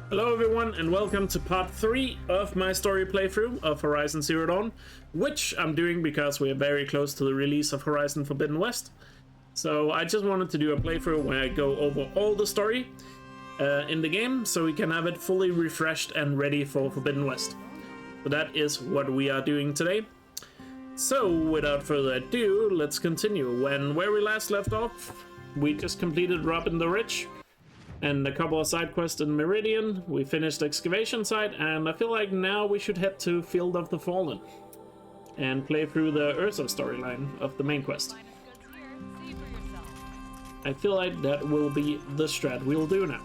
Hello everyone and welcome to part 3 of my story playthrough of Horizon Zero Dawn, which I'm doing because we are very close to the release of Horizon Forbidden West. So I just wanted to do a playthrough where I go over all the story in the game so we can have it fully refreshed and ready for Forbidden West. So that is what we are doing today. So without further ado, let's continue. Where we last left off, we just completed Robin the Rich and a couple of side quests in Meridian. We finished the excavation site, and I feel like now we should head to Field of the Fallen and play through the Ursa storyline of the main quest. I feel like that will be the strat we'll do now.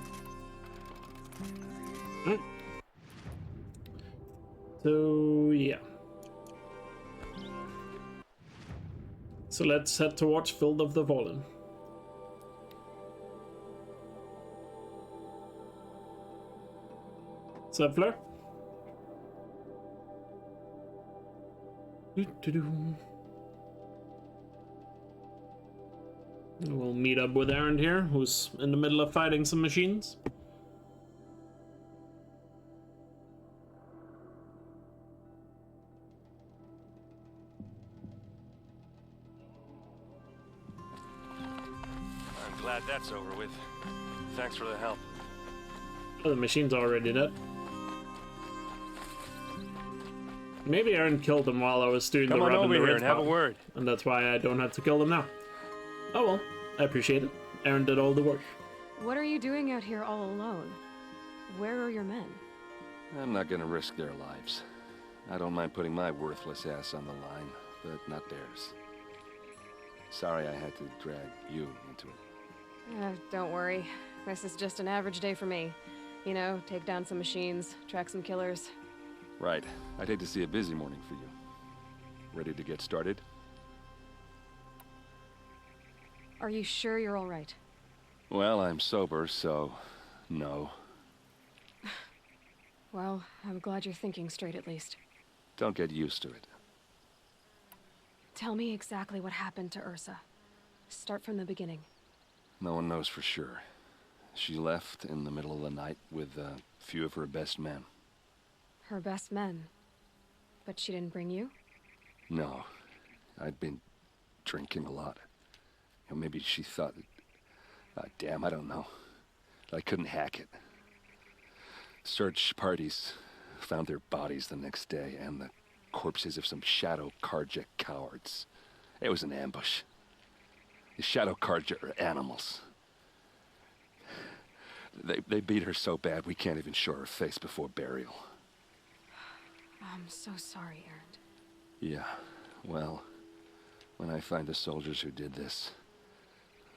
Alright. So, yeah. So let's head towards Field of the Fallen. What's up, Fleur? We'll meet up with Aaron here, who's in the middle of fighting some machines. I'm glad that's over with. Thanks for the help. Oh, the machine's already dead. Maybe Aaron killed him while I was doing the Robin the Rich, and have a word. and that's why I don't have to kill them now. Oh well, I appreciate it. Aaron did all the work. What are you doing out here all alone? Where are your men? I'm not gonna risk their lives. I don't mind putting my worthless ass on the line, but not theirs. Sorry I had to drag you into it. Don't worry. This is just an average day for me. You know, take down some machines, track some killers. Right. I'd hate to see a busy morning for you. Ready to get started? Are you sure you're all right? Well, I'm sober, so no. Well, I'm glad you're thinking straight at least. Don't get used to it. Tell me exactly what happened to Ursa. Start from the beginning. No one knows for sure. She left in the middle of the night with a few of her best men. Her best men. But she didn't bring you? No. I'd been drinking a lot. You know, maybe she thought... damn, I don't know. I couldn't hack it. Search parties found their bodies the next day, and the corpses of some Shadow Karja cowards. It was an ambush. The Shadow Karja are animals. They beat her so bad we can't even show her face before burial. I'm so sorry, Aaron. Yeah, well, when I find the soldiers who did this,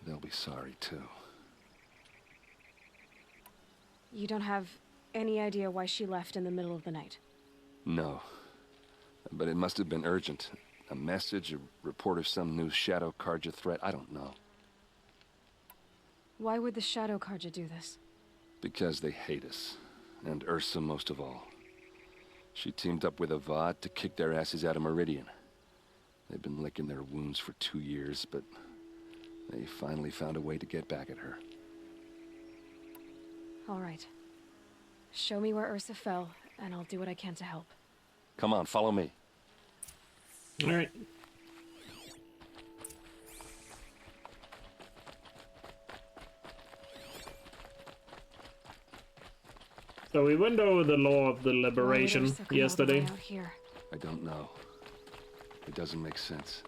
they'll be sorry too. You don't have any idea why she left in the middle of the night? No, but it must have been urgent. A message, a report of some new Shadow Karja threat, I don't know. Why would the Shadow Karja do this? Because they hate us, and Ursa most of all. She teamed up with Avad to kick their asses out of Meridian. They've been licking their wounds for 2 years, but they finally found a way to get back at her. All right. Show me where Ursa fell, and I'll do what I can to help. Come on, follow me. Alright. So we went over the law of the liberation yesterday. I don't know. It doesn't make sense.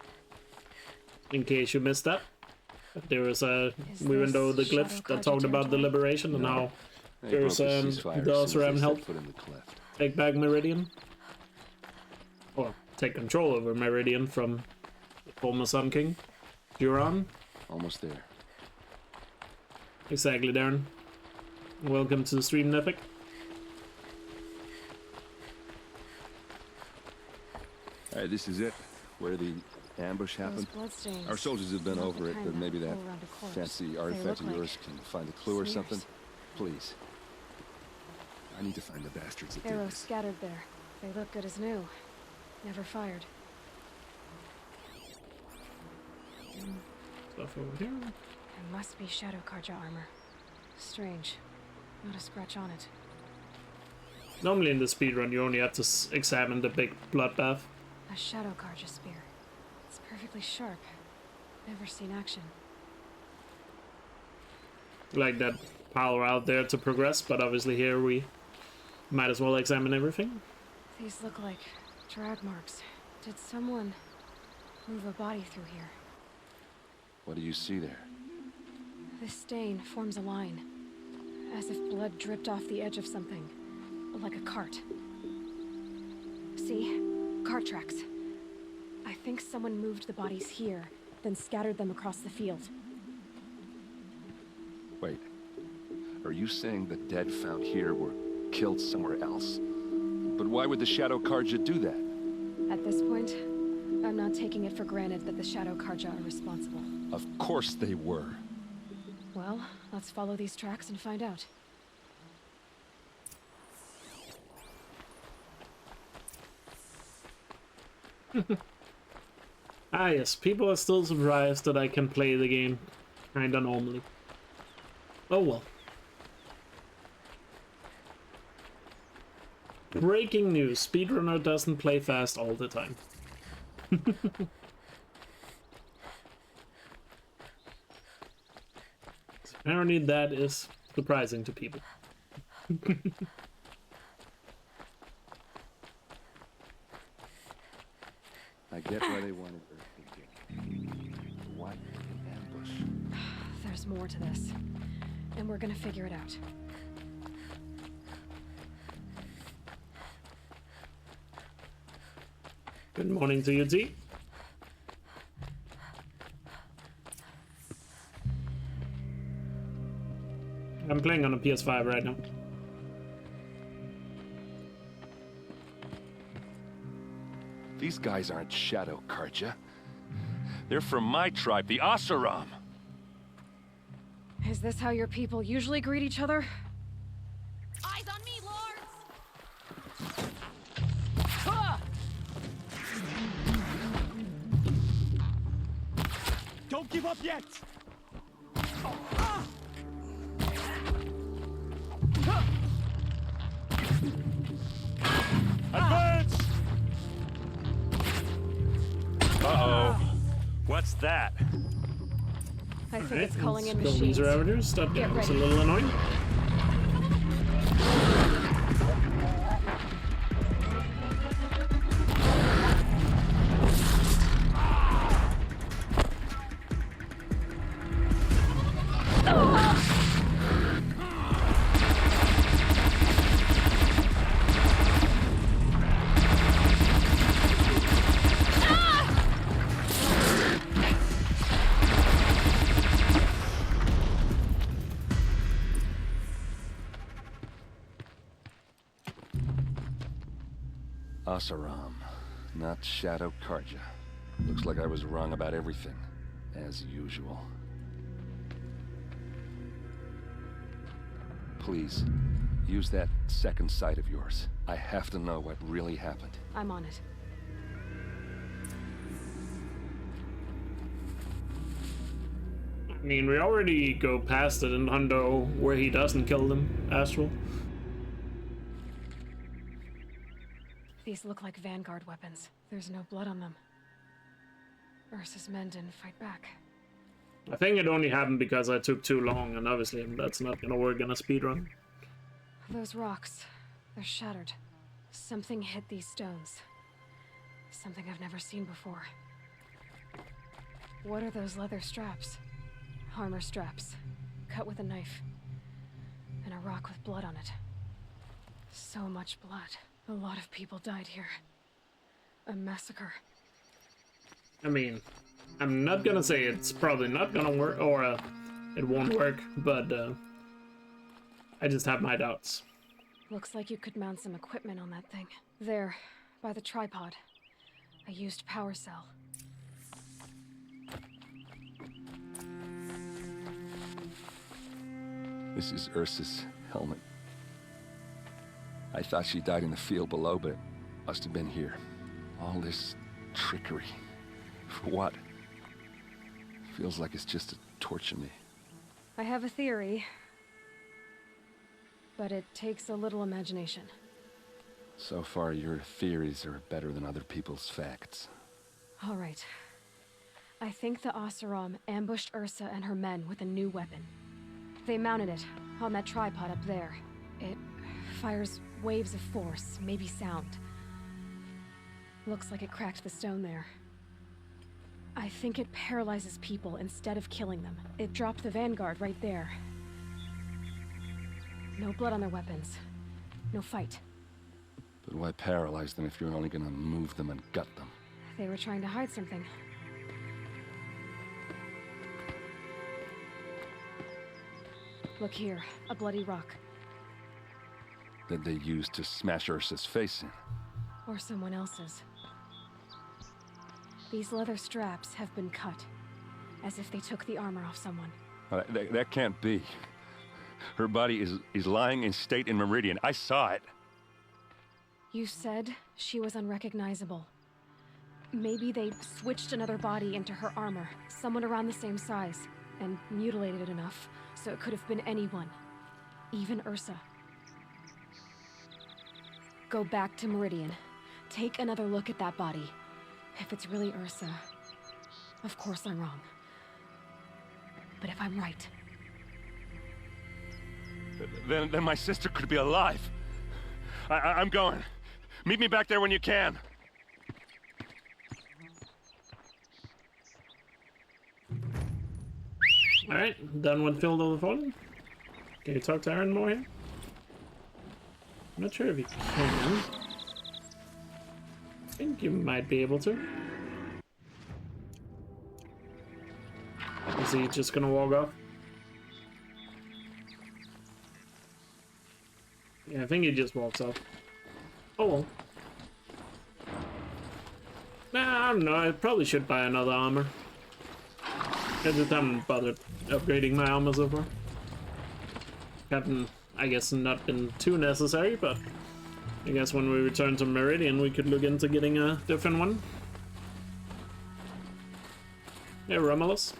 In case you missed that, there was we went over the glyph that talked about the liberation and how there's those around help take back Meridian, or take control over Meridian from the former Sun King, Duran. Almost there. Exactly, Darren. Welcome to the stream, Nephic. Alright, this is it. Where the ambush happened. Our soldiers have been over it, but maybe that fancy artifact of yours can find a clue or something. Please. I need to find the bastards that did Arrows this. scattered there. They look good as new. Never fired. Stuff over here. It must be Shadow Karja armor. Strange. Not a scratch on it. Normally in the speedrun, you only have to examine the big bloodbath. A shadow Karja spear. It's perfectly sharp. Never seen action. Like that power out there to progress, but obviously here we might as well examine everything. These look like drag marks. Did someone move a body through here? What do you see there? This stain forms a line, as if blood dripped off the edge of something, like a cart. See? Cart tracks. I think someone moved the bodies here, then scattered them across the field. Wait. Are you saying the dead found here were killed somewhere else? But why would the Shadow Karja do that? At this point, I'm not taking it for granted that the Shadow Karja are responsible. Of course they were. Well, let's follow these tracks and find out. Ah yes, people are still surprised that I can play the game kinda normally. Oh well. Breaking news, speedrunner doesn't play fast all the time. Apparently that is surprising to people. I get why they wanted Earth to get. What an ambush. There's more to this, and we're gonna figure it out. Good morning to you, T. I'm playing on a PS5 right now. These guys aren't Shadow Karja. They're from my tribe, the Asaram. Is this how your people usually greet each other? Eyes on me, lords! Don't give up yet! Advance! Uh-oh. What's that? I think it's calling in Kill these machines. Ravagers. That Get was a ready. little annoying. Asaram, not Shadow Karja. Looks like I was wrong about everything, as usual. Please, use that second sight of yours. I have to know what really happened. I'm on it. I mean, we already go past it in Hundo where he doesn't kill them, Astral. These look like Vanguard weapons. There's no blood on them. Ursa's men didn't fight back. I think it only happened because I took too long, and obviously that's not gonna work in a speedrun. Those rocks, they're shattered. Something hit these stones. Something I've never seen before. What are those leather straps? Armor straps, cut with a knife. And a rock with blood on it. So much blood. A lot of people died here. A massacre. I mean, I'm not gonna say it's probably not gonna work, or it won't work, but I just have my doubts. Looks like you could mount some equipment on that thing. There, by the tripod. A used power cell. This is Ursa's helmet. I thought she died in the field below, but it must have been here. All this trickery. For what? Feels like it's just to torture me. I have a theory, but it takes a little imagination. So far, your theories are better than other people's facts. All right. I think the Oseram ambushed Ursa and her men with a new weapon. They mounted it on that tripod up there. It fires waves of force, maybe sound. Looks like it cracked the stone there. I think it paralyzes people instead of killing them. It dropped the vanguard right there. No blood on their weapons. No fight. But why paralyze them if you're only gonna move them and gut them? They were trying to hide something. Look here, a bloody rock. That they used to smash Ursa's face in. Or someone else's. These leather straps have been cut, as if they took the armor off someone. That can't be. Her body is lying in state in Meridian. I saw it. You said she was unrecognizable. Maybe they switched another body into her armor, someone around the same size, and mutilated it enough so it could have been anyone, even Ursa. Go back to Meridian. Take another look at that body. If it's really Ursa, of course I'm wrong. But if I'm right... Then my sister could be alive. I'm going. Meet me back there when you can. Alright, done with Field of the Fallen. Can you talk to Aaron more here? I'm not sure if you can. I think you might be able to. Is he just gonna walk off? Yeah, I think he just walks off. Oh well. Nah, I don't know. I probably should buy another armor. I just haven't bothered upgrading my armor so far. Haven't, I guess, not been too necessary, but I guess when we return to Meridian, we could look into getting a different one. Yeah, Romulus.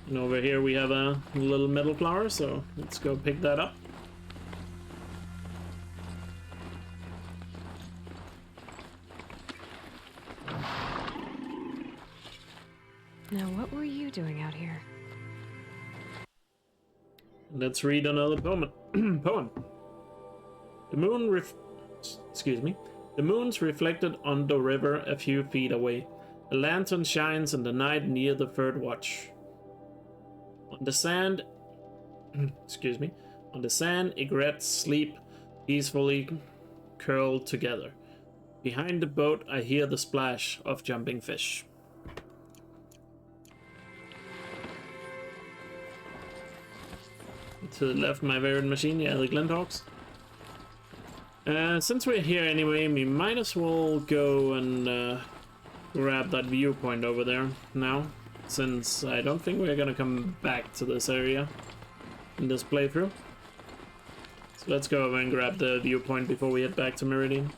And over here we have a little metal flower, so let's go pick that up. Now, what were you doing out here? Let's read another poem. The moon The moon's reflected on the river a few feet away. A lantern shines in the night near the third watch. On the sand, On the sand, egrets sleep peacefully curled together. Behind the boat, I hear the splash of jumping fish. To the left, my favorite machine, yeah, the Glinthawks. Since we're here anyway, we might as well go and grab that viewpoint over there now, since I don't think we're gonna come back to this area in this playthrough. So let's go over and grab the viewpoint before we head back to Meridian.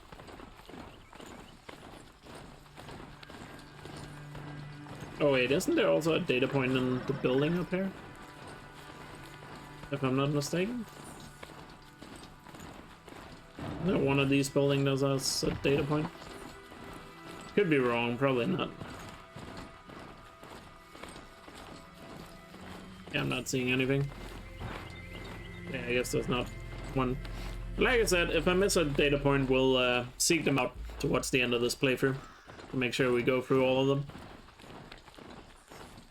Oh wait, isn't there also a data point in the building up here? If I'm not mistaken. No, one of these buildings does us a data point. Could be wrong, probably not. Yeah, I'm not seeing anything. Yeah, I guess there's not one. Like I said, if I miss a data point, we'll seek them out towards the end of this playthrough to make sure we go through all of them.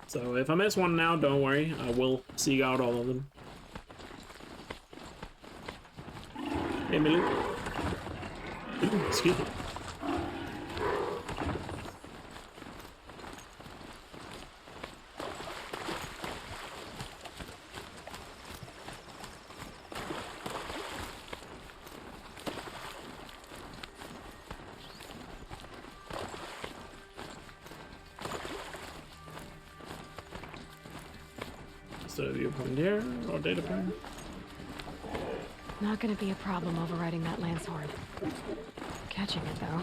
So if I miss one now, don't worry, I will seek out all of them. Emily. Excuse me. Is there a viewpoint here or data point? Not gonna be a problem overriding that lance horn. Catching it, though.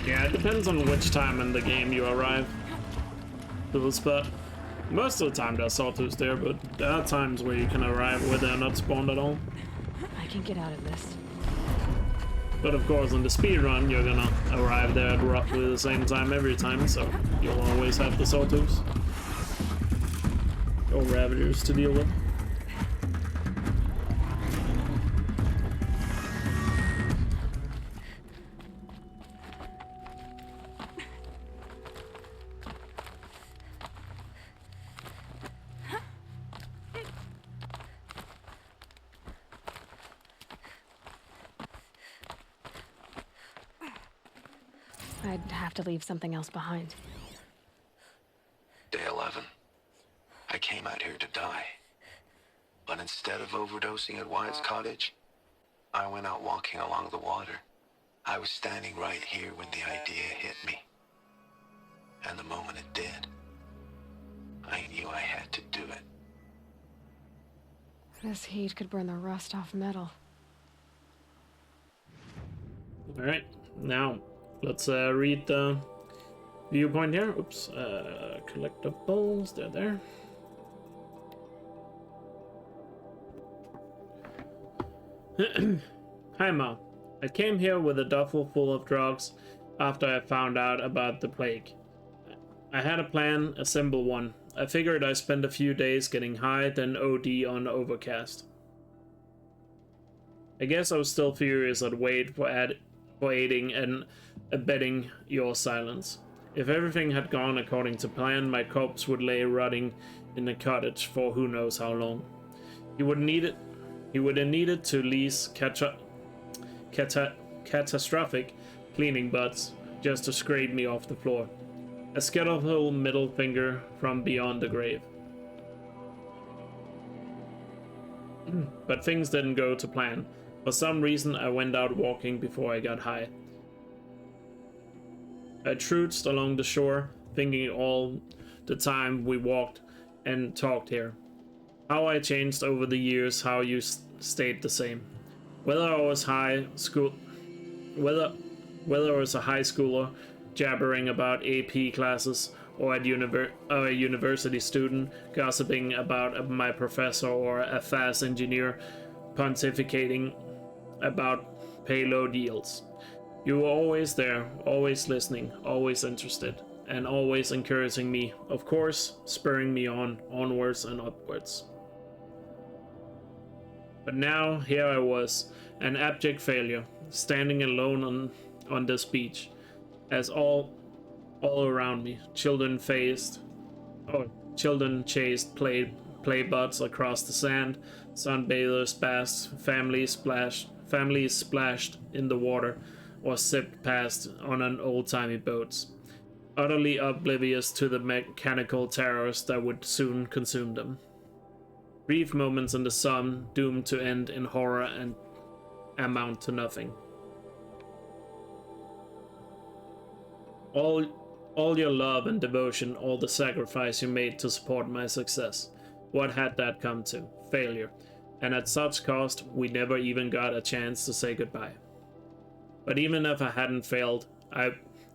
Yeah, it depends on which time in the game you arrive to the spot. Most of the time there's sawtooths there, but there are times where you can arrive where they're not spawned at all. I can get out of this. But of course, in the speedrun, you're gonna arrive there at roughly the same time every time, so you'll always have the sawtooths or ravagers to deal with. I'd have to leave something else behind. Day 11. I came out here to die. But instead of overdosing at Wyatt's cottage, I went out walking along the water. I was standing right here when the idea hit me. And the moment it did, I knew I had to do it. This heat could burn the rust off metal. Alright, now let's read the viewpoint here. Oops, collectibles, they're there. Hi Ma, I came here with a duffel full of drugs after I found out about the plague. I had a plan, a simple one. I figured I'd spend a few days getting high, then OD on Overcast. I guess I was still furious at Wade for aiding and abetting your silence. If everything had gone according to plan, my corpse would lay rotting in the cottage for who knows how long. He would have needed to lease catastrophic cleaning butts just to scrape me off the floor. A skeletal middle finger from beyond the grave. But things didn't go to plan. For some reason, I went out walking before I got high. I trooped along the shore, thinking all the time we walked and talked here. How I changed over the years, how you stayed the same. Whether I was a high schooler jabbering about AP classes, or a university student gossiping about my professor, or a fast engineer pontificating about payload yields. You were always there, always listening, always interested, and always encouraging me, of course, spurring me onwards and upwards. But now, here I was, an abject failure, standing alone on this beach, as all around me, children chased play butts across the sand, sunbathers basked, families splashed in the water, or sipped past on an old-timey boats, utterly oblivious to the mechanical terrors that would soon consume them. Brief moments in the sun, doomed to end in horror and amount to nothing. All your love and devotion, all the sacrifice you made to support my success. What had that come to? Failure. And at such cost, we never even got a chance to say goodbye. But even if I hadn't failed,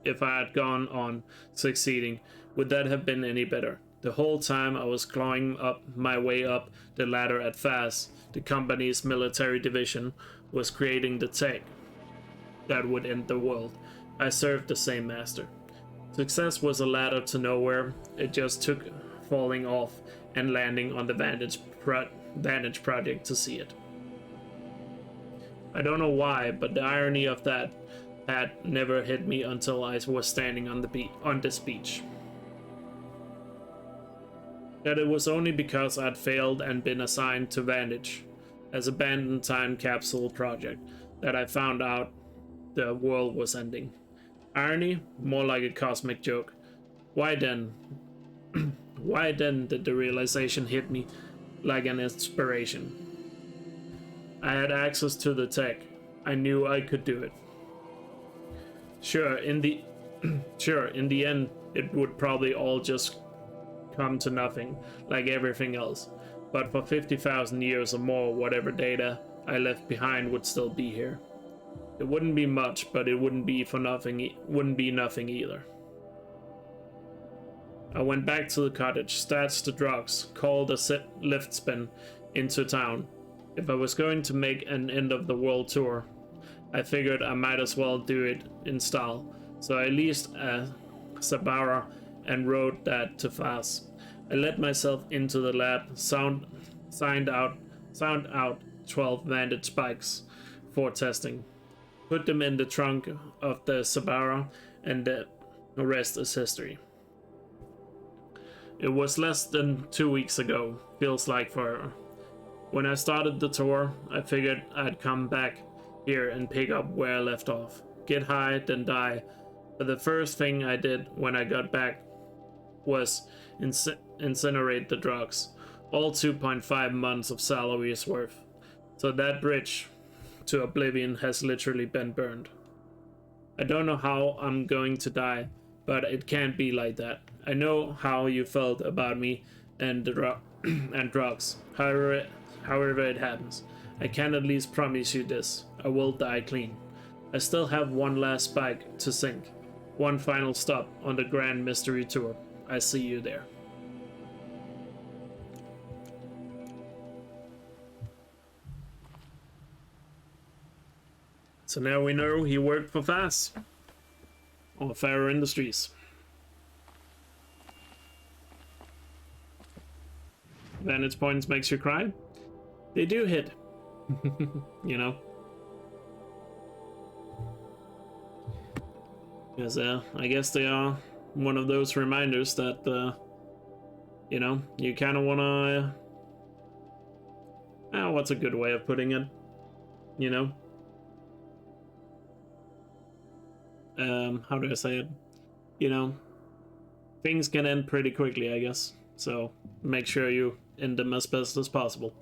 if I had gone on succeeding, would that have been any better? The whole time I was clawing up my way up the ladder at FAS, the company's military division was creating the tech that would end the world. I served the same master. Success was a ladder to nowhere. It just took falling off and landing on the Vantage Project to see it. I don't know why, but the irony of that had never hit me until I was standing on this beach. That it was only because I'd failed and been assigned to Vantage as abandoned time capsule project that I found out the world was ending. Irony? More like a cosmic joke. Why then did the realization hit me like an inspiration? I had access to the tech. I knew I could do it. Sure, in the end, it would probably all just come to nothing, like everything else. But for 50,000 years or more, whatever data I left behind would still be here. It wouldn't be much, but it wouldn't be for nothing. Wouldn't be nothing either. I went back to the cottage, stashed the drugs, called a lift spin into town. If I was going to make an end of the world tour, I figured I might as well do it in style. So I leased a Sabara and rode that to Fas. I let myself into the lab, sound out 12 Vantage bikes for testing. Put them in the trunk of the Sabara, and the rest is history. It was less than 2 weeks ago, feels like forever. When I started the tour, I figured I'd come back here and pick up where I left off. Get high, then die. But the first thing I did when I got back was incinerate the drugs. All 2.5 months of salaries worth. So that bridge to oblivion has literally been burned. I don't know how I'm going to die, but it can't be like that. I know how you felt about me and the and drugs. However it happens, I can at least promise you this: I will die clean. I still have one last spike to sink, one final stop on the Grand Mystery Tour. I see you there. So now we know he worked for FAS, or Farrow Industries. Vantage points makes you cry. They do hit. You know. Because I guess they are one of those reminders that you know, you kind of want to what's a good way of putting it, you know, how do I say it, you know, things can end pretty quickly, I guess, so make sure you end them as best as possible.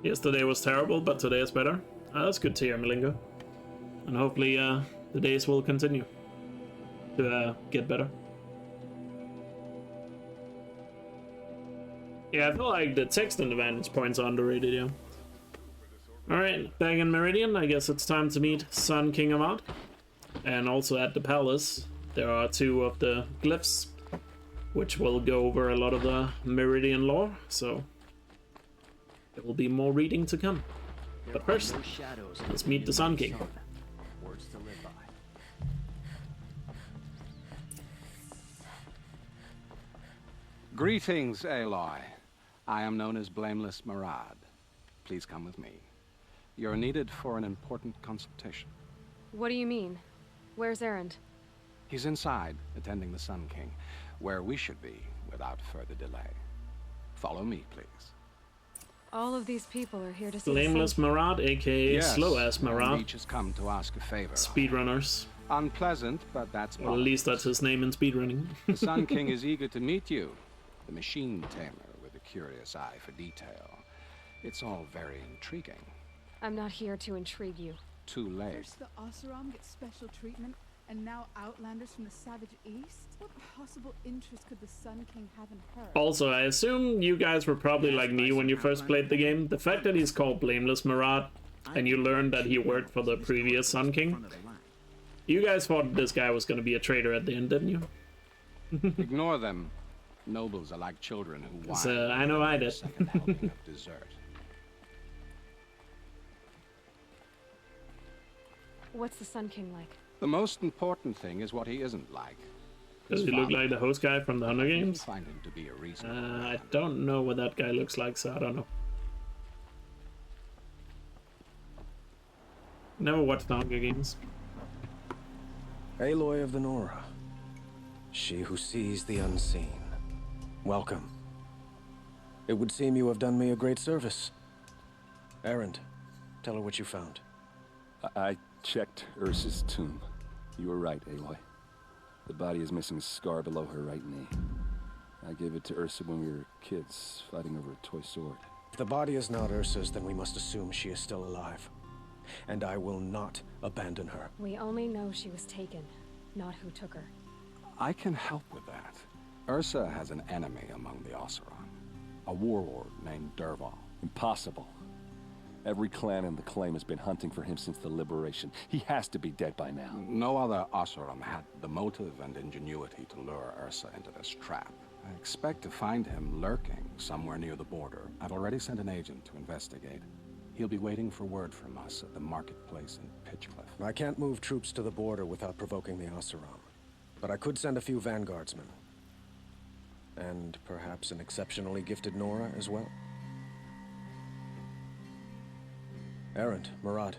Yesterday was terrible, but today is better. That's good to hear, Malingo. And hopefully the days will continue to get better. Yeah, I feel like the text and the vantage points are underrated, yeah. Alright, back in Meridian, I guess it's time to meet Sun King of Art. And also at the palace, there are two of the glyphs, which will go over a lot of the Meridian lore, so there will be more reading to come. But first, let's meet the Sun King. Words to live by. Greetings, Aloy. I am known as Blameless Marad. Please come with me. You're needed for an important consultation. What do you mean? Where's Erend? He's inside, attending the Sun King, where we should be without further delay. Follow me, please. All of these people are here to see Blameless Marad, aka Yes, Slow-Ass Marad. each has come to ask a favor. Speedrunners. Unpleasant, but that's Or at least that's his name in speedrunning. The Sun King is eager to meet you. The machine tamer with a curious eye for detail. It's all very intriguing. I'm not here to intrigue you. Too late. First the Oseram get special treatment, and now Outlanders from the Savage East? What possible interest could the Sun King have in her? Also, I assume you guys were probably like me when you first played the game. The fact that he's called Blameless Marad, and you learned that he worked for the previous Sun King, you guys thought this guy was going to be a traitor at the end, didn't you? Ignore them. Nobles are like children who whine. I know I did. Second helping of dessert. What's the Sun King like? The most important thing is what he isn't like. Does he look like the host guy from the Hunger Games? Find him to be a reasonable I man. don't know what that guy looks like, so I don't know. Never watched the Hunger Games. Aloy of the Nora. She who sees the unseen. Welcome. It would seem you have done me a great service. Erend, tell her what you found. I checked Ursa's tomb. You were right, Aloy. The body is missing a scar below her right knee. I gave it to Ursa when we were kids, fighting over a toy sword. If the body is not Ursa's, then we must assume she is still alive. And I will not abandon her. We only know she was taken, not who took her. I can help with that. Ursa has an enemy among the Oseram. A warlord named Dervahl. Impossible. Every clan in the claim has been hunting for him since the liberation. He has to be dead by now. No other Oseram had the motive and ingenuity to lure Ursa into this trap. I expect to find him lurking somewhere near the border. I've already sent an agent to investigate. He'll be waiting for word from us at the marketplace in Pitchcliff. I can't move troops to the border without provoking the Oseram. But I could send a few vanguardsmen. And perhaps an exceptionally gifted Nora as well. Erend, Murad,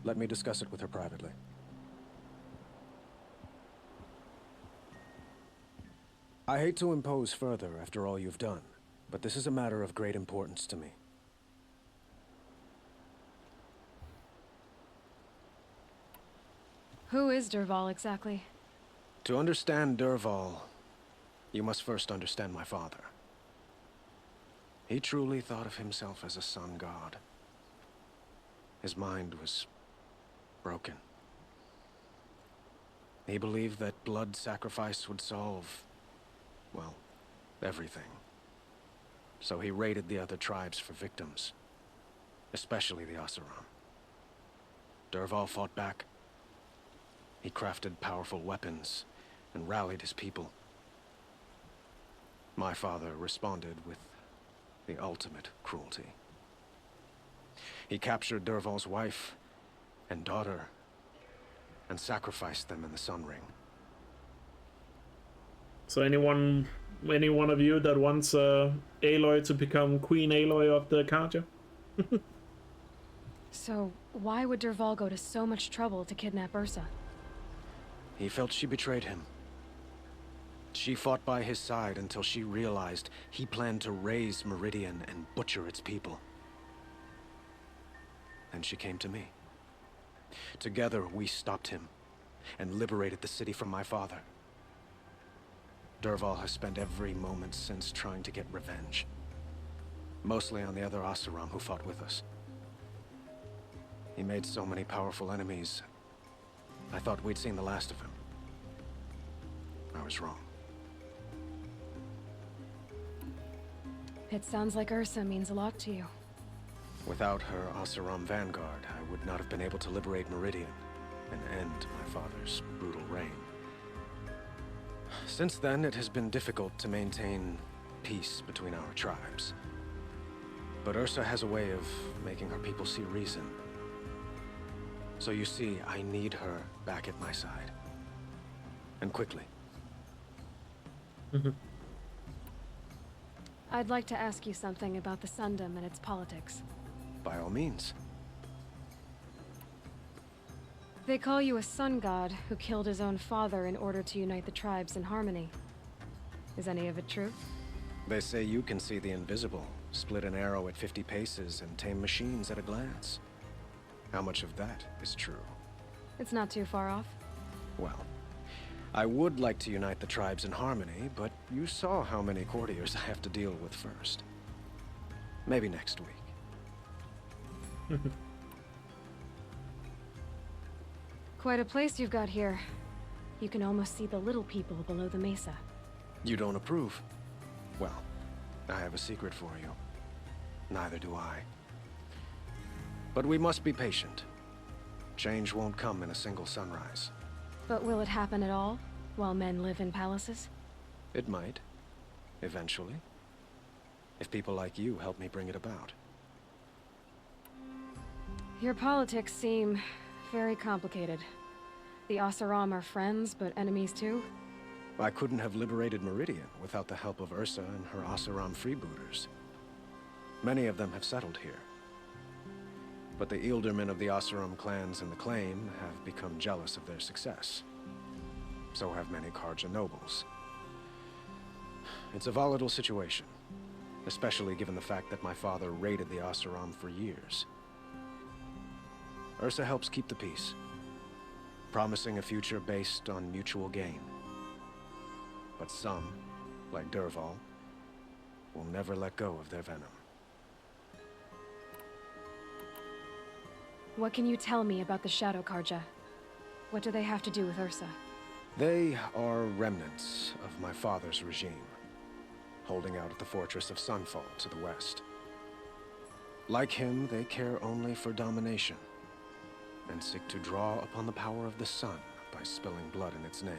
let me discuss it with her privately. I hate to impose further after all you've done, but this is a matter of great importance to me. Who is Dervahl exactly? To understand Dervahl, you must first understand my father. He truly thought of himself as a sun god. His mind was broken. He believed that blood sacrifice would solve, well, everything. So he raided the other tribes for victims, especially the Oseram. Dervahl fought back. He crafted powerful weapons and rallied his people. My father responded with the ultimate cruelty. He captured Dervahl's wife and daughter and sacrificed them in the Sun Ring. So any one of you that wants Aloy to become Queen Aloy of the Carja? So, why would Dervahl go to so much trouble to kidnap Ursa? He felt she betrayed him. She fought by his side until she realized he planned to raise Meridian and butcher its people. Then she came to me. Together, we stopped him and liberated the city from my father. Dervahl has spent every moment since trying to get revenge. Mostly on the other Oseram who fought with us. He made so many powerful enemies, I thought we'd seen the last of him. I was wrong. It sounds like Ursa means a lot to you. Without her Oseram vanguard, I would not have been able to liberate Meridian and end my father's brutal reign. Since then, it has been difficult to maintain peace between our tribes. But Ursa has a way of making her people see reason. So you see, I need her back at my side. And quickly. I'd like to ask you something about the Sundom and its politics. By all means. They call you a sun god who killed his own father in order to unite the tribes in harmony. Is any of it true? They say you can see the invisible, split an arrow at 50 paces, and tame machines at a glance. How much of that is true? It's not too far off. Well, I would like to unite the tribes in harmony, but you saw how many courtiers I have to deal with first. Maybe next week. Quite a place you've got here. You can almost see the little people below the mesa. You don't approve? Well, I have a secret for you. Neither do I. But we must be patient. Change won't come in a single sunrise. But will it happen at all, while men live in palaces? It might. Eventually. If people like you help me bring it about. Your politics seem very complicated. The Oseram are friends, but enemies too? I couldn't have liberated Meridian without the help of Ursa and her Oseram freebooters. Many of them have settled here. But the ealdormen of the Oseram clans in the claim have become jealous of their success. So have many Carja nobles. It's a volatile situation, especially given the fact that my father raided the Oseram for years. Ursa helps keep the peace, promising a future based on mutual gain. But some, like Dervahl, will never let go of their venom. What can you tell me about the Shadow Carja? What do they have to do with Ursa? They are remnants of my father's regime, holding out at the fortress of Sunfall to the west. Like him, they care only for domination, and seek to draw upon the power of the sun by spilling blood in its name.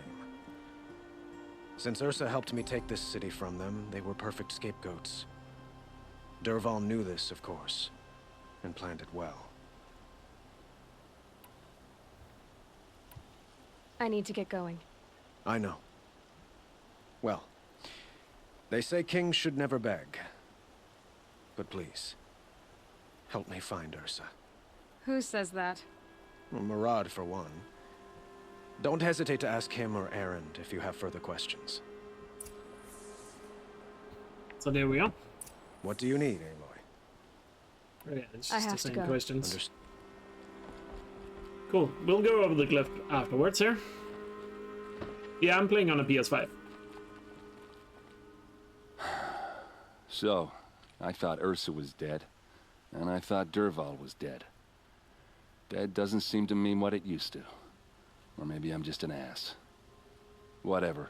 Since Ursa helped me take this city from them, they were perfect scapegoats. Dervahl knew this, of course, and planned it well. I need to get going. I know. Well, they say kings should never beg. But please, help me find Ursa. Who says that? Well, Murad, for one. Don't hesitate to ask him or Erend if you have further questions. So there we go. What do you need, Aloy? Yeah, it's I just the have to same go. questions. Cool. We'll go over the cliff afterwards here. Yeah, I'm playing on a PS5. So, I thought Ursa was dead, and I thought Dervahl was dead. Dead doesn't seem to mean what it used to. Or maybe I'm just an ass. Whatever.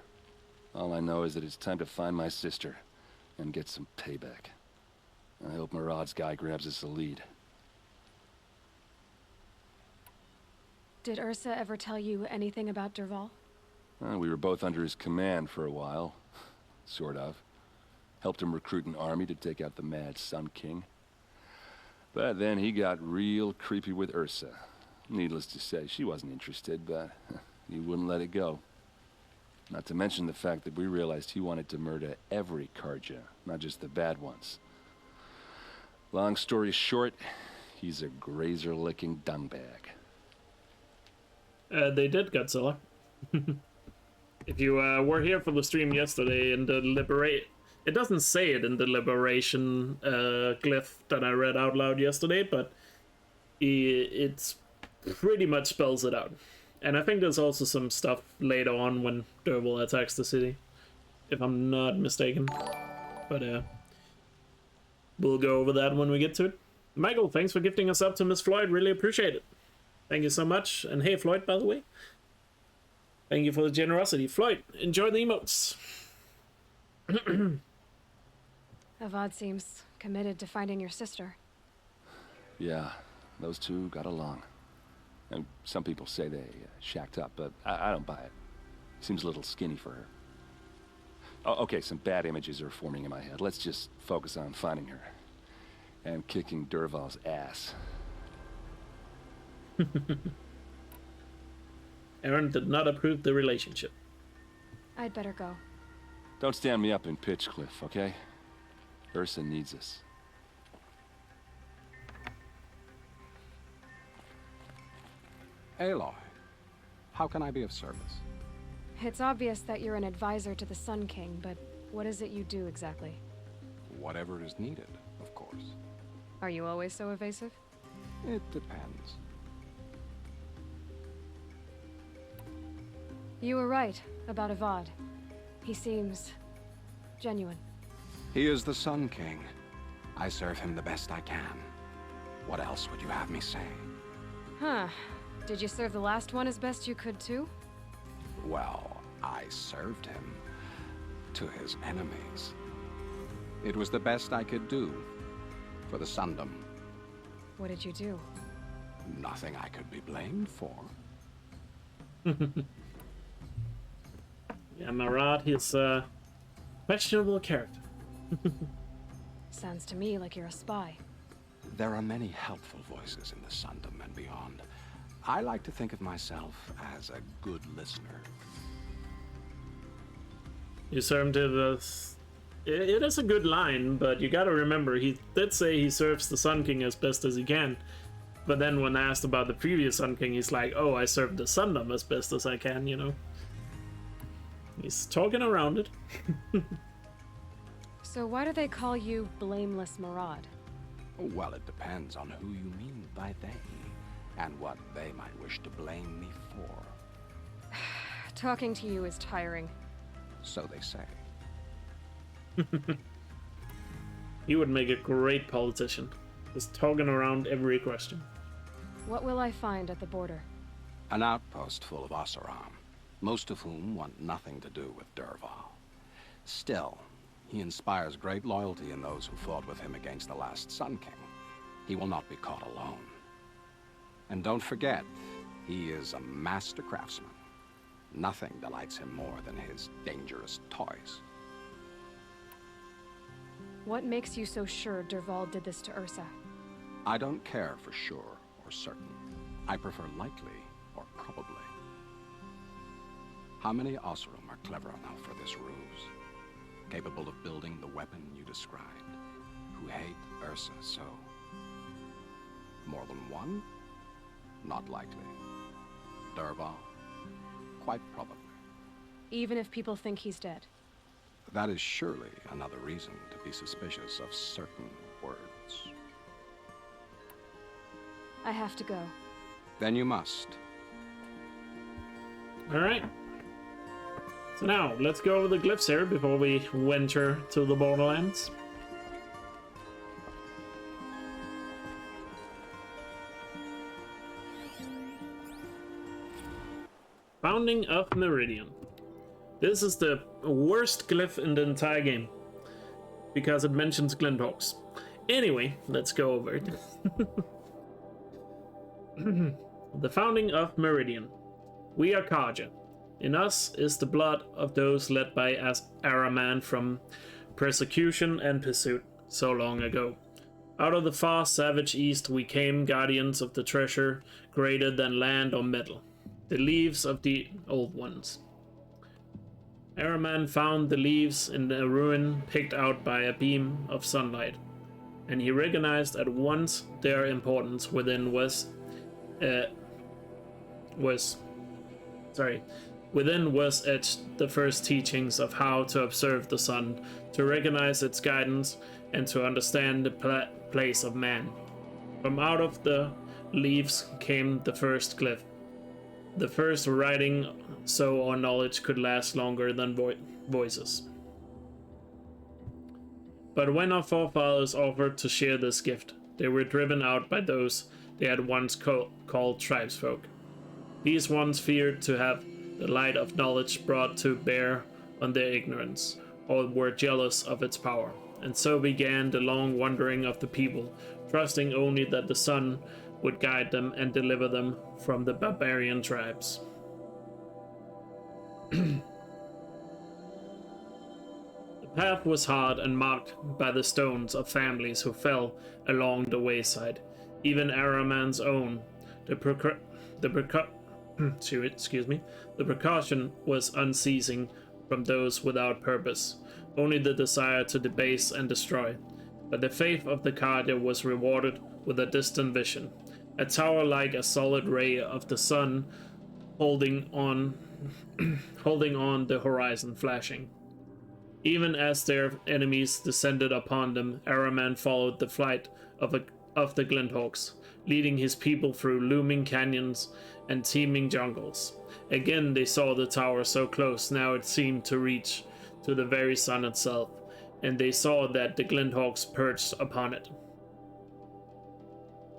All I know is that it's time to find my sister and get some payback. I hope Murad's guy grabs us a lead. Did Ursa ever tell you anything about Dervahl? We were both under his command for a while. Sort of. Helped him recruit an army to take out the mad Sun King. But then he got real creepy with Ursa. Needless to say, she wasn't interested, but he wouldn't let it go. Not to mention the fact that we realized he wanted to murder every Karja, not just the bad ones. Long story short, he's a grazer-licking dungbag. They did, Godzilla. If you were here for the stream yesterday in the it doesn't say it in the Liberation glyph that I read out loud yesterday, but it's pretty much spells it out. And I think there's also some stuff later on when Dervahl attacks the city, if I'm not mistaken. But we'll go over that when we get to it. Michael, thanks for gifting us up to Miss Floyd. Really appreciate it. Thank you so much. And hey, Floyd, by the way. Thank you for the generosity. Floyd, enjoy the emotes. Avad seems committed to finding your sister. Yeah, those two got along. And some people say they shacked up, but I don't buy it. Seems a little skinny for her. Oh, okay, some bad images are forming in my head. Let's just focus on finding her. And kicking Dervahl's ass. Aaron did not approve the relationship. I'd better go. Don't stand me up in Pitchcliff, okay? Ursa needs us. Aloy, how can I be of service? It's obvious that you're an advisor to the Sun King, but what is it you do exactly? Whatever is needed, of course. Are you always so evasive? It depends. You were right about Avad. He seems genuine. He is the Sun King. I serve him the best I can. What else would you have me say? Huh. Did you serve the last one as best you could too? Well, I served him to his enemies. It was the best I could do for the Sundom. What did you do? Nothing I could be blamed for. Yeah, Murad, he's a questionable character. Sounds to me like you're a spy. There are many helpful voices in the Sundom and beyond. I like to think of myself as a good listener. You served to the... It is a good line, but you gotta remember, he did say he serves the Sun King as best as he can. But then when asked about the previous Sun King, he's like, oh, I served the Sundom as best as I can, you know? He's talking around it. So why do they call you Blameless Murad? Well, it depends on who you mean by they, and what they might wish to blame me for. Talking to you is tiring. So they say. You would make a great politician. Just talking around every question. What will I find at the border? An outpost full of Oseram. most of whom want nothing to do with Dervahl. Still, he inspires great loyalty in those who fought with him against the last Sun King. He will not be caught alone. And don't forget, he is a master craftsman. Nothing delights him more than his dangerous toys. What makes you so sure Dervahl did this to Ursa? I don't care for sure or certain. I prefer likely or probably. How many Oseram are clever enough for this ruse? Capable of building the weapon you described? Who hate Ursa so? More than one? Not likely. Dervahl? Quite probably. Even if people think he's dead? That is surely another reason to be suspicious of certain words. I have to go. Then you must. Alright. So now, let's go over the glyphs here before we venture to the Borderlands. Founding of Meridian. This is the worst glyph in the entire game, because it mentions Glinthawks. Anyway, let's go over it. The founding of Meridian. We are Karja. In us is the blood of those led by Araman from persecution and pursuit so long ago. Out of the far savage east we came, guardians of the treasure greater than land or metal, the leaves of the old ones. Araman found the leaves in a ruin picked out by a beam of sunlight, and he recognized at once their importance within was etched the first teachings of how to observe the sun, to recognize its guidance, and to understand the place of man. From out of the leaves came the first glyph, the first writing, so our knowledge could last longer than voices. But when our forefathers offered to share this gift, they were driven out by those they had once called tribesfolk. These ones feared to have the light of knowledge brought to bear on their ignorance, or were jealous of its power. And so began the long wandering of the people, trusting only that the sun would guide them and deliver them from the barbarian tribes. The path was hard and marked by the stones of families who fell along the wayside, even Araman's own. The precaution was unceasing from those without purpose, only the desire to debase and destroy. But the faith of the Karja was rewarded with a distant vision, a tower like a solid ray of the sun holding on the horizon, flashing. Even as their enemies descended upon them, Araman followed the flight of the Glinthawks, leading his people through looming canyons and teeming jungles. Again they saw the tower so close, now it seemed to reach to the very sun itself, and they saw that the Glinthawks perched upon it.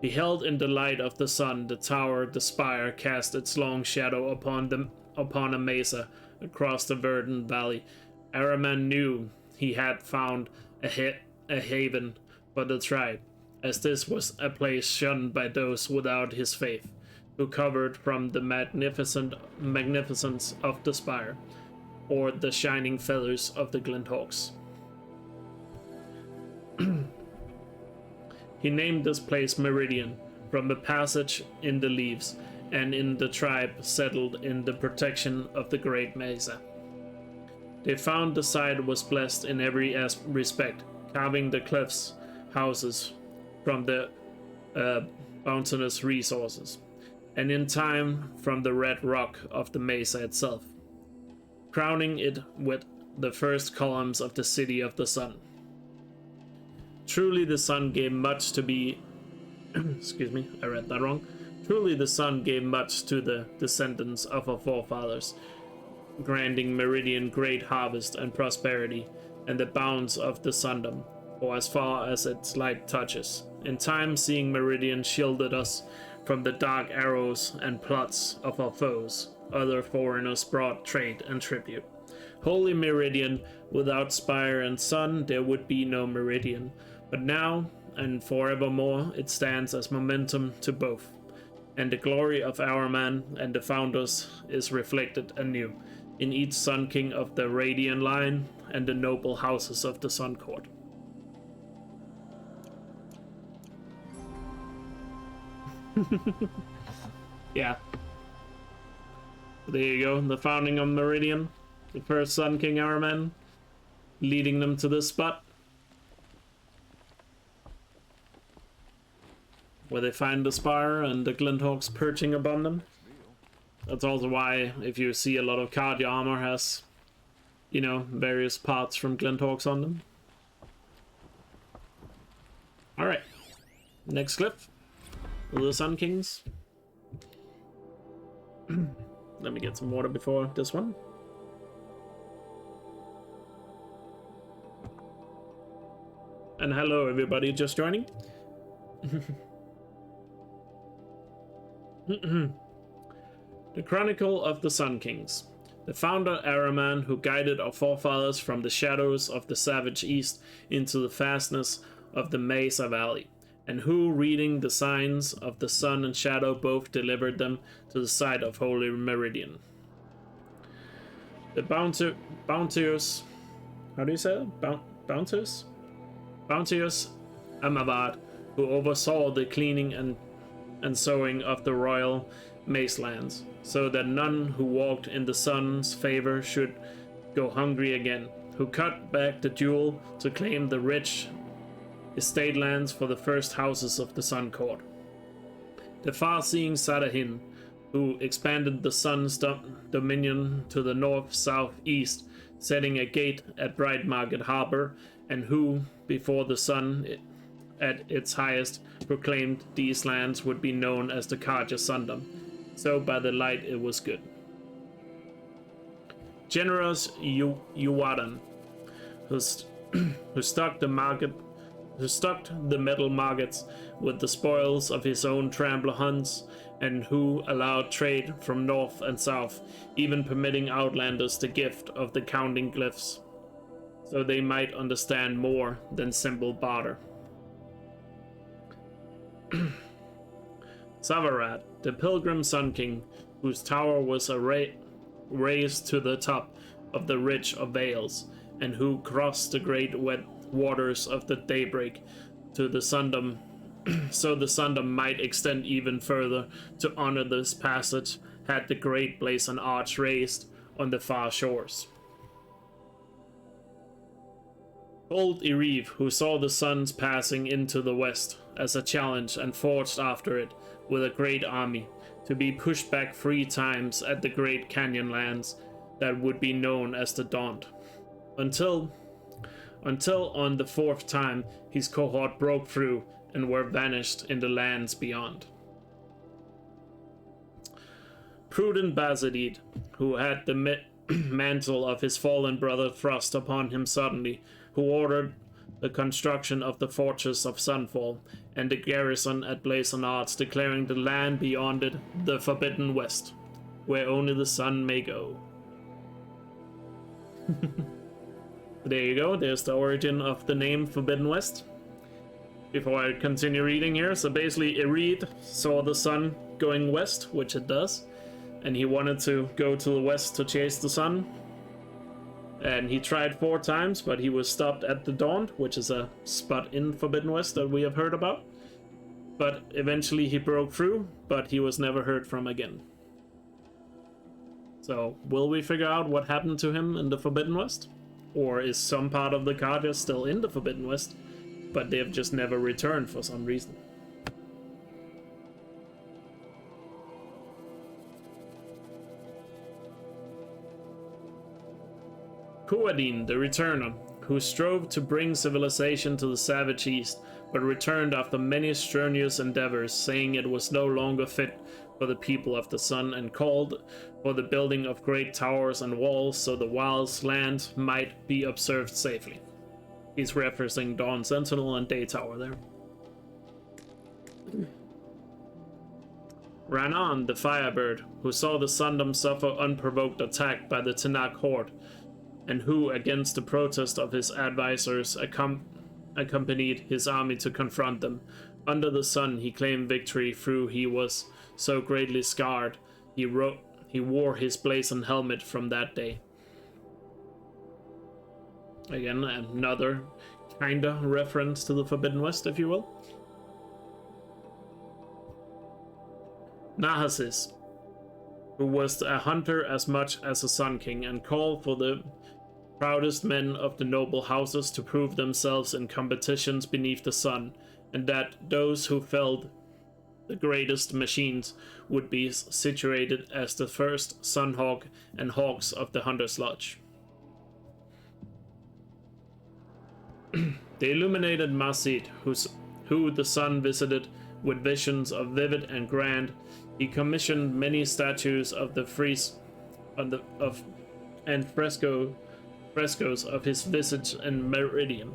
Beheld in the light of the sun, the tower, the spire, cast its long shadow upon a mesa across the verdant valley. Araman knew he had found a haven for the tribe, as this was a place shunned by those without his faith, who covered from the magnificence of the spire, or the shining feathers of the Glinthawks. He named this place Meridian, from the passage in the leaves, and in the tribe settled in the protection of the great mesa. They found the site was blessed in every respect, carving the cliffs, houses from the bounteous resources, and in time from the red rock of the mesa itself, crowning it with the first columns of the City of the Sun. Truly the sun gave much to be excuse me, I read that wrong. Truly the sun gave much to the descendants of our forefathers, granting Meridian great harvest and prosperity, and the bounds of the sundom, or as far as its light touches. In time seeing Meridian shielded us from the dark arrows and plots of our foes, other foreigners brought trade and tribute. Holy Meridian, without spire and sun, there would be no Meridian. But now, and forevermore, it stands as momentum to both. And the glory of our man and the founders is reflected anew in each Sun King of the Radiant line and the noble houses of the Sun Court. Yeah. There you go, the founding of Meridian. The first Sun King Araman, leading them to this spot. Where they find the spire and the Glinthawks perching upon them. That's also why, if you see a lot of Cardia armor has, you know, various parts from Glinthawks on them. Alright. Next cliff. The Sun Kings. Let me get some water before this one. And hello everybody just joining. The Chronicle of the Sun Kings. The founder Araman, who guided our forefathers from the shadows of the savage east into the fastness of the Mesa Valley, and who, reading the signs of the sun and shadow, both delivered them to the site of Holy Meridian. The bounteous, how do you say it? Bounteous Amavad, who oversaw the cleaning and sowing of the royal mace lands, so that none who walked in the sun's favor should go hungry again, who cut back the jewel to claim the rich estate lands for the first houses of the Sun Court. The far-seeing Sadahin, who expanded the sun's dominion to the north, south, east, setting a gate at Bright Market Harbor, and who, before the sun at its highest, proclaimed these lands would be known as the Carja Sundom. So by the light it was good. Generous Yuwadan, who stocked the metal markets with the spoils of his own trampler hunts, and who allowed trade from north and south, even permitting outlanders the gift of the counting glyphs, so they might understand more than simple barter. Savarat, the Pilgrim Sun King, whose tower was raised to the top of the Ridge of Vales, and who crossed the great wet waters of the daybreak to the Sundom, so the Sundom might extend even further to honor this passage, had the great blazon arch raised on the far shores. Old Iriv, who saw the sun's passing into the west as a challenge and forged after it with a great army, to be pushed back 3 times at the great canyon lands that would be known as the Daunt, until on the 4th time his cohort broke through and were vanished in the lands beyond. Prudent Bazadid, who had the mantle of his fallen brother thrust upon him suddenly, who ordered the construction of the fortress of Sunfall and the garrison at Blazon Arts, declaring the land beyond it the Forbidden West, where only the sun may go. There you go, there's the origin of the name Forbidden West. Before I continue reading here, so basically Irid saw the sun going west, which it does, and he wanted to go to the west to chase the sun. And he tried 4 times, but he was stopped at the Daunt, which is a spot in Forbidden West that we have heard about. But eventually he broke through, but he was never heard from again. So, will we figure out what happened to him in the Forbidden West? Or is some part of the Carja still in the Forbidden West, but they've just never returned for some reason? Kuadin, the Returner, who strove to bring civilization to the savage east, but returned after many strenuous endeavors, saying it was no longer fit for the people of the sun, and called for the building of great towers and walls so the wild land might be observed safely. He's referencing Dawn Sentinel and Day Tower there. ran on the Firebird, who saw the Sundom suffer unprovoked attack by the Tanakh horde, and who, against the protest of his advisors, accompanied his army to confront them. Under the sun, he claimed victory through he was so greatly scarred. He wore his blazoned helmet from that day. Again, another kinda reference to the Forbidden West, if you will. Nahasis, who was a hunter as much as a Sun King, and called for the proudest men of the noble houses to prove themselves in competitions beneath the sun, and that those who felled the greatest machines would be situated as the first Sunhawk and Hawks of the Hunter's Lodge. The illuminated Masid, who the sun visited with visions of vivid and grand, he commissioned many statues of the frescoes of his visage and meridian.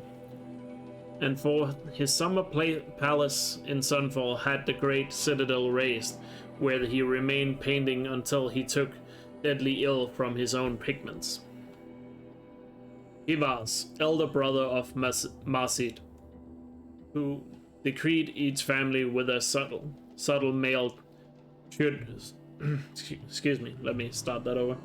And for his summer palace in Sunfall had the great citadel raised, where he remained painting until he took deadly ill from his own pigments. Ivas, elder brother of Masid, who decreed each family with a subtle male excuse me, let me start that over.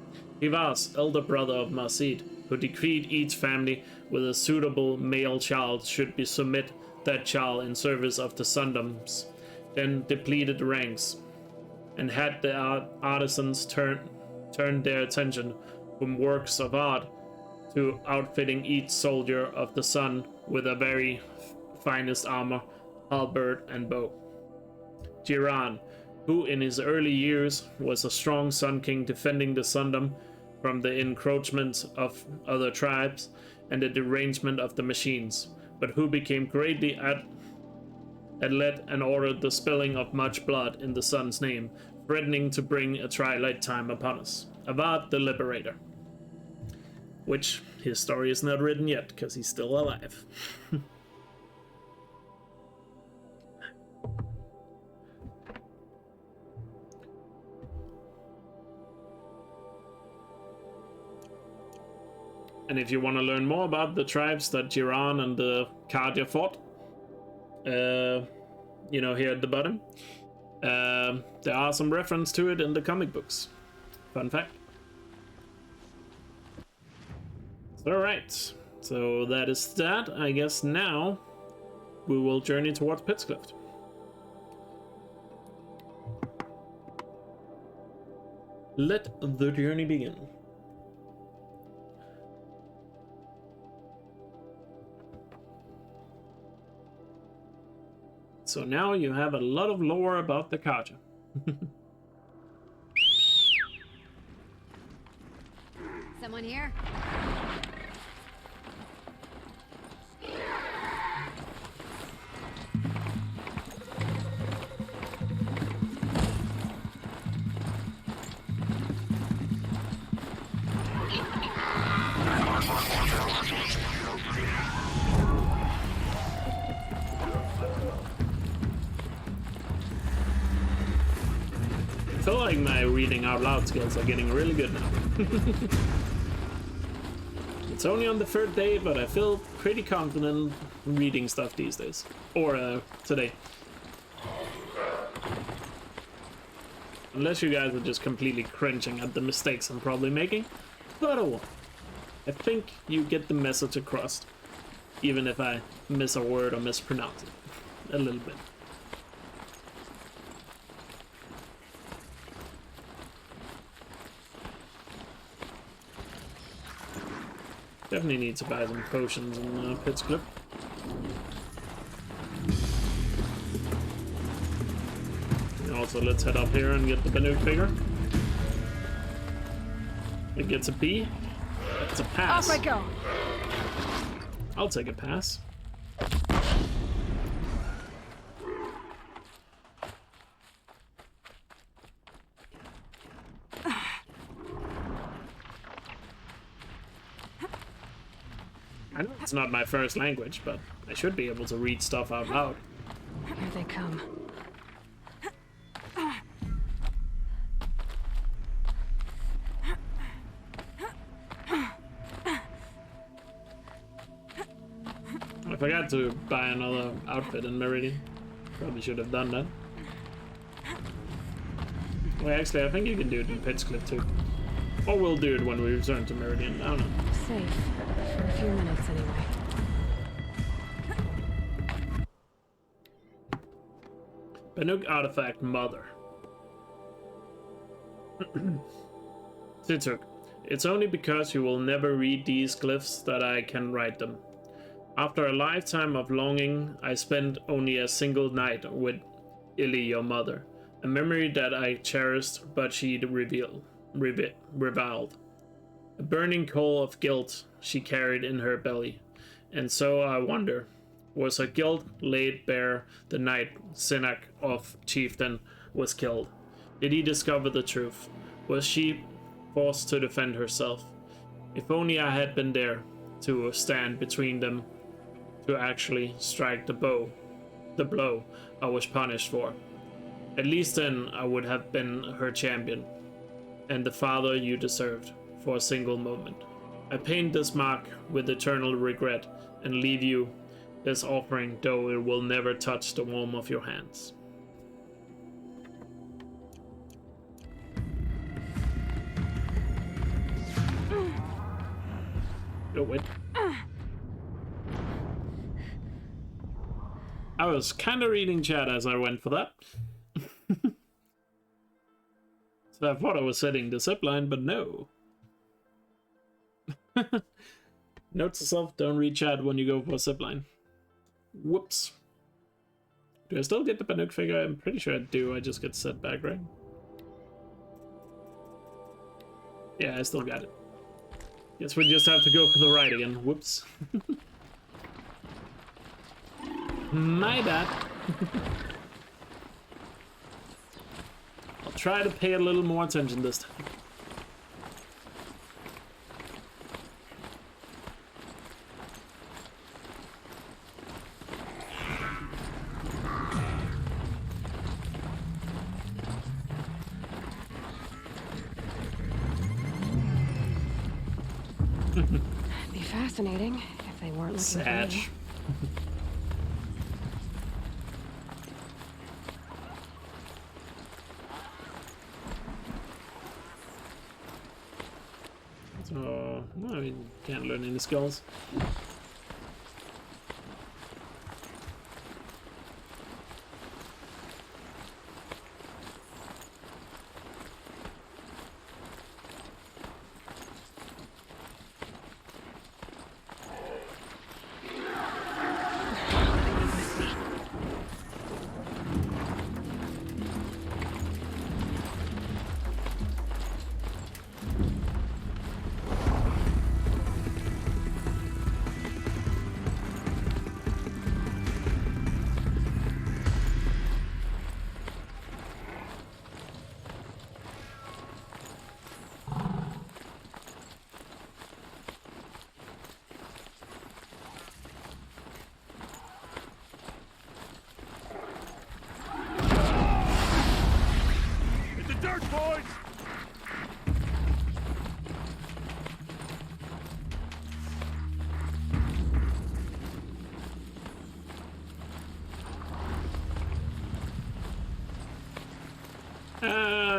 Ivas, elder brother of Masid, who decreed each family with a suitable male child should be submit that child in service of the Sundoms, then depleted ranks, and had the artisans turn their attention from works of art to outfitting each soldier of the sun with a very finest armor, halberd, and bow. Jiran, who in his early years was a strong Sun King defending the Sundom from the encroachments of other tribes and the derangement of the machines, but who became greatly led and ordered the spilling of much blood in the sun's name, threatening to bring a twilight time upon us. Avad the Liberator, which his story is not written yet because he's still alive. And if you want to learn more about the tribes that Jiran and the Kardia fought, you know, here at the bottom, there are some reference to it in the comic books. Fun fact. Alright, so that is that. I guess now we will journey towards Pittscliff. Let the journey begin. So now you have a lot of lore about the Kaja. Someone here? I feel like my reading out loud skills are getting really good now. It's only on the third day, but I feel pretty confident reading stuff these days. Or today. Unless you guys are just completely cringing at the mistakes I'm probably making. But oh, I think you get the message across. Even if I miss a word or mispronounce it a little bit. Definitely need to buy some potions in Pittscliff. And also, let's head up here and get the Banuk figure. It gets a B. It's a pass. Off I go. I'll take a pass. I know it's not my first language, but I should be able to read stuff out loud. Here they come. forgot to buy another outfit in Meridian. Probably should have done that. Well, actually, I think you can do it in Pitchcliff too. Or we'll do it when we return to Meridian. I don't know. Safe. For a few minutes, anyway. Banuk artifact mother. Situk. It's only because you will never read these glyphs that I can write them. After a lifetime of longing, I spent only a single night with Illy, your mother. A memory that I cherished, but she reviled. A burning coal of guilt she carried in her belly. And so I wonder, was her guilt laid bare the night Sinak of Chieftain was killed? Did he discover the truth? Was she forced to defend herself? If only I had been there to stand between them, to actually strike the blow I was punished for. At least then I would have been her champion, and the father you deserved for a single moment. I paint this mark with eternal regret and leave you this offering, though it will never touch the warmth of your hands. Oh, wait. I was kind of reading chat as I went for that. So I thought I was setting the zipline, but no. Note to self, don't read chat when you go for a zipline. Whoops. Do I still get the Banuk figure? I'm pretty sure I do. I just get set back, right? Yeah, I still got it. Guess we just have to go for the ride again. Whoops. My bad. I'll try to pay a little more attention this time. Be fascinating if they weren't looking for me. So, well, I mean, can't learn any skills.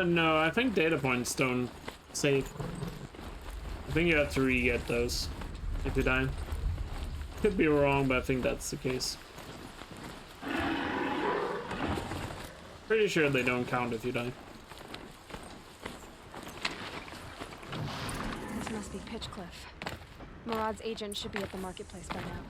No, I think data points don't save. I think you have to re-get those if you die. Could be wrong, but I think that's the case. Pretty sure they don't count if you die. This must be Pitchcliff. Murad's agent should be at the marketplace by now.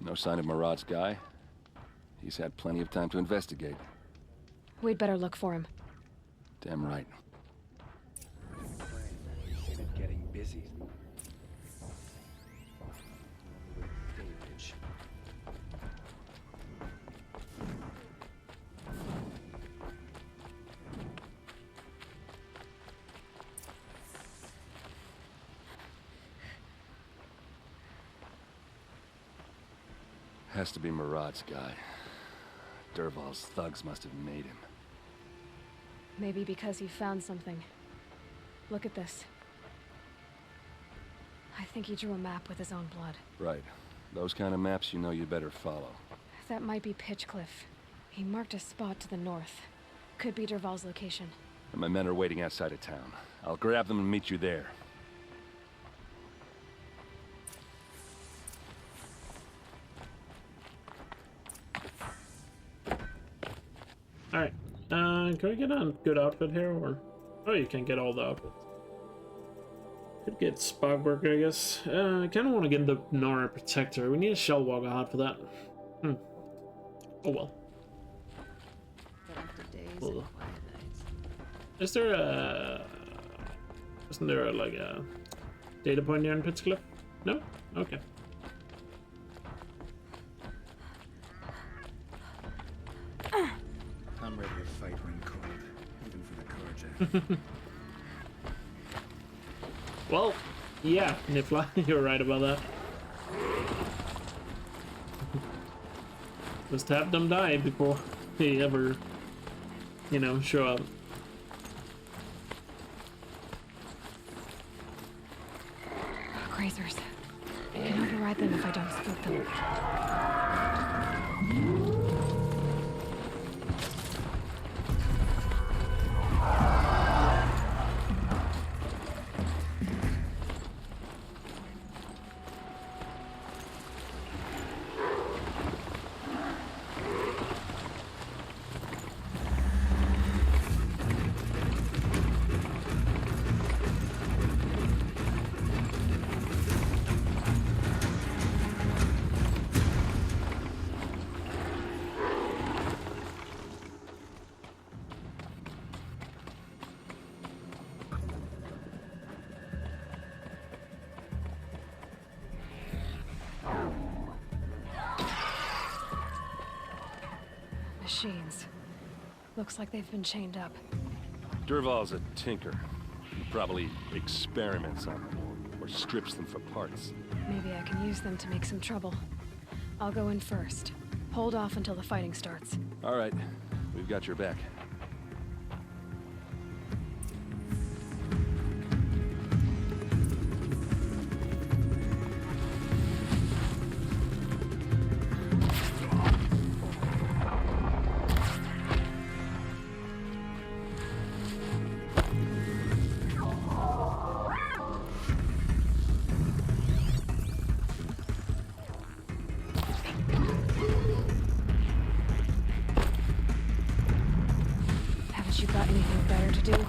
No sign of Murad's guy. He's had plenty of time to investigate. We'd better look for him. Damn right. Getting busy. Has to be Murad's guy. Dervahl's thugs must have made him. Maybe because he found something. Look at this. I think he drew a map with his own blood. Right. Those kind of maps you know you better follow. That might be Pitchcliff. He marked a spot to the north. Could be Dervahl's location. And my men are waiting outside of town. I'll grab them and meet you there. Alright. Can we get a good outfit here, or... Oh, you can get all the outfits. Could get Sparkburger, I guess. I kind of want to get the Nora Protector. We need a Shellwalker heart for that. Oh well. Well, is there a... Isn't there like a data point here in Pitchcliff? No? Okay. I'm ready to fight when called, even for the carjack. Well, yeah, Nifla, you're right about that. Just have them die before they ever, you know, show up. Grazers. I can override them if I don't spook them. Machines. Looks like they've been chained up. Dervahl's a tinker. He probably experiments on them or strips them for parts. Maybe I can use them to make some trouble. I'll go in first. Hold off until the fighting starts. All right, we've got your back. You got anything better to do?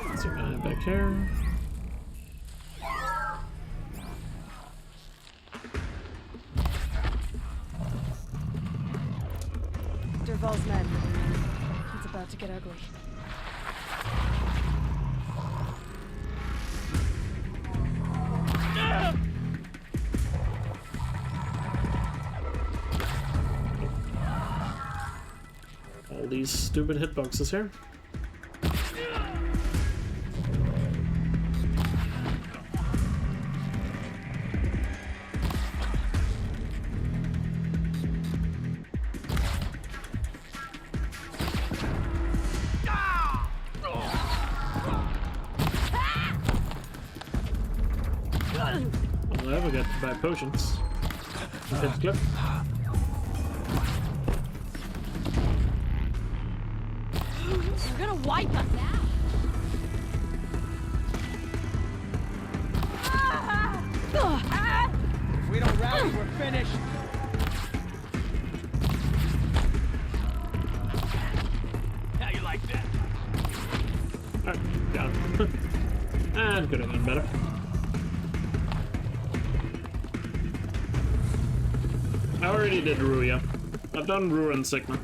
There's a guy back here. Dervahl's men. It's about to get ugly. All these stupid hitboxes here. I'll never get to buy potions. That's good. You're gonna wipe us out. If we don't rally, we're finished. How you like that? Alright, down. And could have done better. I already did Ruya. I've done Rue and Sigma.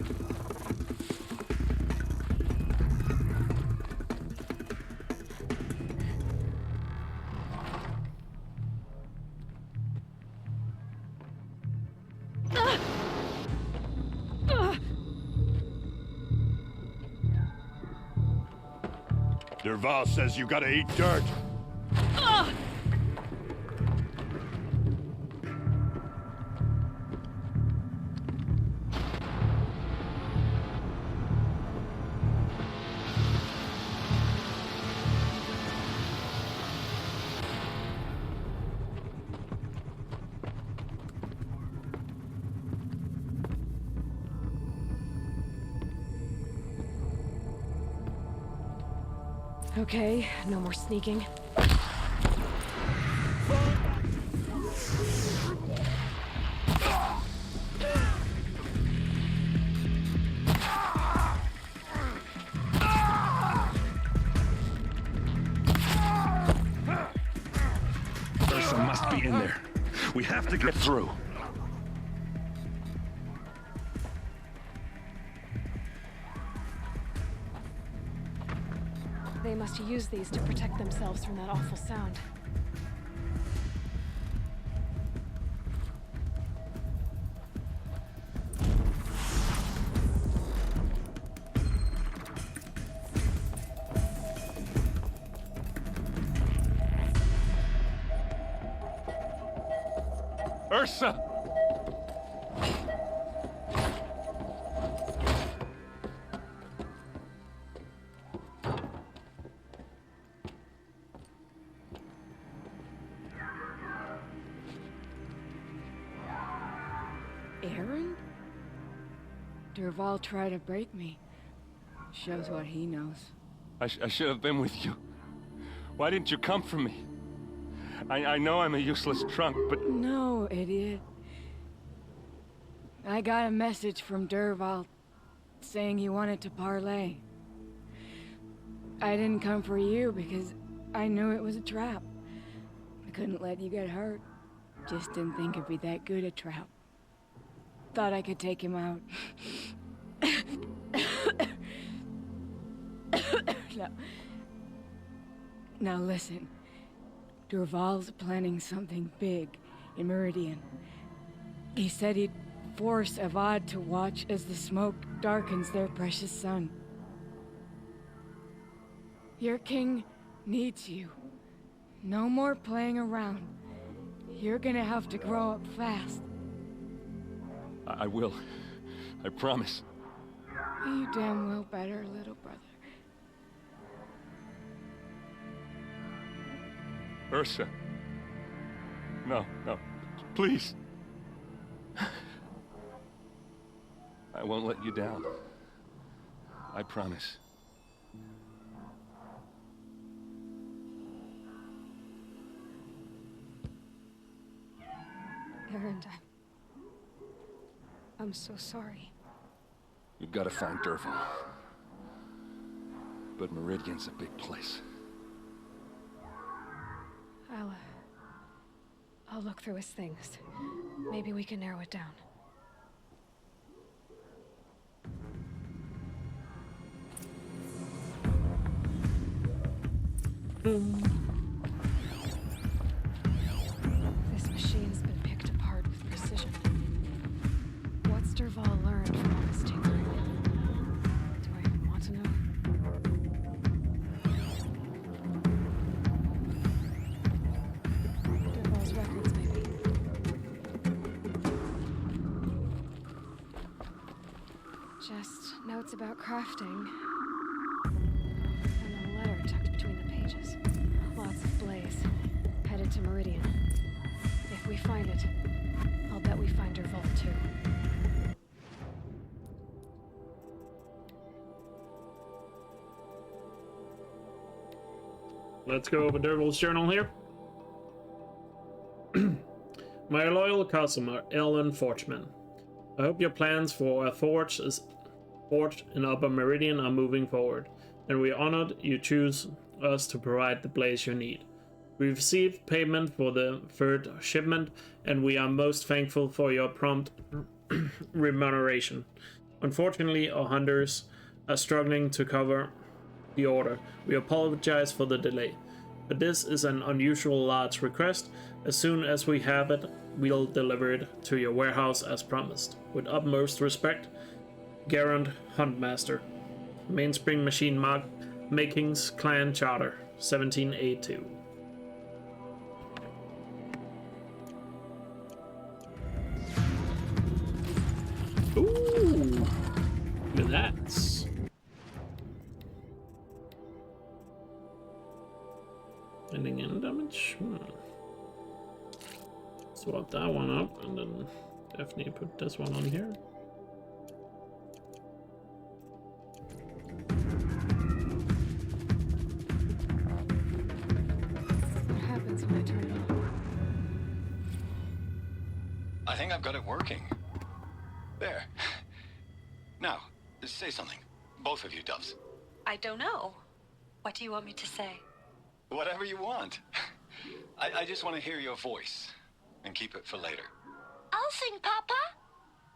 Derval says you gotta eat dirt. Okay, no more sneaking. Ursa must be in there. We have to get through. They must use these to protect themselves from that awful sound. Ursa! Aaron? Derval tried to break me. Shows what he knows. I should have been with you. Why didn't you come for me? I know I'm a useless trunk, but... No, idiot. I got a message from Derval saying he wanted to parlay. I didn't come for you because I knew it was a trap. I couldn't let you get hurt. Just didn't think it'd be that good a trap. Thought I could take him out. No. Now listen. Derval's planning something big in Meridian. He said he'd force Avad to watch as the smoke darkens their precious sun. Your king needs you. No more playing around. You're gonna have to grow up fast. I will. I promise. You damn well better, little brother. Ursa. No, no. Please. I won't let you down. I promise. Aaron, I'm so sorry. You've got to find Derval. But Meridian's a big place. I'll look through his things. Maybe we can narrow it down. This machine's been picked apart with precision. What's Derval learned from all this tinkering? Do I even want to know? Derval's records, maybe. Just notes about crafting. And a letter tucked between the pages. Lots of blaze. Headed to Meridian. If we find it, I'll bet we find Derval too. Let's go over Derval's journal here. My loyal customer, Ellen Forgeman. I hope your plans for a forge in Upper Meridian are moving forward, and we are honored you choose us to provide the blaze you need. We received payment for the third shipment, and we are most thankful for your prompt remuneration. Unfortunately, our hunters are struggling to cover the order. We apologize for the delay, but this is an unusual large request. As soon as we have it, we'll deliver it to your warehouse as promised. With utmost respect, Garand Huntmaster. Mainspring machine marked Makings Clan Charter, 17A2. Ooh! Look at that. Ending end damage? Swap that one up, and then definitely put this one on here. What happens when I turn it on? I think I've got it working. There. Now, say something. Both of you, Doves. I don't know. What do you want me to say? Whatever you want. I just want to hear your voice. And keep it for later. I'll sing, Papa.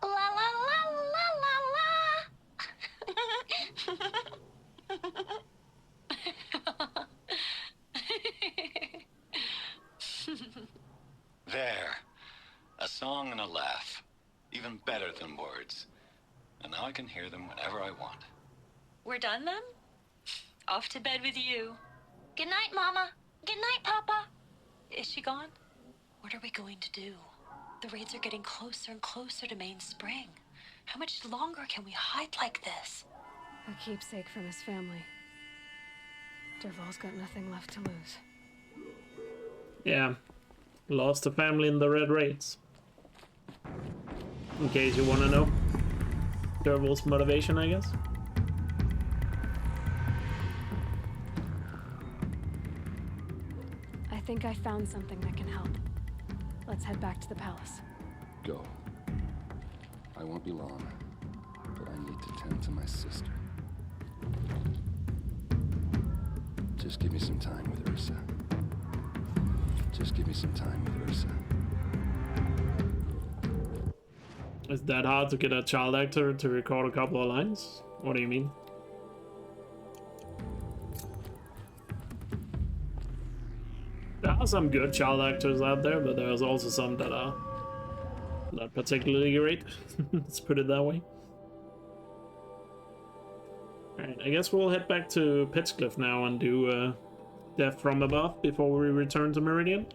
La la la la la la. There. A song and a laugh. Even better than words. And now I can hear them whenever I want. We're done then? Off to bed with you. Good night, Mama. Good night, Papa. Is she gone? What are we going to do? The raids are getting closer and closer to Main Spring. How much longer can we hide like this? A keepsake from his family. Dervahl's got nothing left to lose. Yeah. Lost a family in the Red Raids. In case you want to know. Dervahl's motivation, I guess. I think I found something that can help. Let's head back to the palace. Go. I won't be long, but I need to tend to my sister. Just give me some time with Ursa. Just give me some time with Ursa. Is that hard to get a child actor to record a couple of lines? What do you mean? There are some good child actors out there, but there's also some that are not particularly great. Let's put it that way. Alright, I guess we'll head back to Pitchcliff now and do Death from Above before we return to Meridian.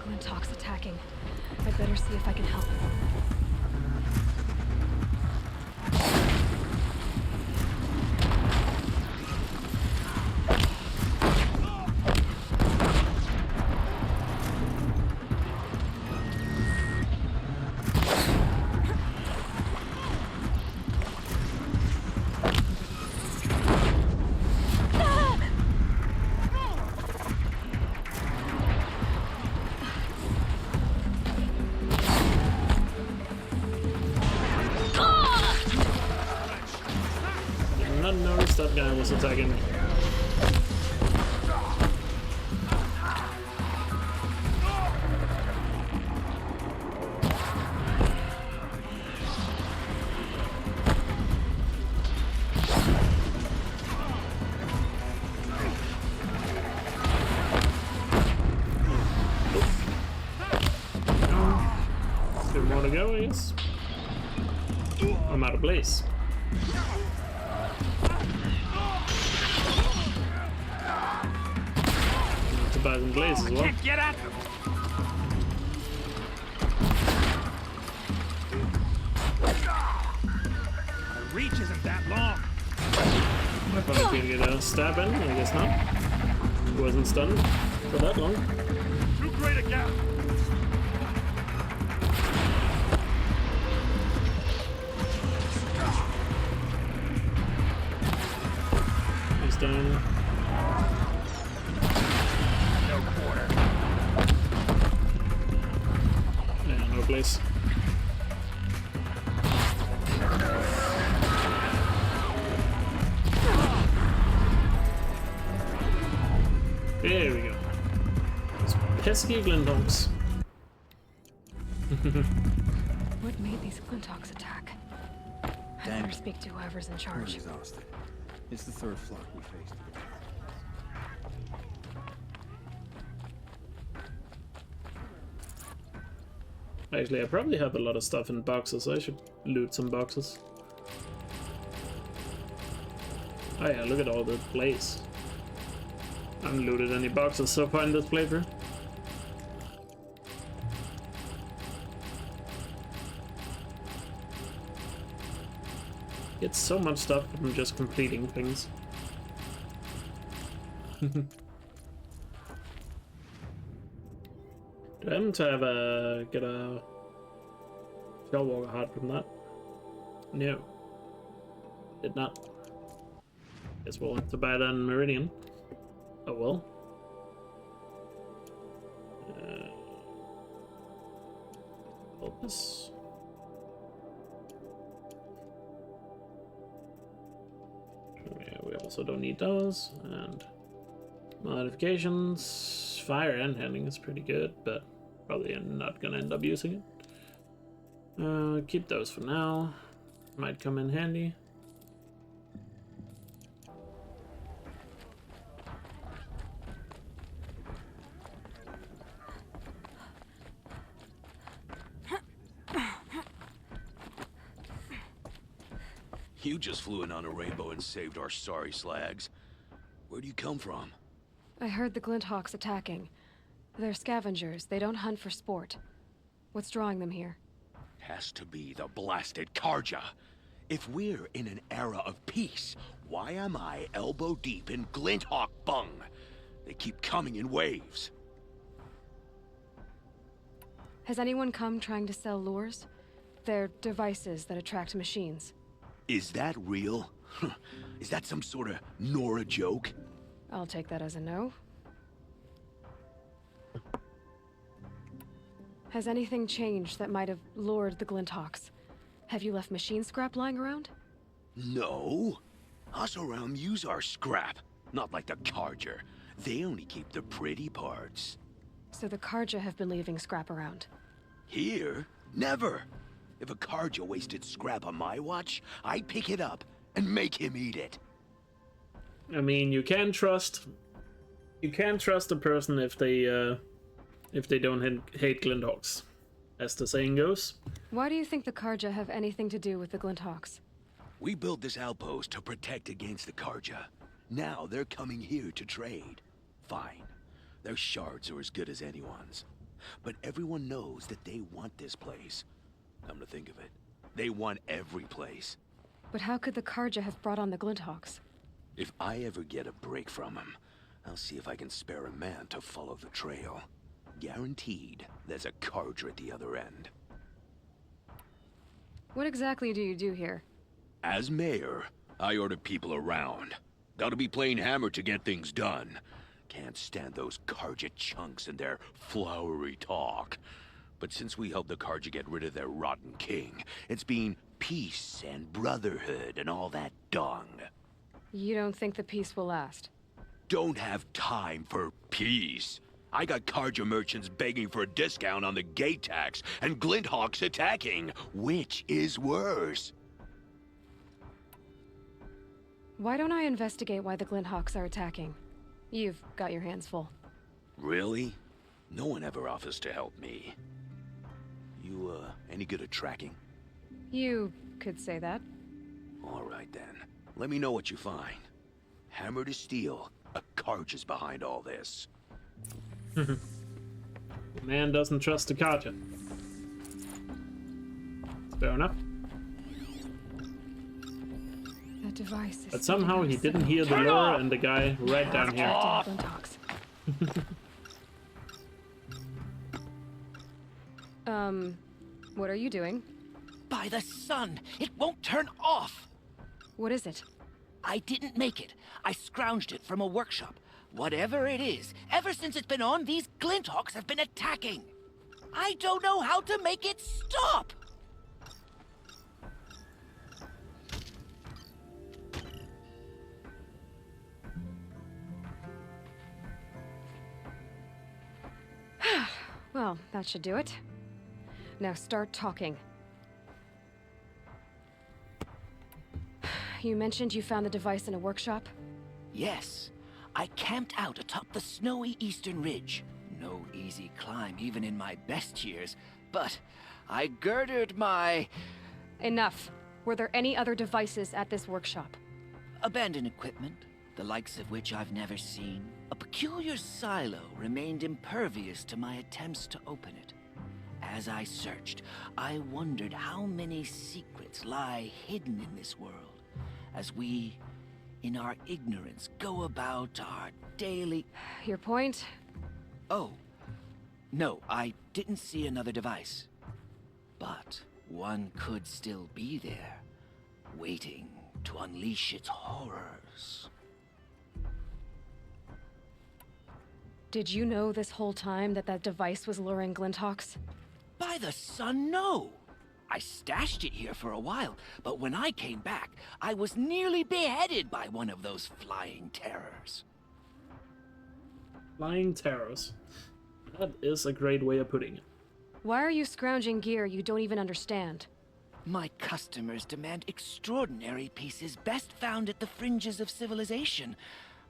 Glintock's attacking. I'd better see if I can help. That guy was attacking me. Still more to go, I guess. I'm out of place. In place as well. Can't get at them. The reach isn't that long. I thought I could get a stab in, I guess not. He wasn't stunned for that long. Too great a gap. He's down. Place. There we go. Those pesky Glintocks. What made these Glintocks attack? I better speak to whoever's in charge. We're exhausted. It's the third flock we faced. Actually, I probably have a lot of stuff in boxes. I should loot some boxes. Oh yeah, look at all the plays. I haven't looted any boxes so far in this playthrough. Get so much stuff from just completing things. Do I happen to have get a Shellwalker heart from that? No. Did not. Guess we'll have to buy that in Meridian. Oh well. Opus. Yeah, we also don't need those. And modifications. Fire and handling is pretty good, but probably I'm not gonna end up using it. Keep those for now. Might come in handy. You just flew in on a rainbow and saved our sorry slags. Where do you come from? I heard the Glinthawks attacking. They're scavengers. They don't hunt for sport. What's drawing them here? Has to be the blasted Karja. If we're in an era of peace, why am I elbow deep in Glinthawk bung? They keep coming in waves. Has anyone come trying to sell lures? They're devices that attract machines. Is that real? Is that some sort of Nora joke? I'll take that as a no. Has anything changed that might have lured the Glinthawks? Have you left machine scrap lying around? No. Us around use our scrap. Not like the Karja. They only keep the pretty parts. So the Karja have been leaving scrap around? Here? Never. If a Karja wasted scrap on my watch, I'd pick it up and make him eat it. I mean, you can trust a person if they don't hate Glinthawks, as the saying goes. Why do you think the Karja have anything to do with the Glinthawks? We built this outpost to protect against the Karja. Now they're coming here to trade. Fine. Their shards are as good as anyone's. But everyone knows that they want this place. Come to think of it, they want every place. But how could the Karja have brought on the Glinthawks? If I ever get a break from them, I'll see if I can spare a man to follow the trail. Guaranteed, there's a Karja at the other end. What exactly do you do here? As mayor, I order people around. Gotta be playing hammer to get things done. Can't stand those Karja chunks and their flowery talk. But since we helped the Karja get rid of their rotten king, it's been peace and brotherhood and all that dung. You don't think the peace will last? Don't have time for peace. I got Karja merchants begging for a discount on the gate tax and Glinthawks attacking. Which is worse? Why don't I investigate why the Glinthawks are attacking? You've got your hands full. Really? No one ever offers to help me. You, any good at tracking? You could say that. All right, then. Let me know what you find. Hammer to steel, a Karja's behind all this. The man doesn't trust the Karja. Fair enough. That device is But somehow he didn't hear the lure and the guy right down here. What are you doing? By the sun, it won't turn off! What is it? I didn't make it. I scrounged it from a workshop. Whatever it is, ever since it's been on, these Glinthawks have been attacking. I don't know how to make it stop! Well, that should do it. Now start talking. You mentioned you found the device in a workshop? Yes. I camped out atop the snowy eastern ridge. No easy climb even in my best years, but I girded my... Enough. Were there any other devices at this workshop? abandoned equipment, the likes of which I've never seen. A peculiar silo remained impervious to my attempts to open it. As I searched, I wondered how many secrets lie hidden in this world, as we, in our ignorance, go about our daily... Your point? Oh, no, I didn't see another device. But one could still be there, waiting to unleash its horrors. Did you know this whole time that that device was luring Glinthawks? By the sun, no! I stashed it here for a while, but when I came back, I was nearly beheaded by one of those flying terrors. Flying terrors. That is a great way of putting it. Why are you scrounging gear you don't even understand? My customers demand extraordinary pieces best found at the fringes of civilization.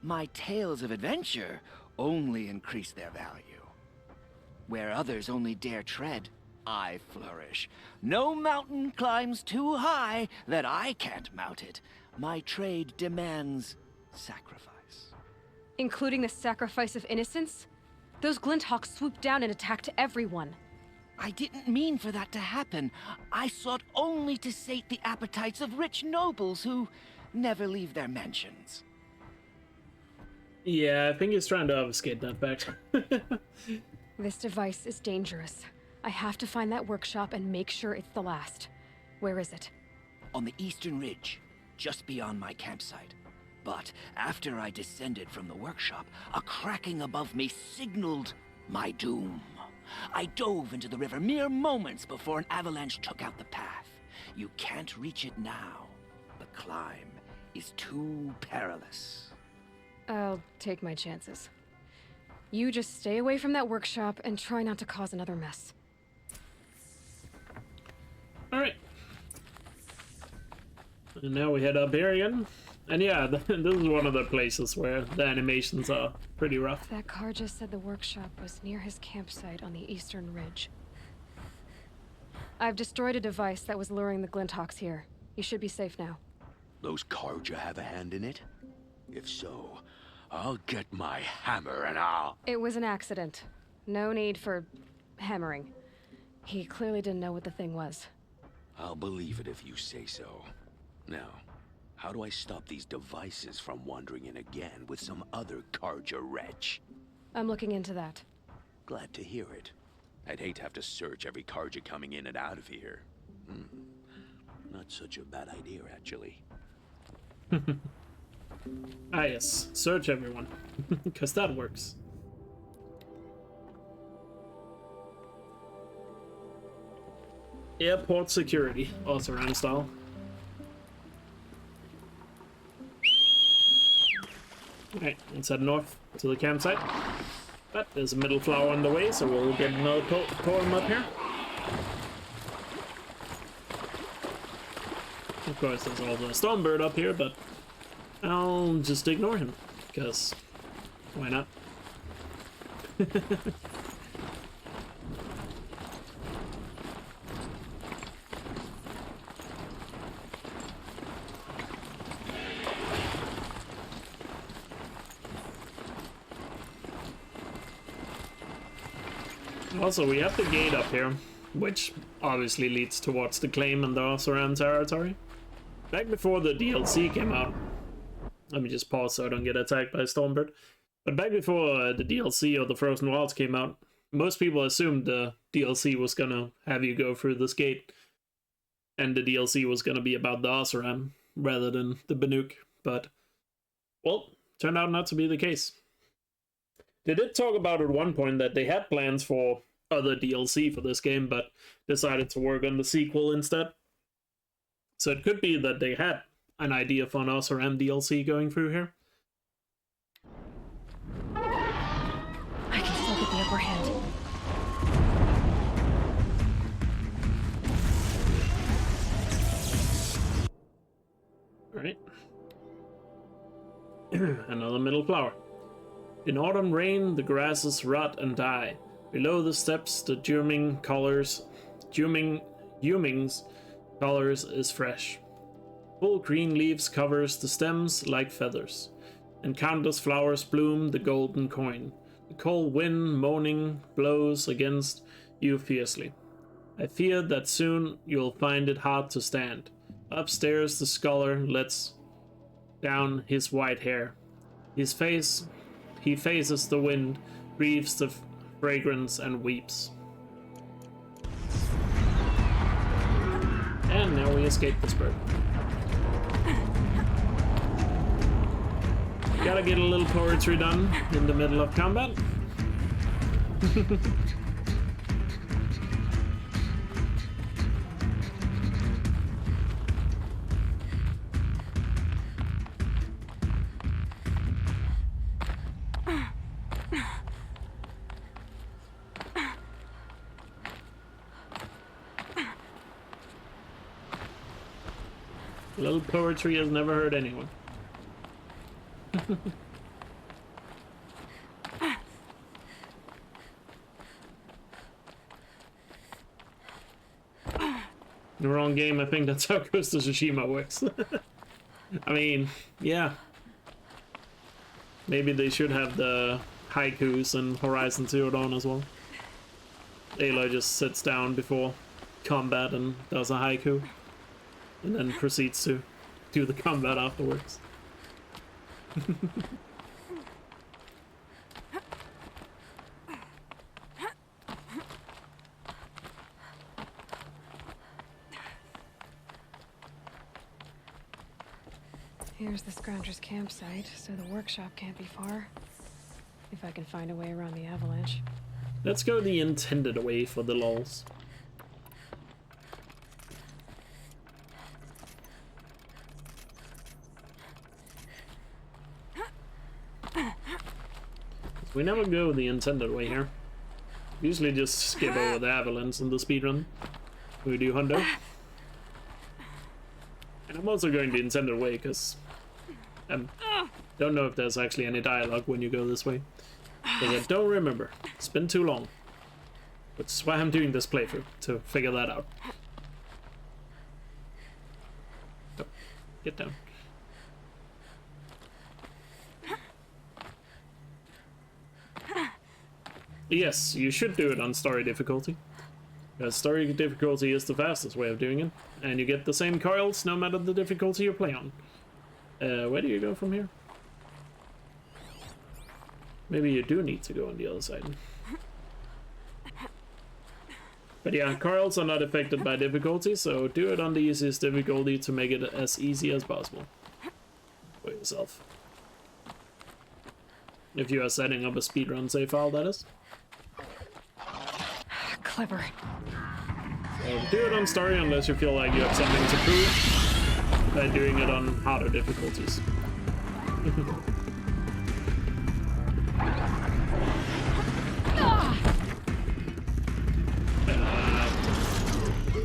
My tales of adventure only increase their value. Where others only dare tread, I flourish. No mountain climbs too high that I can't mount it. My trade demands sacrifice. Including the sacrifice of innocence? Those Glinthawks swooped down and attacked everyone. I didn't mean for that to happen. I sought only to sate the appetites of rich nobles who never leave their mansions. Yeah, I think he's trying to obfuscate that fact. This device is dangerous. I have to find that workshop and make sure it's the last. Where is it? On the eastern ridge, just beyond my campsite. But after I descended from the workshop, a cracking above me signaled my doom. I dove into the river mere moments before an avalanche took out the path. You can't reach it now. The climb is too perilous. I'll take my chances. You just stay away from that workshop and try not to cause another mess. Alright. And now we head up here again. And yeah, this is one of the places where the animations are pretty rough. That car just said the workshop was near his campsite on the eastern ridge. I've destroyed a device that was luring the Glinthawks here. You should be safe now. Those Karja have a hand in it? If so, I'll get my hammer and I'll... It was an accident. No need for hammering. He clearly didn't know what the thing was. I'll believe it if you say so. Now, how do I stop these devices from wandering in again with some other Karja wretch? I'm looking into that. Glad to hear it. I'd hate to have to search every Karja coming in and out of here. Not such a bad idea, actually. Ah yes, search everyone. Because that works. Airport security, also around style. Alright, let's head north to the campsite. But there's a middle flower on the way, so we'll get another poem up here. Of course, there's also a Stormbird up here, but I'll just ignore him, because why not? Also, we have the gate up here, which obviously leads towards the claim and the surround territory. Back before the DLC came out, let me just pause so I don't get attacked by a Stormbird. But back before the DLC or the Frozen Wilds came out, most people assumed the DLC was gonna have you go through this gate. And the DLC was gonna be about the Oseram rather than the Banuk. But, well, turned out not to be the case. They did talk about at one point that they had plans for other DLC for this game, but decided to work on the sequel instead. So it could be that they had an idea for an Oseram DLC going through here. I can still get the upper hand. Alright. Another middle flower. In autumn rain, the grasses rot and die. Below the steps, the germing colors Yuming's colors is fresh. Full green leaves covers the stems like feathers, and countless flowers bloom the golden coin. The cold wind moaning blows against you fiercely. I fear that soon you'll find it hard to stand. Upstairs, the scholar lets down his white hair. He faces the wind, breathes the fragrance, and weeps. And now we escape this bird. Gotta get a little poetry done in the middle of combat. A little poetry has never hurt anyone. The wrong game, I think that's how Ghost of Tsushima works. I mean, yeah. Maybe they should have the haikus in Horizon Zero Dawn as well. Aloy just sits down before combat and does a haiku, and then proceeds to do the combat afterwards. Here's the Scrounger's campsite, so the workshop can't be far. If I can find a way around the avalanche. Let's go the intended way for the lulz. We never go the intended way here. Usually just skip over the avalanche in the speedrun. We do hundo. And I'm also going the intended way because I don't know if there's actually any dialogue when you go this way. Because I don't remember. It's been too long. Which is why I'm doing this playthrough, to figure that out. Oh, get down. Yes, you should do it on story difficulty. Because story difficulty is the fastest way of doing it. And you get the same coils no matter the difficulty you play on. Where do you go from here? Maybe you do need to go on the other side. But yeah, coils are not affected by difficulty, so do it on the easiest difficulty to make it as easy as possible for yourself. If you are setting up a speedrun save file, that is. Clever. So do it on story unless you feel like you have something to prove by doing it on harder difficulties.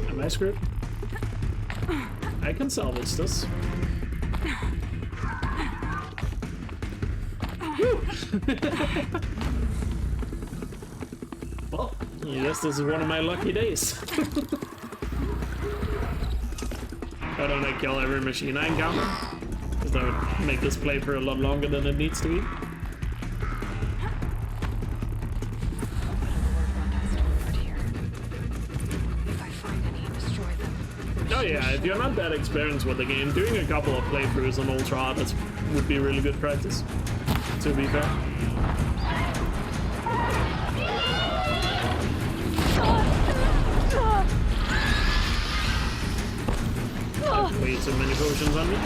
Am I screwed? I can salvage this. Well, I guess this is one of my lucky days. Why don't I kill every machine I encounter? Because that would make this playthrough a lot longer than it needs to be. Oh yeah, if you're not that experienced with the game, doing a couple of playthroughs on Ultra Hard would be really good practice, to be fair. Way too many potions on me.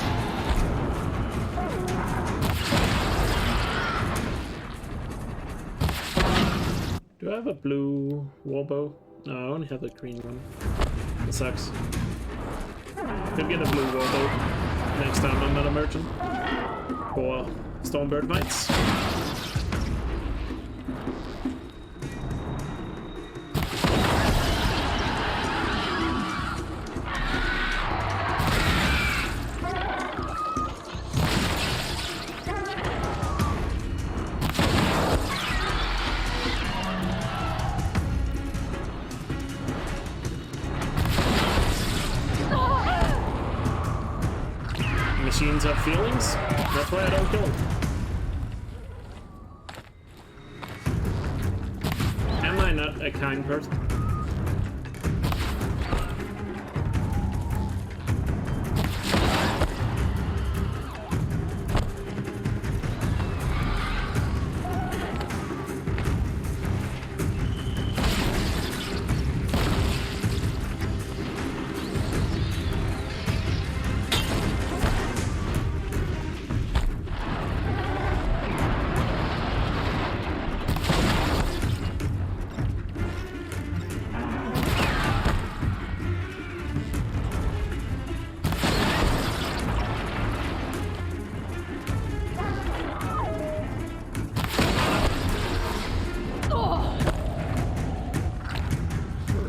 Do I have a blue warbow? No, I only have a green one. That sucks. Could get a blue warbow next time I'm not a merchant. For Stormbird Knights. machines have feelings. That's why I don't kill them. Am I not a kind person?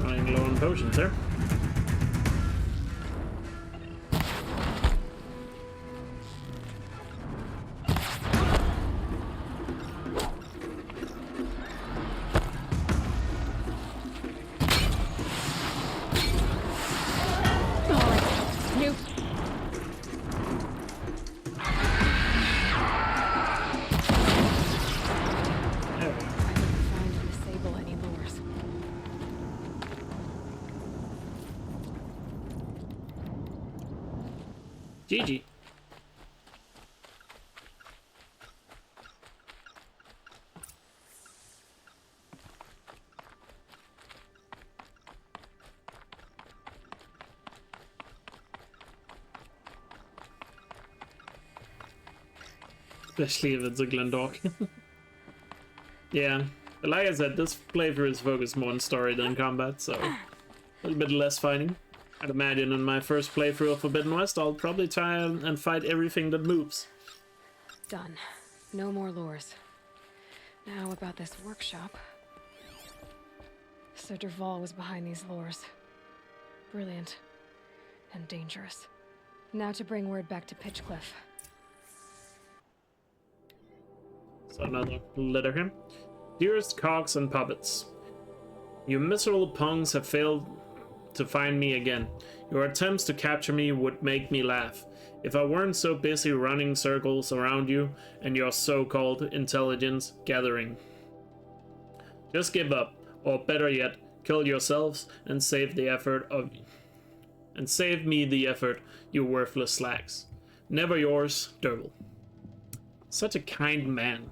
Running low on potions here. GG. Especially if it's a Glendork. Yeah, but like I said, this playthrough is focused more on story than combat, so a little bit less fighting. I'd imagine in my first playthrough of Forbidden West, I'll probably try and fight everything that moves. Done. No more lures. Now about this workshop. Sir Derval was behind these lures. Brilliant. And dangerous. Now to bring word back to Pitchcliff. So another letter here. Dearest cogs and puppets, you miserable punks have failed to find me again. Your attempts to capture me would make me laugh. If I weren't so busy running circles around you and your so-called intelligence gathering. Just give up, or better yet, kill yourselves and save me the effort, you worthless slacks. Never yours, Derval. Such a kind man.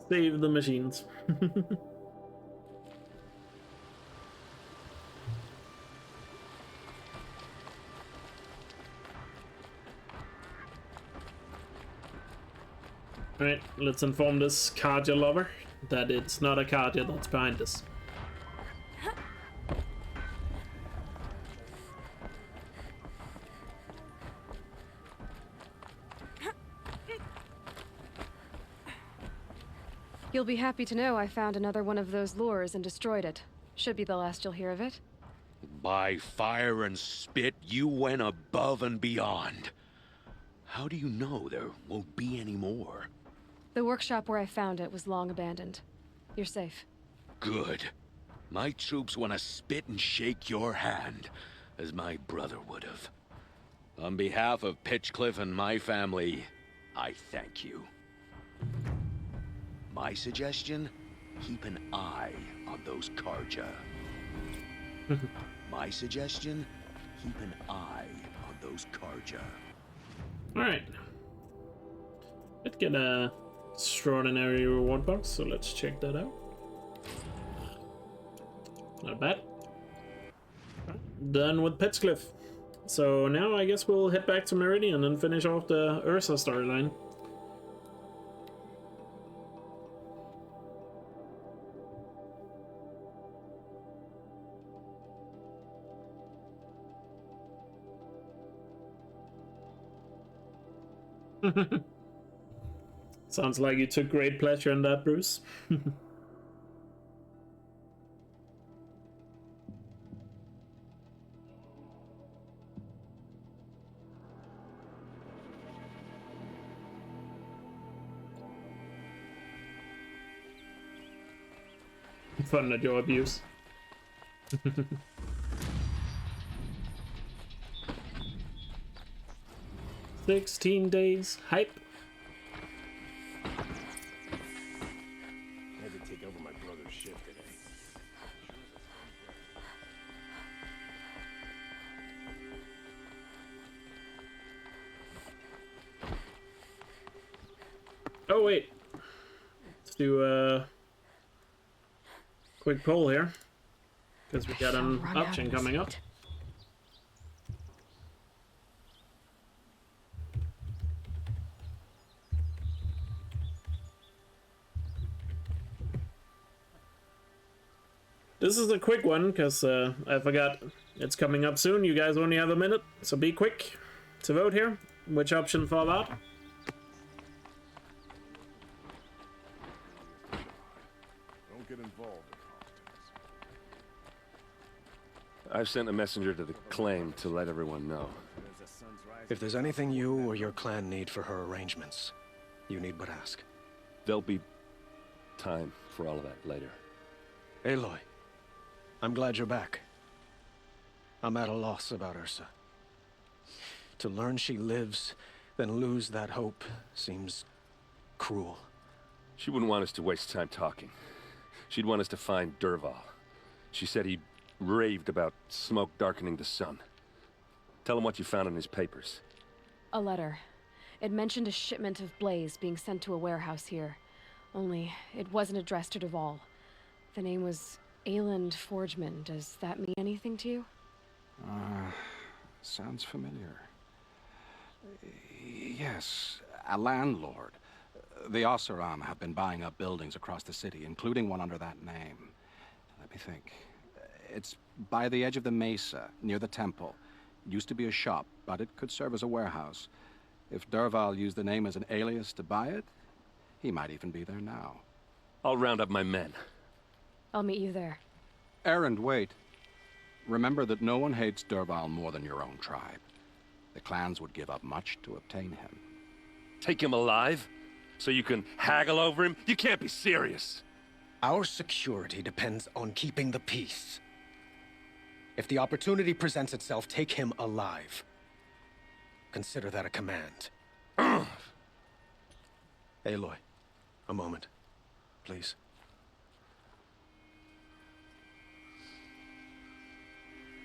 Save the machines. Alright, let's inform this Karja lover that it's not a Karja that's behind us. You'll be happy to know I found another one of those lures and destroyed it. Should be the last you'll hear of it. By fire and spit, you went above and beyond. How do you know there won't be any more? The workshop where I found it was long abandoned. You're safe. Good. My troops want to spit and shake your hand, as my brother would have. On behalf of Pitchcliff and my family, I thank you. My suggestion? Keep an eye on those Karja. My suggestion? Keep an eye on those Karja. Alright. Let's get a extraordinary reward box, so let's check that out. Not bad. Done with Pitchcliff. So now I guess we'll head back to Meridian and finish off the Ursa storyline. Sounds like you took great pleasure in that, Bruce. Fun at your abuse. 16 days. Hype. I had to take over my brother's shift today. Oh wait. Let's do a quick poll here. Because we got an option coming up. This is a quick one, because I forgot it's coming up soon. You guys only have a minute, so be quick to vote here. Which option for that? Don't get involved in politics. I've sent a messenger to the claim to let everyone know. If there's anything you or your clan need for her arrangements, you need but ask. There'll be time for all of that later. Aloy, I'm glad you're back. I'm at a loss about Ursa. To learn she lives, then lose that hope, seems cruel. She wouldn't want us to waste time talking. She'd want us to find Dervahl. She said he raved about smoke darkening the sun. Tell him what you found in his papers. A letter. It mentioned a shipment of blaze being sent to a warehouse here. Only, it wasn't addressed to Dervahl. The name was Ayland Forgeman. Does that mean anything to you? Sounds familiar. Yes, a landlord. The Oseram have been buying up buildings across the city, including one under that name. Let me think. It's by the edge of the mesa, near the temple. It used to be a shop, but it could serve as a warehouse. If Dervahl used the name as an alias to buy it, he might even be there now. I'll round up my men. I'll meet you there. Erend, wait. Remember that no one hates Dervahl more than your own tribe. The clans would give up much to obtain him. Take him alive? So you can haggle over him? You can't be serious. Our security depends on keeping the peace. If the opportunity presents itself, take him alive. Consider that a command. Aloy, a moment, please.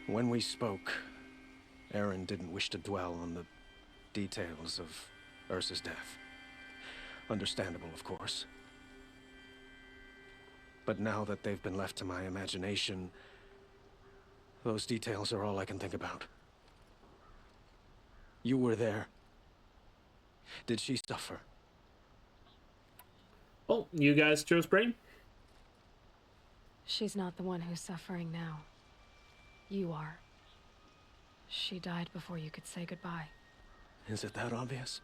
When we spoke, Erend didn't wish to dwell on the details of Ursa's death. Understandable, of course. But now that they've been left to my imagination, those details are all I can think about. You were there. Did she suffer? Oh, you guys chose Brain? She's not the one who's suffering now. You are. She died before you could say goodbye. Is it that obvious?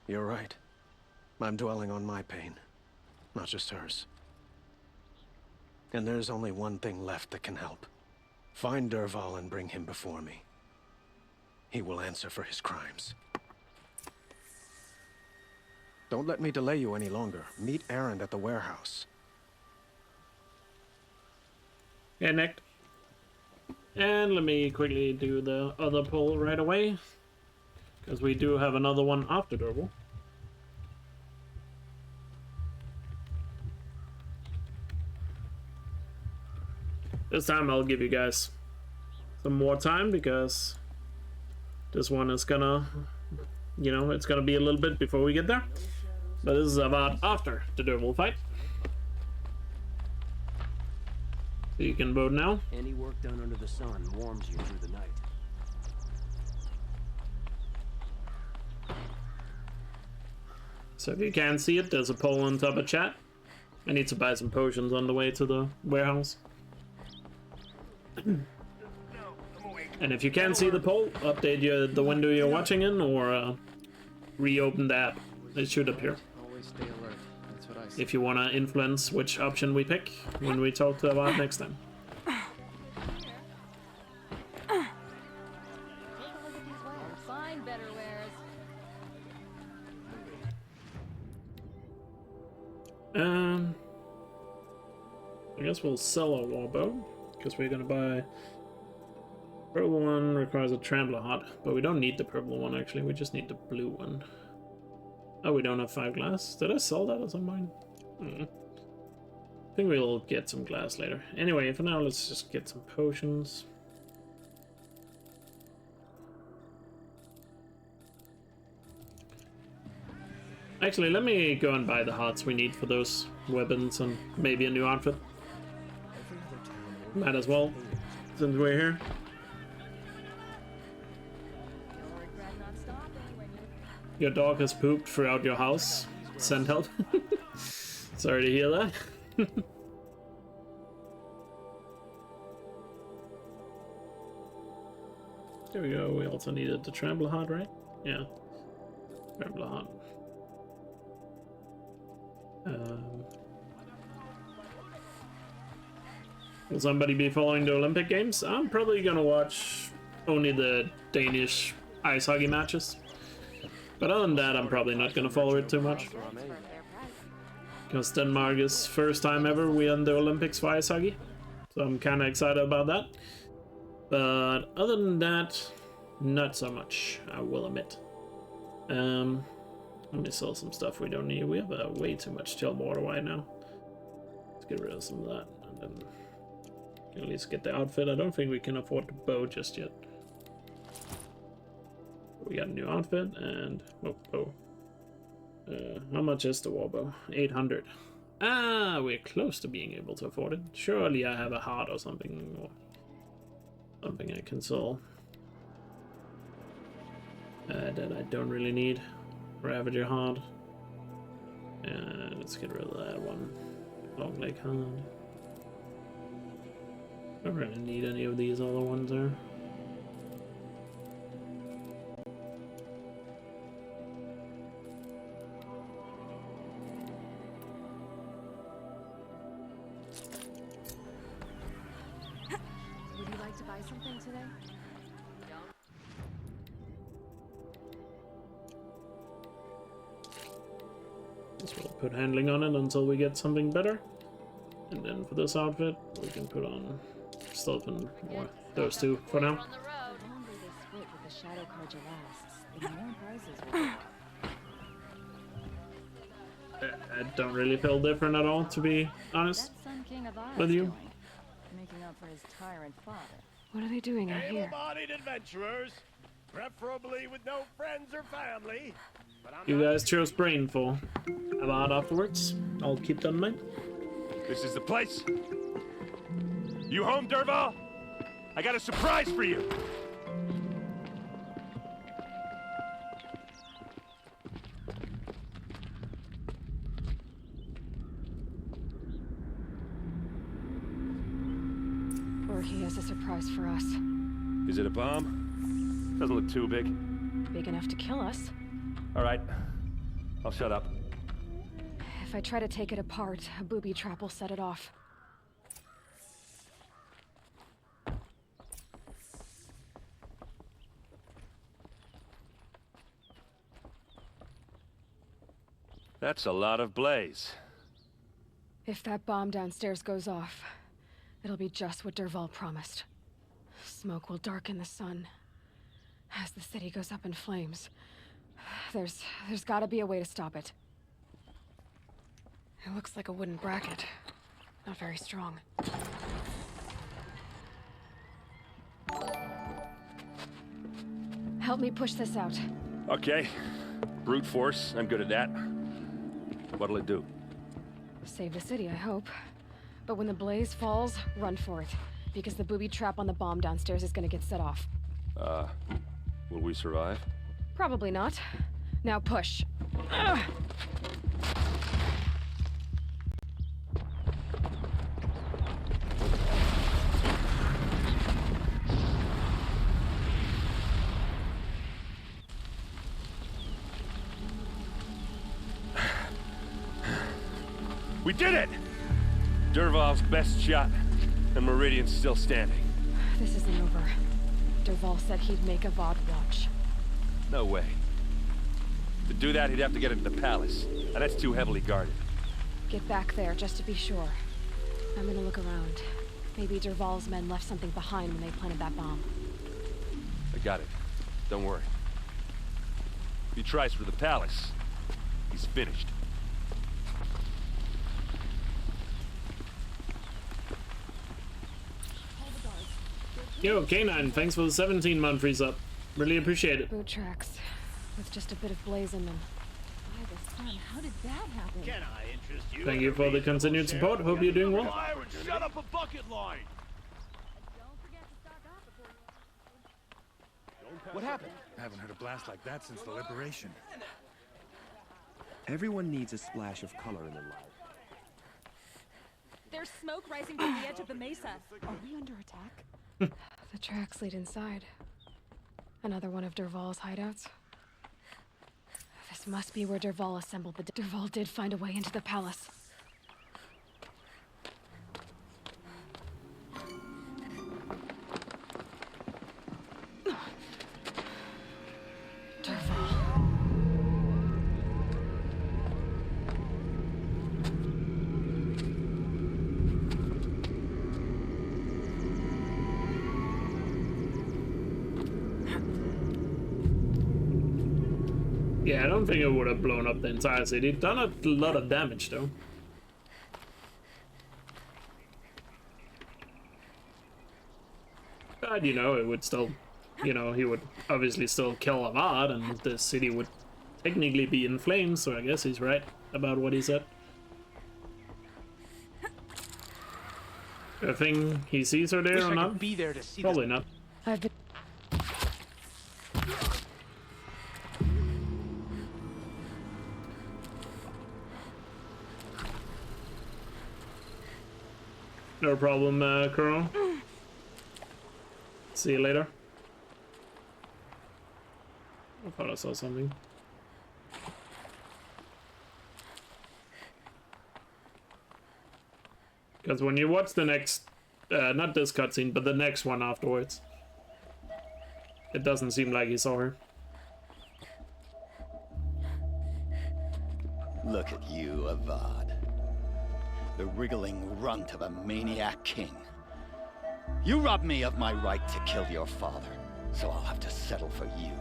You're right. I'm dwelling on my pain, not just hers. And there's only one thing left that can help. Find Dervahl and bring him before me. He will answer for his crimes. Don't let me delay you any longer. Meet Erend at the warehouse. Yeah, Nick. And let me quickly do the other poll right away. Because we do have another one after Dervahl. This time I'll give you guys some more time because this one is gonna, you know, it's gonna be a little bit before we get there. But this is about after the Dervahl fight. So you can vote now. Any work done under the sun warms you through the night. So if you can't see it, there's a poll on top of chat. I need to buy some potions on the way to the warehouse. And if you can't see the poll, update the window you're watching in or reopen the app. It should appear. Always stay alert. That's what I say. If you want to influence which option we pick when we talk about next time. Find better wares. I guess we'll sell our warbow, because we're gonna buy... Purple one requires a trampler hut, but we don't need the purple one actually, we just need the blue one. Oh, we don't have 5 glass? Did I sell that at some point? I think we'll get some glass later. Anyway, for now, let's just get some potions. Actually, let me go and buy the hearts we need for those weapons and maybe a new outfit. Might as well, since we're here. Your dog has pooped throughout your house. Send help. Sorry to hear that. There we go. We also needed the Trampler Heart, right? Yeah. Trampler Heart. Will somebody be following the Olympic Games? I'm probably gonna watch only the Danish ice hockey matches. But other than that, I'm probably not gonna follow it too much. Because Denmark is first time ever we in the Olympics for ice hockey. So I'm kinda excited about that. But other than that, not so much, I will admit. Let me sell some stuff we don't need. We have way too much chilled water right now. Let's get rid of some of that. And then at least get the outfit. I don't think we can afford the bow just yet. We got a new outfit and... oh. How much is the warbow? 800. Ah, we're close to being able to afford it. Surely I have a heart or something. Or something I can sell. That I don't really need. Ravager heart. Let's get rid of that one. Long leg heart. I don't really need any of these other ones there. Would you like to buy something today? Guess we'll put handling on it until we get something better. And then for this outfit, we can put on stealth and more. Those two for now. I don't really feel different at all, to be honest with you. Making up for his tyrant father. What are they doing out here? Able-bodied adventurers, preferably with no friends or family. You guys chose Brainful. Have a lot afterwards. I'll keep that in mind. This is the place. You home, Derval? I got a surprise for you. Or he has a surprise for us. Is it a bomb? Doesn't look too big. Big enough to kill us. All right, I'll shut up. If I try to take it apart, a booby trap will set it off. That's a lot of blaze. If that bomb downstairs goes off, it'll be just what Derval promised. Smoke will darken the sun. As the city goes up in flames, there's gotta be a way to stop it. It looks like a wooden bracket. Not very strong. Help me push this out. Okay. Brute force, I'm good at that. What'll it do? Save the city, I hope. But when the blaze falls, run for it. Because the booby trap on the bomb downstairs is gonna get set off. Will we survive? Probably not. Now push. Ugh. We did it! Derval's best shot, and Meridian's still standing. This isn't over. Derval said he'd make a VOD watch. No way. To do that, he'd have to get into the palace, and that's too heavily guarded. Get back there, just to be sure. I'm gonna look around. Maybe Dervahl's men left something behind when they planted that bomb. I got it. Don't worry. If he tries for the palace, he's finished. Yo, K9, thanks for the 17-month resub. Really appreciate it. Boot tracks, with just a bit of blaze in them. By the sun, how did that happen? Can I interest you? Thank you for the continued support. Hope you're doing well. Shut up a bucket line. What happened? I haven't heard a blast like that since the liberation. Everyone needs a splash of color in their life. There's smoke rising from the edge of the mesa. Are we under attack? The tracks lead inside. Another one of Dervahl's hideouts. This must be where Dervahl assembled the... Dervahl did find a way into the palace. Yeah, I don't think it would have blown up the entire city. It done a lot of damage, though. But, you know, it would still... You know, he would obviously still kill Avad, and the city would technically be in flames, so I guess he's right about what he said. I think he sees her there or not? Be there to see Probably not. I've been... No problem, Colonel. See you later. I thought I saw something. Because when you watch the next, not this cutscene, but the next one afterwards, it doesn't seem like he saw her. Look at you, Avad. The wriggling runt of a maniac king. You robbed me of my right to kill your father, so I'll have to settle for you.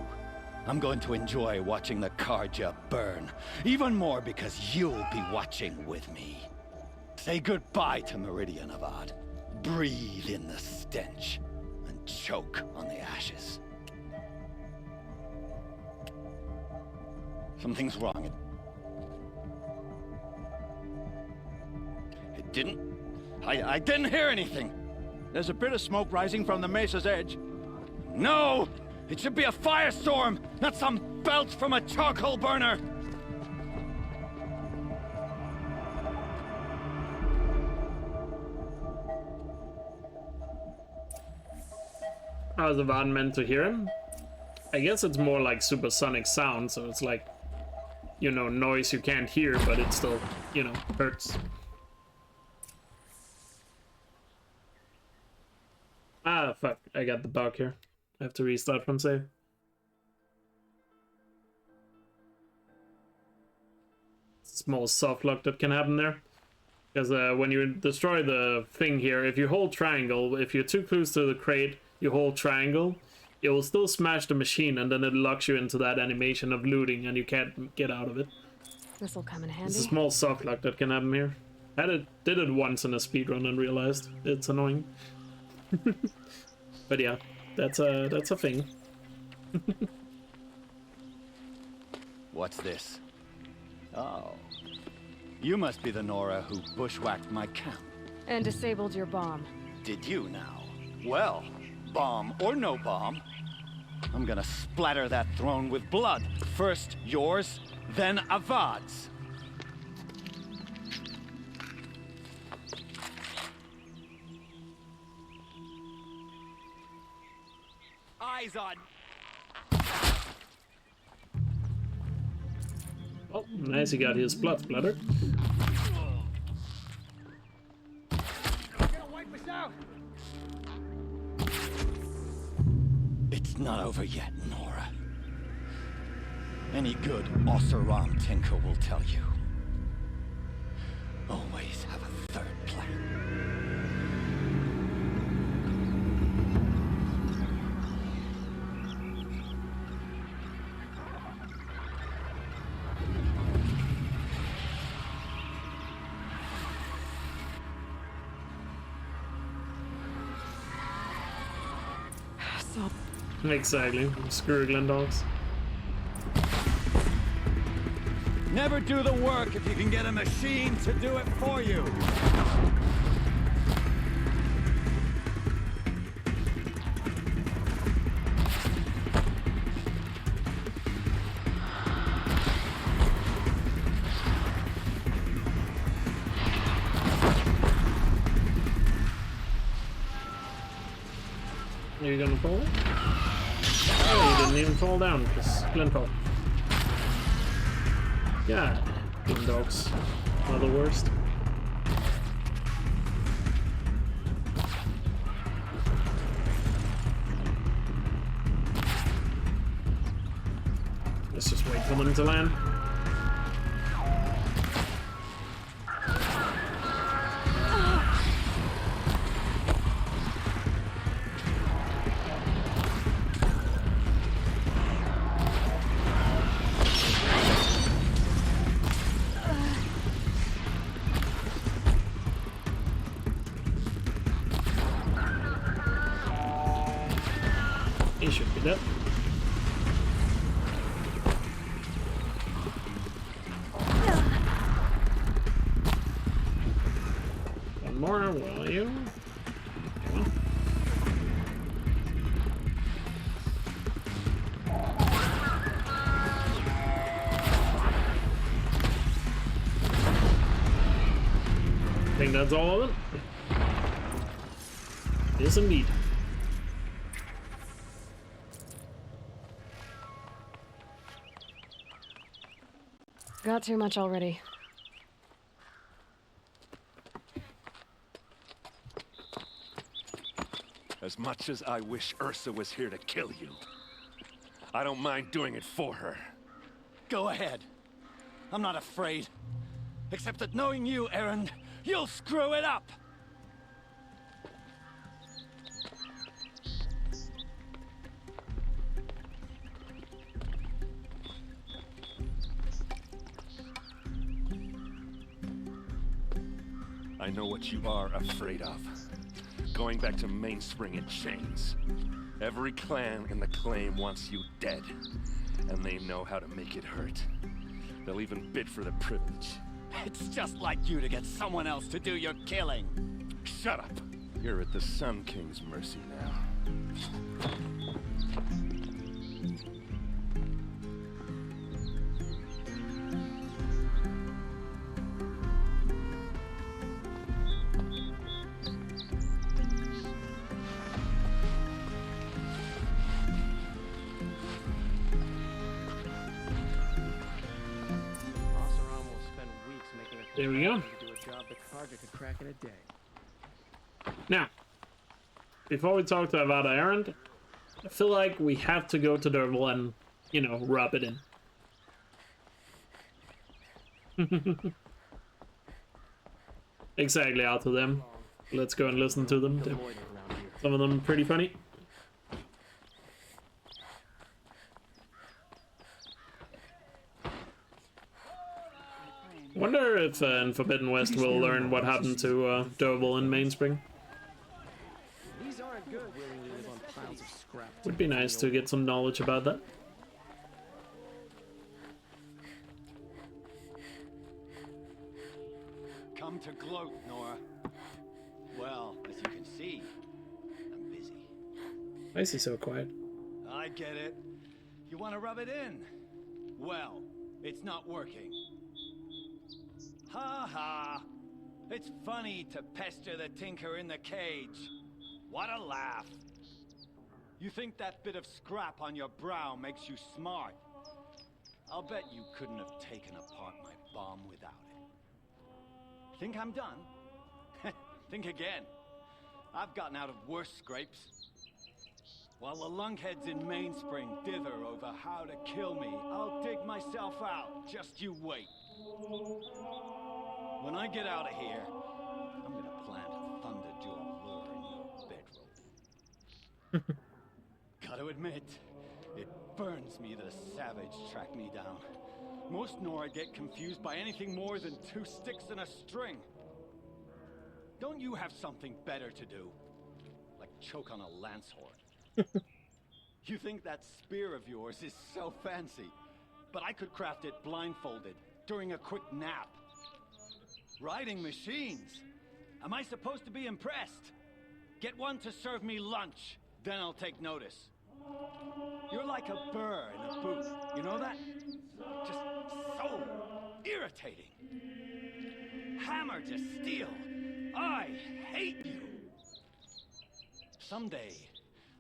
I'm going to enjoy watching the Karja burn, even more because you'll be watching with me. Say goodbye to Meridian, Avad. Breathe in the stench, and choke on the ashes. Something's wrong. It didn't... I didn't hear anything. There's a bit of smoke rising from the mesa's edge. No! It should be a firestorm, not some belch from a charcoal burner! How's the van meant to hear him? I guess it's more like supersonic sound, so it's like, you know, noise you can't hear, but it still, you know, hurts. Ah, fuck. I got the bug here. I have to restart from save. Small soft lock that can happen there. Because when you destroy the thing here, if you hold triangle, if you're too close to the crate, you hold triangle, it will still smash the machine, and then it locks you into that animation of looting, and you can't get out of it. This'll come in handy. It's a small soft lock that can happen here. Did it once in a speedrun and realized it's annoying. But yeah, that's a thing. What's this? Oh. You must be the Nora who bushwhacked my camp. And disabled your bomb. Did you now? Well, bomb or no bomb, I'm gonna splatter that throne with blood. First yours, then Avad's. Eyes on. Oh, nice, he got his blood splattered. It's not over yet, Nora. Any good Oseram tinker will tell you. Always have a third plan. So Exactly. Screw Glendogs. Never do the work if you can get a machine to do it for you. Are you gonna fall? Oh, you didn't even fall down because Glenn fell. God, Glendogs are the worst. Let's just wait for them to land. He should be dead. One more, will you? Come on. I think that's all of it. Yes, indeed. Got too much already. As much as I wish Ursa was here to kill you, I don't mind doing it for her. Go ahead. I'm not afraid. Except that knowing you, Erend, you'll screw it up! I know what you are afraid of. Going back to Mainspring in chains. Every clan in the claim wants you dead. And they know how to make it hurt. They'll even bid for the privilege. It's just like you to get someone else to do your killing. Shut up! You're at the Sun King's mercy now. There we go. Do a job the Carja could crack in a day. Now, before we talk to Avada Erend, I feel like we have to go to Derval and, you know, rub it in. Exactly, out to them. Let's go and listen to them. Some of them are pretty funny. Wonder if in Forbidden West we'll learn what happened to Derval and Mainspring. These aren't good. Willingly live on piles of scrap. Would be nice to get some knowledge about that. Come to gloat, Nora. Well, as you can see, I'm busy. Why is he so quiet? I get it. You want to rub it in? Well, it's not working. Ha ha! It's funny to pester the tinker in the cage. What a laugh! You think that bit of scrap on your brow makes you smart? I'll bet you couldn't have taken apart my bomb without it. Think I'm done? Think again. I've gotten out of worse scrapes. While the lunkheads in Mainspring dither over how to kill me, I'll dig myself out. Just you wait. When I get out of here, I'm gonna plant a Thunderjaw lure in your bedroom. Gotta admit, it burns me that a savage tracked me down. Most Nora get confused by anything more than 2 sticks and a string. Don't you have something better to do? Like choke on a lance horn? You think that spear of yours is so fancy, but I could craft it blindfolded during a quick nap. Riding machines? Am I supposed to be impressed? Get one to serve me lunch, then I'll take notice. You're like a burr in a boot, you know that? Just so irritating. Hammer to steel. I hate you. Someday,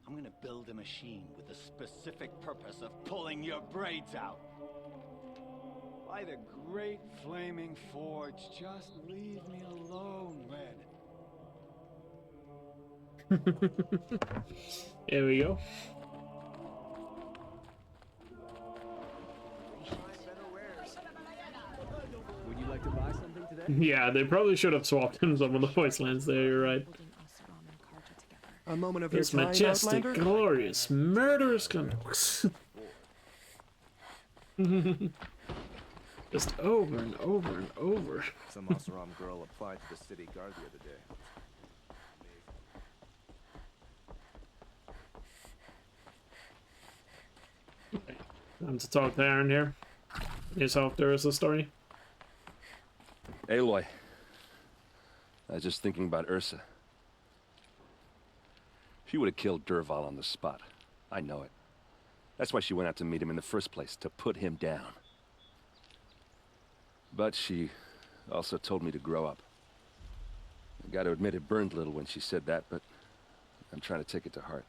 I'm gonna build a machine with the specific purpose of pulling your braids out. By the great flaming forge, just leave me alone, Red. Here we go. Would you like to buy something today? Yeah, they probably should have swapped him some of the voice lines there, you're right. A moment of This your time, majestic, Outlander? glorious, murderous conducts. Just over and over and over. Some Oseram girl applied to the city guard the other day. Time to talk to Aaron here. Yourself, there is a story. Aloy. I was just thinking about Ursa. She would have killed Dervahl on the spot. I know it. That's why she went out to meet him in the first place, to put him down. But she also told me to grow up. I gotta admit it burned a little when she said that, but I'm trying to take it to heart.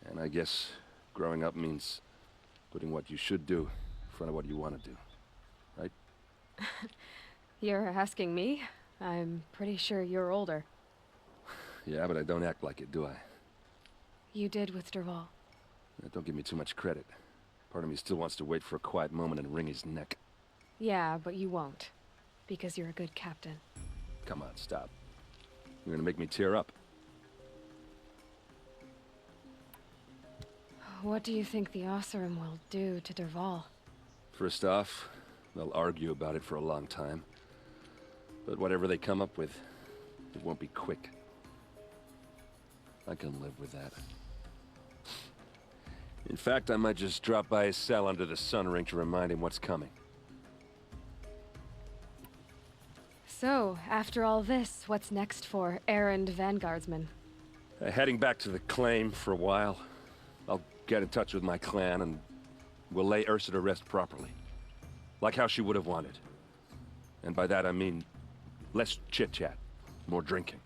And I guess growing up means putting what you should do in front of what you want to do, right? You're asking me? I'm pretty sure you're older. Yeah, but I don't act like it, do I? You did with Dervahl. Don't give me too much credit. Part of me still wants to wait for a quiet moment and wring his neck. Yeah, but you won't. Because you're a good captain. Come on, stop. You're gonna make me tear up. What do you think the Oseram will do to Dervahl? First off, they'll argue about it for a long time. But whatever they come up with, it won't be quick. I can live with that. In fact, I might just drop by his cell under the sun ring to remind him what's coming. So, after all this, what's next for errand vanguardsman? Heading back to the claim for a while. I'll get in touch with my clan and we'll lay Ursa to rest properly. Like how she would have wanted. And by that I mean less chit-chat, more drinking.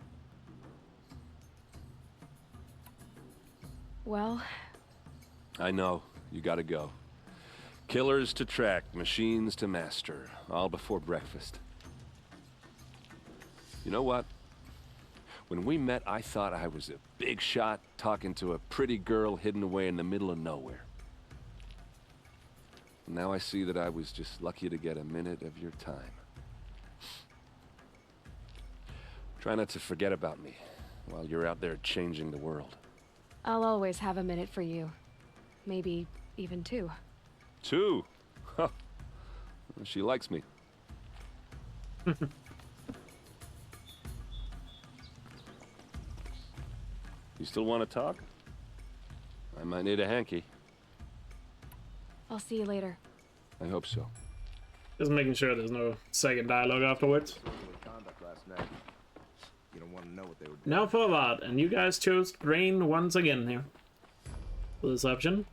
Well... I know, you gotta go. Killers to track, machines to master, all before breakfast. You know what? When we met, I thought I was a big shot talking to a pretty girl hidden away in the middle of nowhere. Now I see that I was just lucky to get a minute of your time. Try not to forget about me while you're out there changing the world. I'll always have a minute for you. Maybe even two. Two? Huh. She likes me. You still want to talk? I might need a hanky. I'll see you later. I hope so. Just making sure there's no second dialogue afterwards. You don't want to know what they were doing. Now for that, and you guys chose grain once again here. For this option.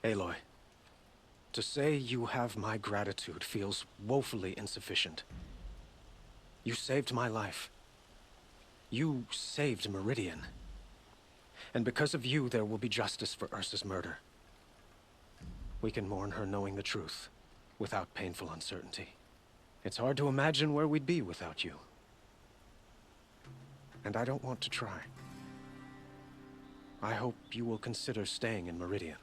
Aloy, to say you have my gratitude feels woefully insufficient. You saved my life. You saved Meridian. And because of you, there will be justice for Ursa's murder. We can mourn her knowing the truth, without painful uncertainty. It's hard to imagine where we'd be without you. And I don't want to try. I hope you will consider staying in Meridian.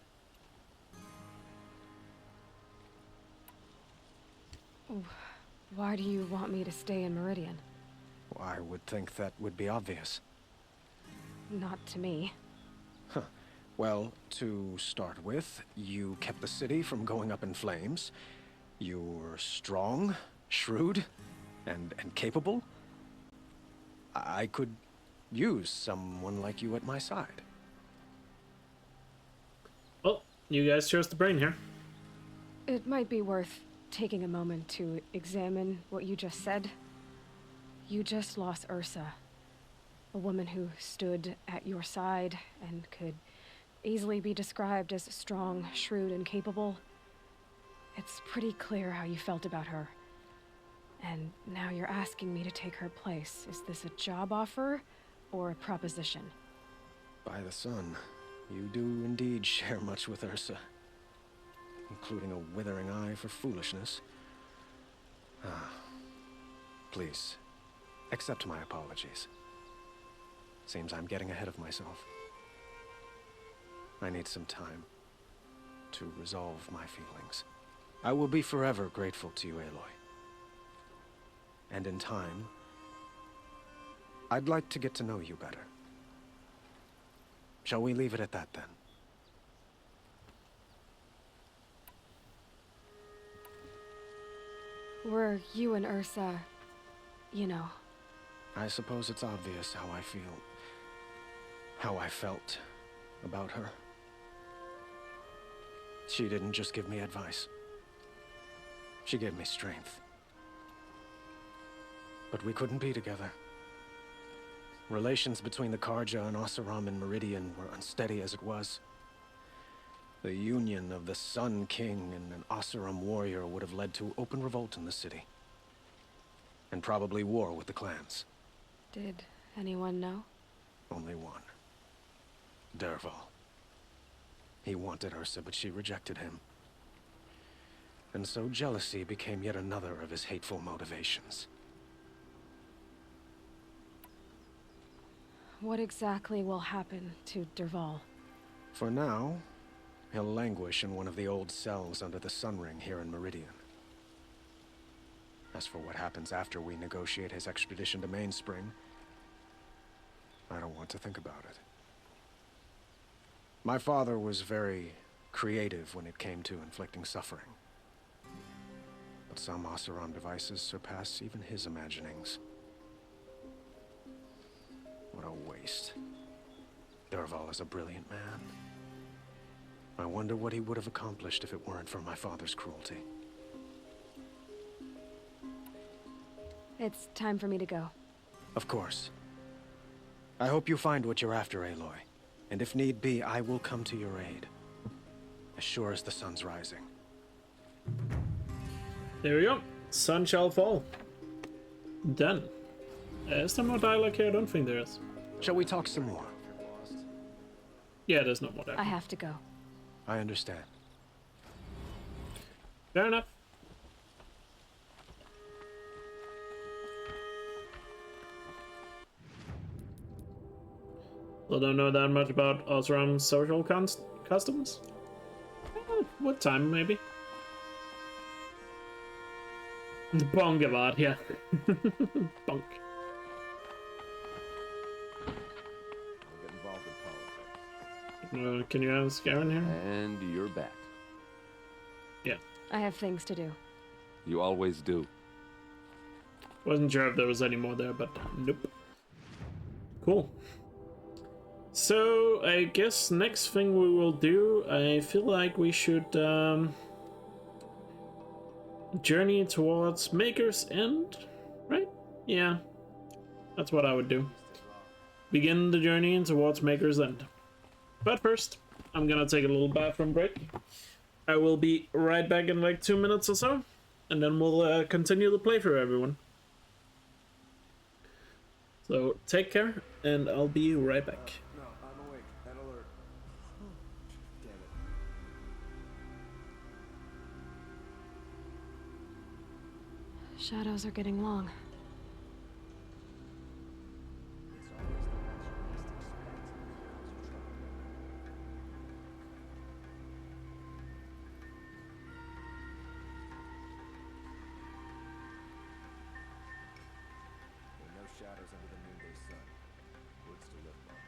Why do you want me to stay in Meridian? I would think that would be obvious. Not to me. Huh. Well, to start with, you kept the city from going up in flames. You were strong, shrewd, and capable. I could use someone like you at my side. Well, you guys chose the brain here. It might be worth taking a moment to examine what you just said. You just lost Ursa, a woman who stood at your side and could easily be described as strong, shrewd, and capable. It's pretty clear how you felt about her. And now you're asking me to take her place. Is this a job offer or a proposition? By the sun, you do indeed share much with Ursa, including a withering eye for foolishness. Please, accept my apologies. Seems I'm getting ahead of myself. I need some time to resolve my feelings. I will be forever grateful to you, Aloy. And in time, I'd like to get to know you better. Shall we leave it at that, then? Were you and Ursa, you know? I suppose it's obvious how I feel, how I felt about her. She didn't just give me advice. She gave me strength. But we couldn't be together. Relations between the Karja and Oseram and Meridian were unsteady as it was. The union of the Sun King and an Oseram warrior would have led to open revolt in the city. And probably war with the clans. Did anyone know? Only one. Dervahl. He wanted Ursa, but she rejected him. And so jealousy became yet another of his hateful motivations. What exactly will happen to Dervahl? For now, he'll languish in one of the old cells under the Sun Ring here in Meridian. As for what happens after we negotiate his extradition to Mainspring, I don't want to think about it. My father was very creative when it came to inflicting suffering. But some Oseram devices surpass even his imaginings. What a waste. Dervahl is a brilliant man. I wonder what he would have accomplished if it weren't for my father's cruelty. It's time for me to go. Of course. I hope you find what you're after, Aloy. And if need be, I will come to your aid. As sure as the sun's rising. There we go. Sun shall fall. Done. Is there more dialogue here? I don't think there is. Shall we talk some more? Yeah, there's no more dialogue. I have to go. I understand. Fair enough. I don't know that much about Osram's social customs. What time, maybe? Bongavad, yeah. Bonk. Get involved in politics. Can you ask Aaron here? And you're back. Yeah. I have things to do. You always do. Wasn't sure if there was any more there, but nope. Cool. So, I guess next thing we will do, I feel like we should journey towards Maker's End, right? Yeah, that's what I would do. Begin the journey towards Maker's End. But first, I'm gonna take a little bathroom break. I will be right back in like 2 minutes or so, and then we'll continue the playthrough, everyone. So, take care, and I'll be right back. No, I'm awake and alert. Damn it. Shadows are getting long. It's always the ones you least expect that cause you trouble. There are no shadows under the noonday sun. Woods to live by.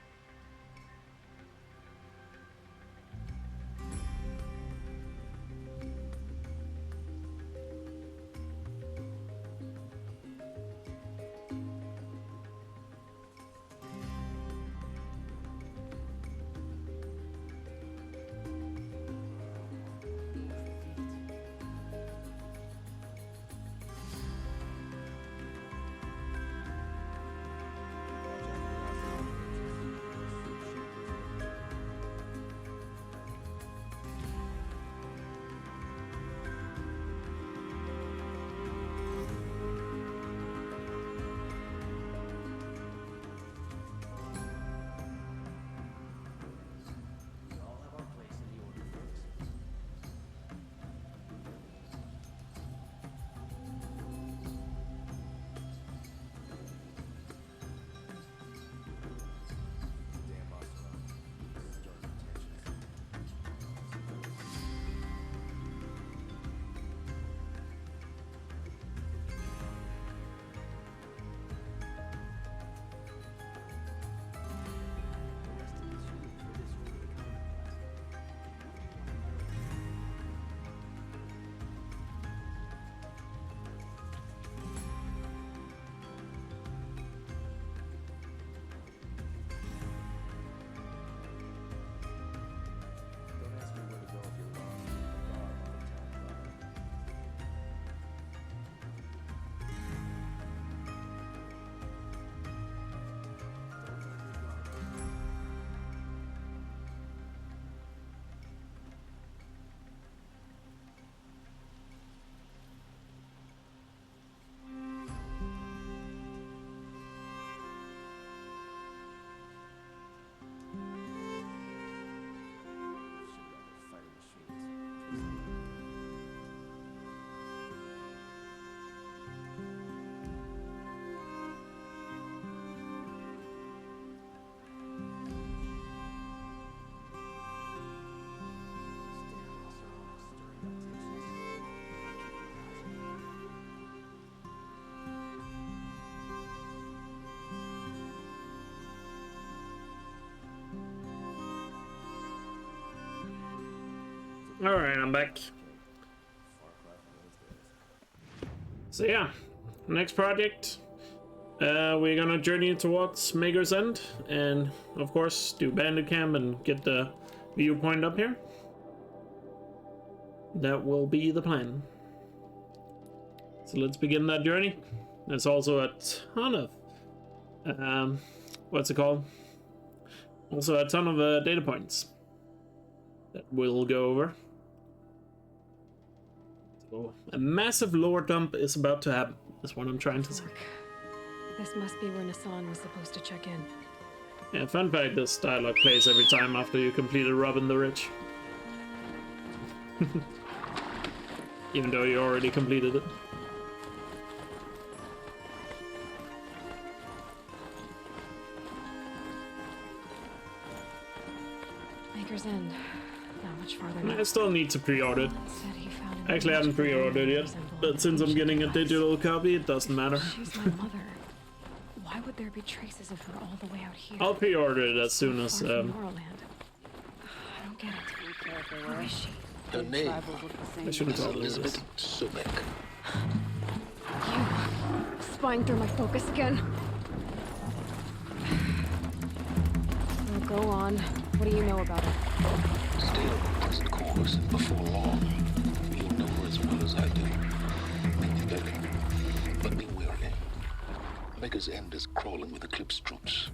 Alright, I'm back. So yeah, next project. We're gonna journey towards Maker's End, and of course do bandit camp and get the viewpoint up here. That will be the plan. So let's begin that journey. There's also a ton of, what's it called? Also a ton of data points that we'll go over. So a massive lore dump is about to happen. That's what I'm trying to say. This must be where Nassan was supposed to check in. Yeah, fun fact, this dialogue plays every time after you complete a Robin the Rich. Even though you already completed it. Maker's End. Not much farther. I still need to pre-order it. Actually, I haven't pre-ordered yet, but since I'm getting a digital copy, it doesn't matter. She's my mother. Why would there be traces of her all the way out here? I'll pre-order it as soon as. I don't get it. Who is she? Her name I shouldn't is tell this. Elizabeth Sumek. You spying through my focus again. Well, go on. What do you know about her? Stay on this course, and before long, you'll know her as well as I do. Maybe better. But be wary. Maker's End is crawling with Eclipse troops.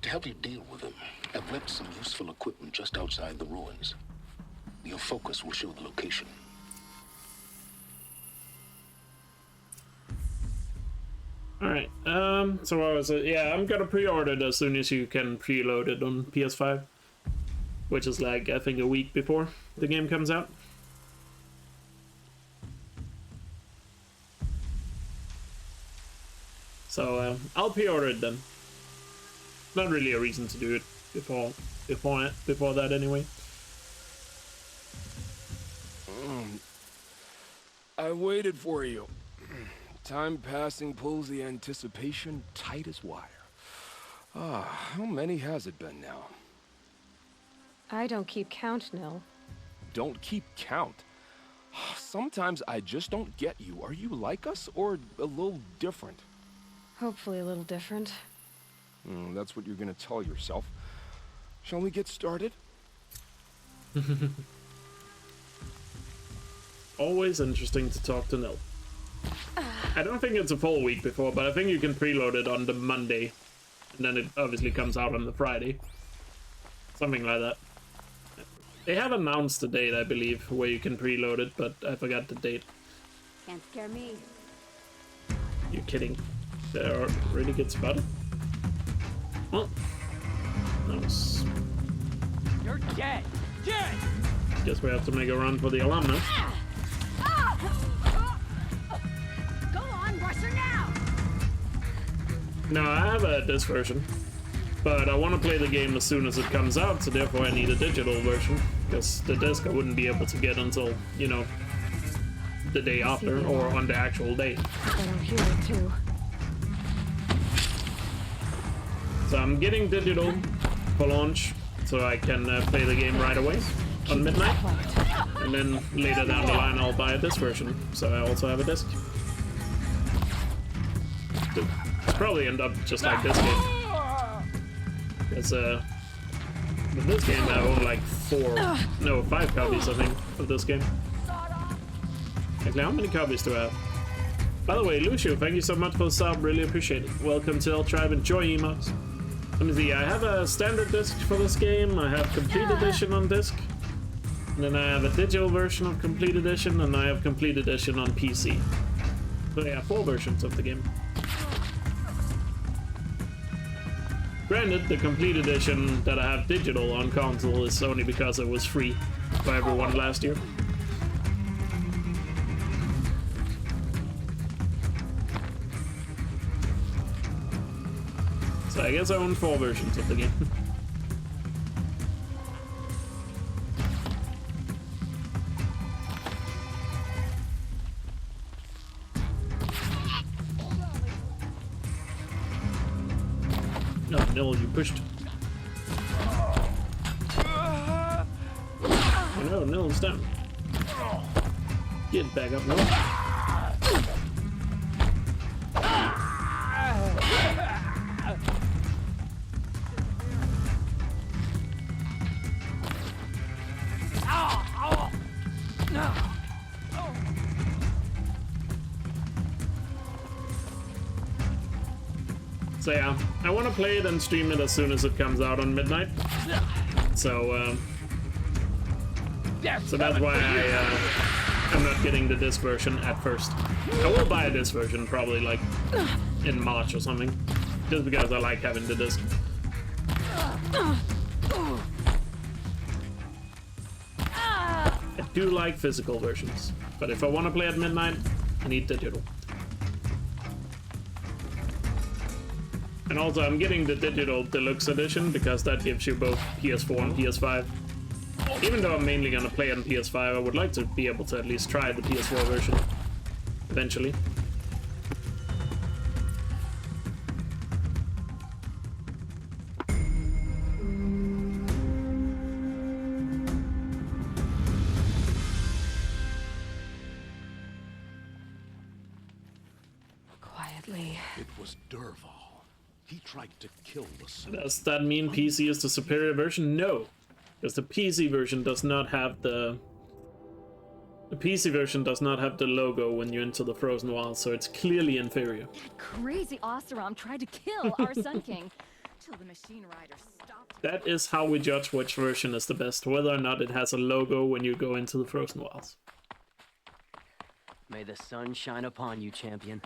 To help you deal with them, I've left some useful equipment just outside the ruins. Your focus will show the location. Alright, so what was it? Yeah, I'm gonna pre-order it as soon as you can preload it on PS5. Which is like, I think, a week before the game comes out. So, I'll pre-order it then. Not really a reason to do it before that anyway. I waited for you. Time passing pulls the anticipation tight as wire. How many has it been now? I don't keep count, Nil. Don't keep count? Sometimes I just don't get you. Are you like us, or a little different? Hopefully a little different. That's what you're gonna tell yourself. Shall we get started? Always interesting to talk to Nil. I don't think it's a full week before, but I think you can preload it on the Monday. And then it obviously comes out on the Friday. Something like that. They have announced the date, I believe, where you can preload it, but I forgot the date. Can't scare me. You're kidding. There really gets spotted. Well, that was... You're dead! Dead! Guess we have to make a run for the alarm now. Go on, rush her now! No, I have a disc version. But I want to play the game as soon as it comes out, so therefore I need a digital version. Because the disc I wouldn't be able to get until, you know, the day after, or on the actual day. I don't hear it too. So I'm getting digital for launch, so I can play the game right away on midnight. And then later down the line I'll buy a disc version, so I also have a disc. It's probably end up just like this game. Because with this game I own like 5 copies I think of this game. Actually, how many copies do I have? By the way, Lucio, thank you so much for the sub, really appreciate it. Welcome to Elkjaer, enjoy emotes. Let me see, I have a standard disc for this game, I have Complete Edition on disc, and then I have a digital version of Complete Edition, and I have Complete Edition on PC. So yeah, 4 versions of the game. Granted, the Complete Edition that I have digital on console is only because it was free for everyone last year. So I guess I own 4 versions of the game. No, Nil, you pushed. Oh no, Nil's down. Get back up now. So yeah, I want to play it and stream it as soon as it comes out on midnight. So that's why I'm not getting the disc version at first. I will buy a disc version probably like in March or something, just because I like having the disc. I do like physical versions, but if I want to play at midnight, I need digital. And also, I'm getting the digital deluxe edition because that gives you both PS4 and PS5. Even though I'm mainly gonna play on PS5, I would like to be able to at least try the PS4 version eventually. Quietly. It was Derval. He tried to kill the son. Does that mean PC is the superior version? No, because the PC version does not have the PC version does not have the logo when you enter the Frozen Wilds, so it's clearly inferior. That crazy Oseram tried to kill our Sun King till the machine rider stopped. That is how we judge which version is the best, whether or not it has a logo when you go into the Frozen Wilds. May the sun shine upon you, champion.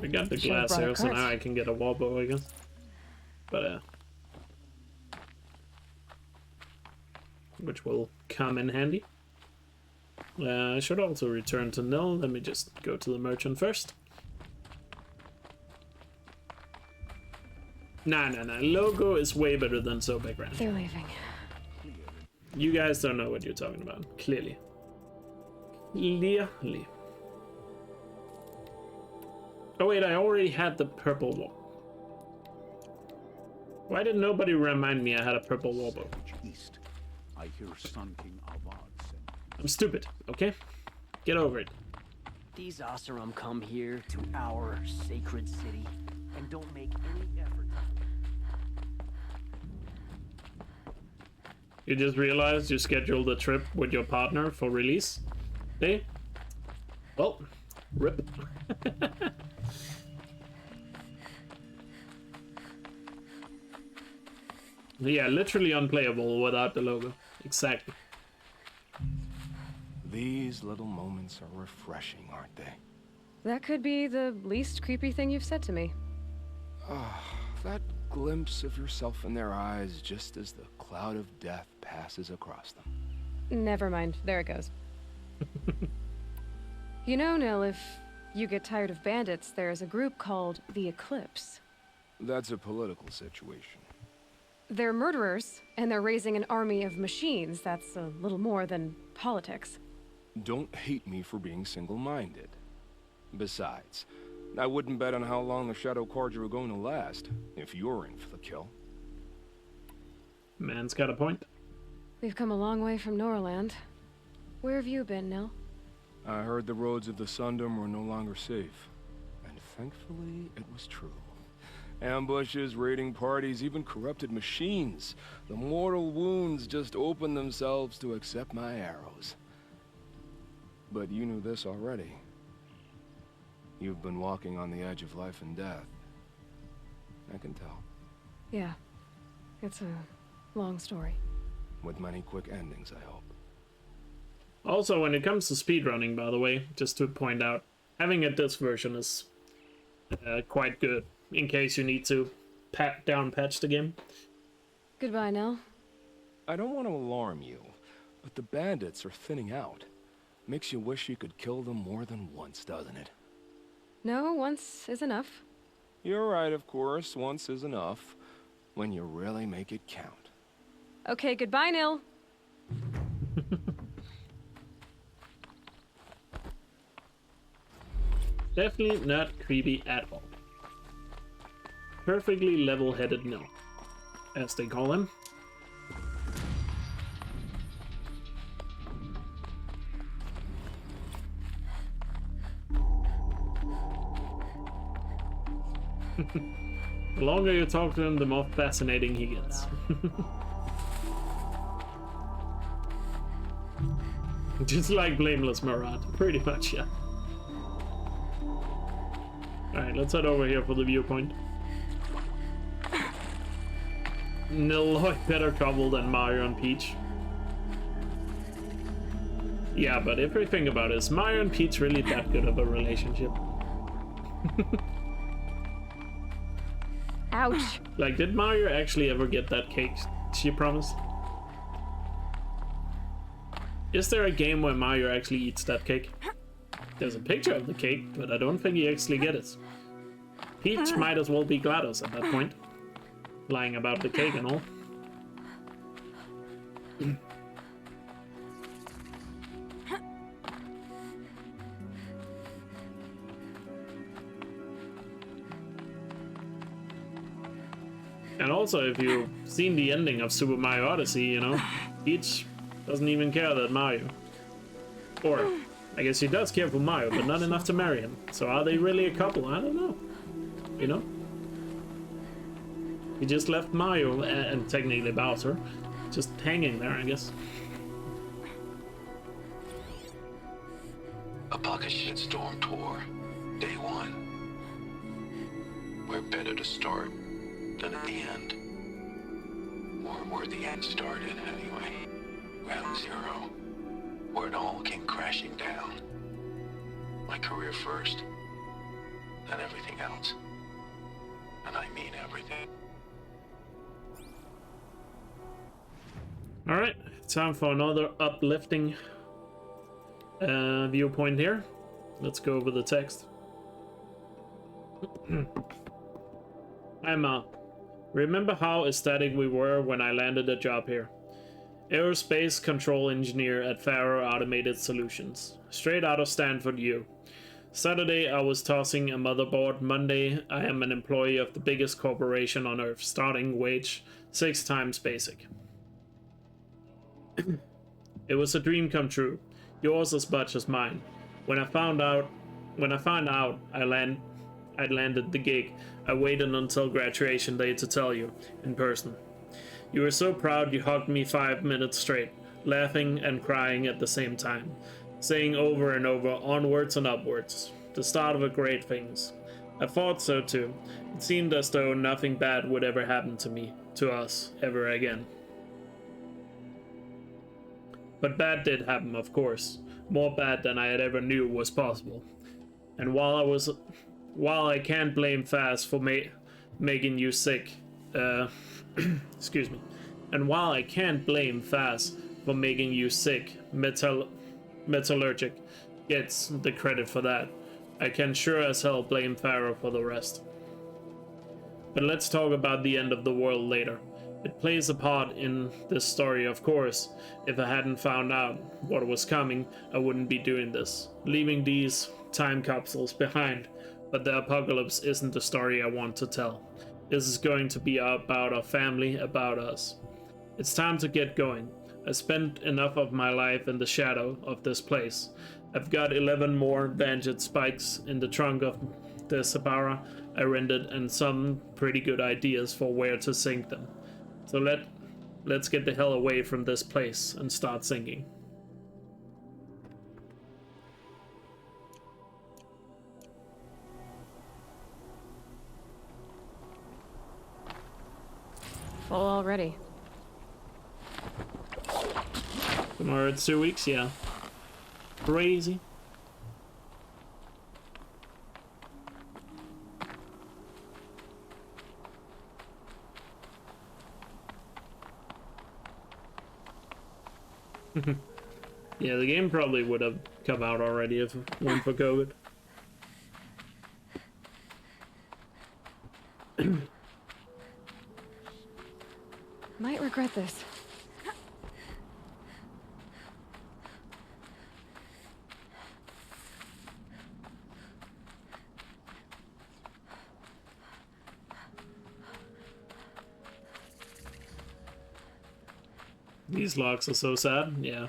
I got the glass here, so now I can get a wall bow, I guess. But, which will come in handy. I should also return to Nil. Let me just go to the merchant first. Nah. Logo is way better than So Background. They're leaving. You guys don't know what you're talking about. Clearly. Clearly. Oh wait, I already had the purple wall. Why did nobody remind me I had a purple wall bow? East. I hear Sun King Avad send. I'm stupid, okay? Get over it. These Oseram come here to our sacred city and don't make any effort. You just realized you scheduled a trip with your partner for release day? Well, rip. Yeah, literally unplayable without the logo. Exactly. These little moments are refreshing, aren't they? That could be the least creepy thing you've said to me. That glimpse of yourself in their eyes just as the cloud of death passes across them. Never mind. There it goes. You know, Nil, if you get tired of bandits, there's a group called the Eclipse. That's a political situation. They're murderers, and they're raising an army of machines. That's a little more than politics. Don't hate me for being single-minded. Besides, I wouldn't bet on how long the Shadow Cards are going to last, if you're in for the kill. Man's got a point. We've come a long way from Norland. Where have you been, Nil? I heard the roads of the Sundom were no longer safe. And thankfully, it was true. Ambushes, raiding parties, even corrupted machines. The mortal wounds just opened themselves to accept my arrows. But you knew this already. You've been walking on the edge of life and death. I can tell. Yeah. It's a long story. With many quick endings, I hope. Also, when it comes to speedrunning, by the way, just to point out, having a disc version is quite good, in case you need to down patch the game. Goodbye, Nil. I don't want to alarm you, but the bandits are thinning out. Makes you wish you could kill them more than once, doesn't it? No, once is enough. You're right, of course. Once is enough. When you really make it count. Okay, goodbye, Nil. Definitely not creepy at all. Perfectly level-headed Nil. as they call him. The longer you talk to him, the more fascinating he gets. Just like Blameless Marat, pretty much, yeah. Alright, let's head over here for the viewpoint. No better couple than Mario and Peach. Yeah, but if we think about it, is Mario and Peach really that good of a relationship? Ouch. Like, did Mario actually ever get that cake she promised? Is there a game where Mario actually eats that cake? There's a picture of the cake, but I don't think he actually gets it. Peach might as well be GLaDOS at that point. Lying about the cake and all. And also, if you've seen the ending of Super Mario Odyssey, you know, Peach doesn't even care that Mario. Or, I guess she does care for Mario, but not enough to marry him. So are they really a couple? I don't know. You know? He just left Mario, and technically Bowser, just hanging there, I guess. A pocket shitstorm tour, day 1. We're better to start than at the end. Or where the end started, anyway. Ground zero, where it all came crashing down. My career first, then everything else. And I mean everything. Alright, time for another uplifting viewpoint here. Let's go over the text. Emma, remember how ecstatic we were when I landed a job here? Aerospace control engineer at Faro Automated Solutions. Straight out of Stanford U. Saturday I was tossing a motherboard. Monday I am an employee of the biggest corporation on earth, starting wage 6 times basic. It was a dream come true, yours as much as mine. When I found out I'd landed the gig, I waited until graduation day to tell you, in person. You were so proud you hugged me 5 minutes straight, laughing and crying at the same time, saying over and over, onwards and upwards, the start of a great things. I thought so too. It seemed as though nothing bad would ever happen to me, to us, ever again. But bad did happen, of course. More bad than I had ever knew was possible. And while I can't blame Faz for making you sick, excuse me. And while I can't blame Faz for making you sick, Metallurgic gets the credit for that. I can sure as hell blame Pharaoh for the rest. But let's talk about the end of the world later. It plays a part in this story, of course. If I hadn't found out what was coming, I wouldn't be doing this, leaving these time capsules behind. But the apocalypse isn't the story I want to tell. This is going to be about our family, about us. It's time to get going. I spent enough of my life in the shadow of this place. I've got 11 more Vantage spikes in the trunk of the Sabara I rented and some pretty good ideas for where to sink them. So let's get the hell away from this place and start sinking. Full already. Tomorrow it's 2 weeks, yeah. Crazy. Yeah, the game probably would have come out already if it weren't for COVID. Might regret this. These logs are so sad, yeah.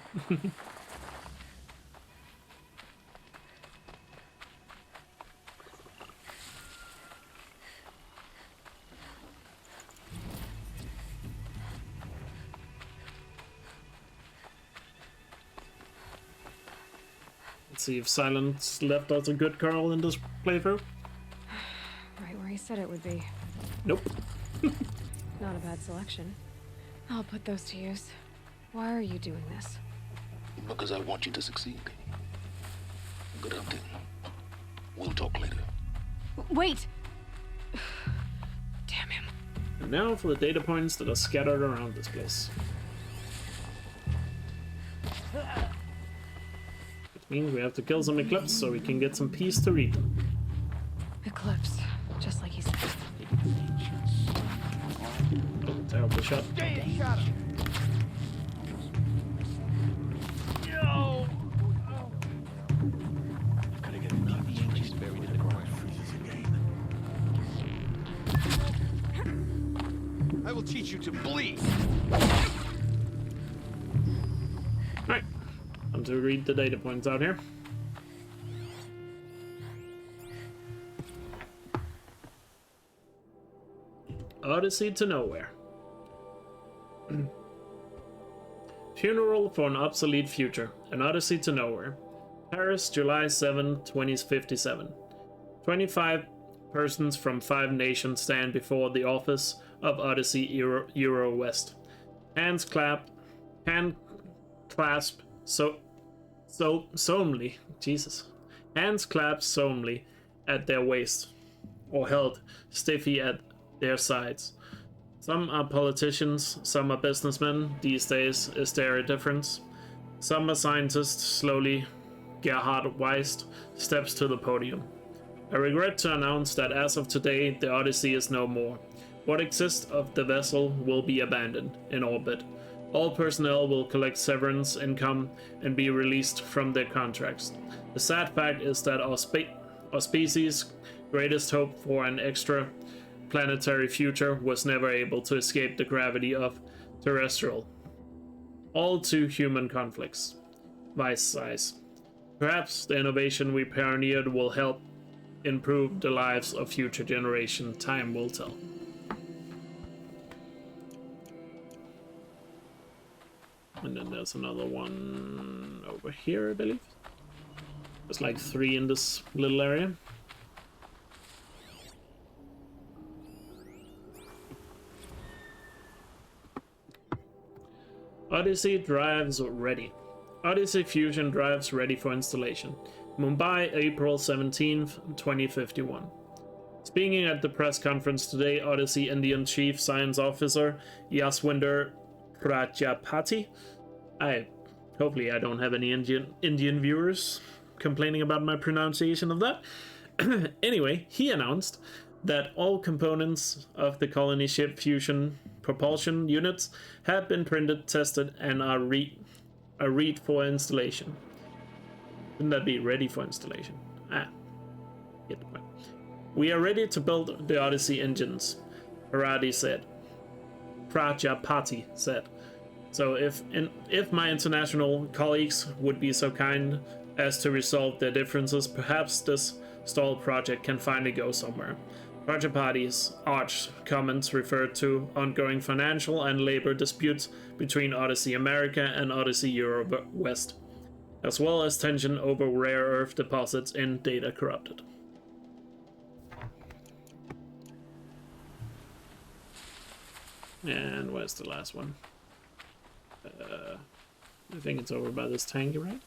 Let's see if Silence left us a good girl in this playthrough. Right where he said it would be. Nope. Not a bad selection. I'll put those to use. Why are you doing this? Because I want you to succeed. Good hunting. We'll talk later. Wait! Damn him. And now for the data points that are scattered around this place. Which means we have to kill some Eclipse so we can get some peace to read them. Eclipse, just like he said. Oh, terrible shot. I will teach you to bleed. Alright, time to read the data points out here. Odyssey to Nowhere. Funeral for an Obsolete Future. An Odyssey to Nowhere. Paris, July 7, 2057. 25 persons from 5 nations stand before the office of Odyssey Euro West. Hand clasp solemnly. Jesus. Hands clasped solemnly at their waist, or held stiffly at their sides. Some are politicians, some are businessmen. These days, is there a difference? Some are scientists. Slowly, Gerhard Weist steps to the podium. I regret to announce that as of today, the Odyssey is no more. What exists of the vessel will be abandoned in orbit. All personnel will collect severance income and be released from their contracts. The sad fact is that our species' greatest hope for an extra planetary future was never able to escape the gravity of terrestrial, all too human conflicts. Vice size. Perhaps the innovation we pioneered will help improve the lives of future generations. Time will tell. And then there's another one over here, I believe. There's like 3 in this little area. Odyssey drives ready. Odyssey Fusion drives ready for installation. Mumbai, April 17th, 2051. Speaking at the press conference today, Odyssey Indian Chief Science Officer Yaswinder Prajapati. Hopefully I don't have any Indian viewers complaining about my pronunciation of that. Anyway, he announced that all components of the colony ship fusion propulsion units have been printed, tested, and are ready for installation. Shouldn't that be ready for installation? Get the point. We are ready to build the Odyssey engines, Prajapati said. So if my international colleagues would be so kind as to resolve their differences, perhaps this stalled project can finally go somewhere. Prajapati's arch comments referred to ongoing financial and labor disputes between Odyssey America and Odyssey Euro West, as well as tension over rare earth deposits in Data Corrupted. And where's the last one? I think it's over by this tank, right?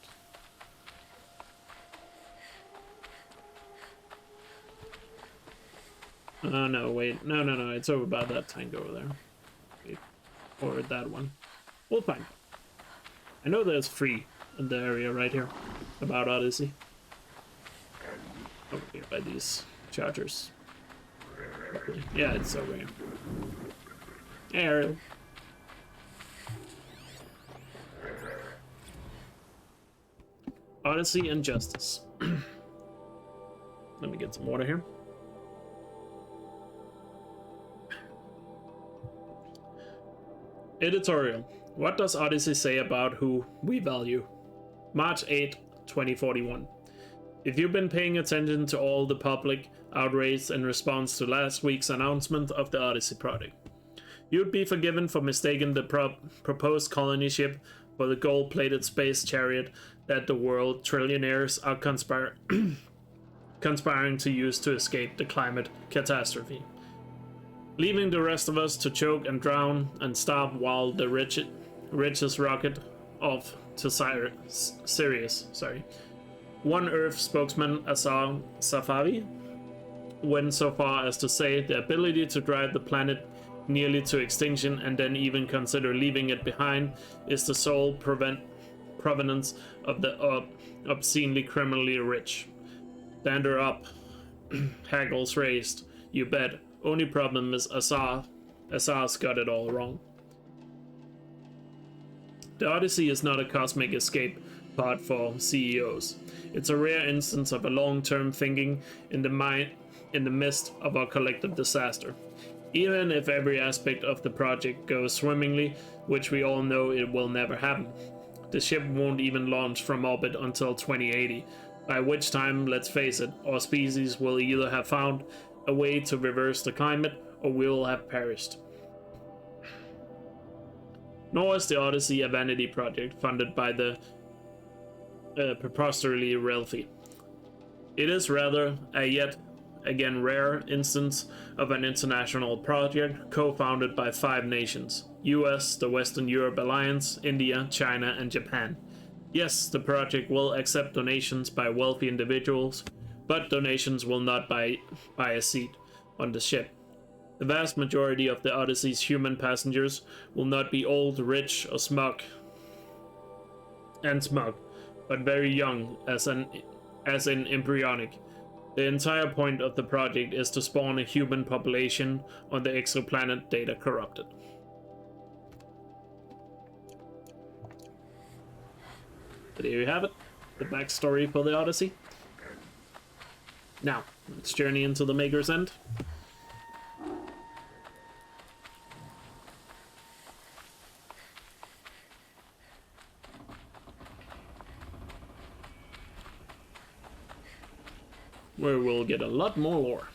Oh no, wait. No, it's over by that tank over there. Or that one. We'll find it. I know there's 3 in the area right here about Odyssey. Over here by these chargers. Yeah, it's over here. Hey, Ariel. Odyssey and Justice. Let me get some water here. Editorial. What does Odyssey say about who we value? March 8, 2041. If you've been paying attention to all the public outrage in response to last week's announcement of the Odyssey project, you'd be forgiven for mistaking the proposed colony ship for the gold-plated space chariot that the world trillionaires are conspiring to use to escape the climate catastrophe, leaving the rest of us to choke and drown and starve while the richest rocket off to Sirius. One Earth spokesman, Azar Safavi, went so far as to say the ability to drive the planet nearly to extinction and then even consider leaving it behind is the sole provenance of the obscenely criminally rich. Dander up. Haggles raised. You bet. Only problem is Azar's got it all wrong. The Odyssey is not a cosmic escape pod for CEOs. It's a rare instance of a long-term thinking in the midst of our collective disaster. Even if every aspect of the project goes swimmingly, which we all know it will never happen, the ship won't even launch from orbit until 2080, by which time, let's face it, our species will either have found a way to reverse the climate or we will have perished. Nor is the Odyssey a vanity project funded by the preposterously wealthy. It is rather a yet again rare instance of an international project co-founded by 5 nations: US, the Western Europe Alliance, India, China, and Japan. Yes, the project will accept donations by wealthy individuals, but donations will not buy a seat on the ship. The vast majority of the Odyssey's human passengers will not be old, rich, or smug, but very young, as in embryonic. The entire point of the project is to spawn a human population on the exoplanet Data Corrupted. But there you have it, the backstory for the Odyssey. Now, let's journey into the Maker's End. Where we'll get a lot more lore.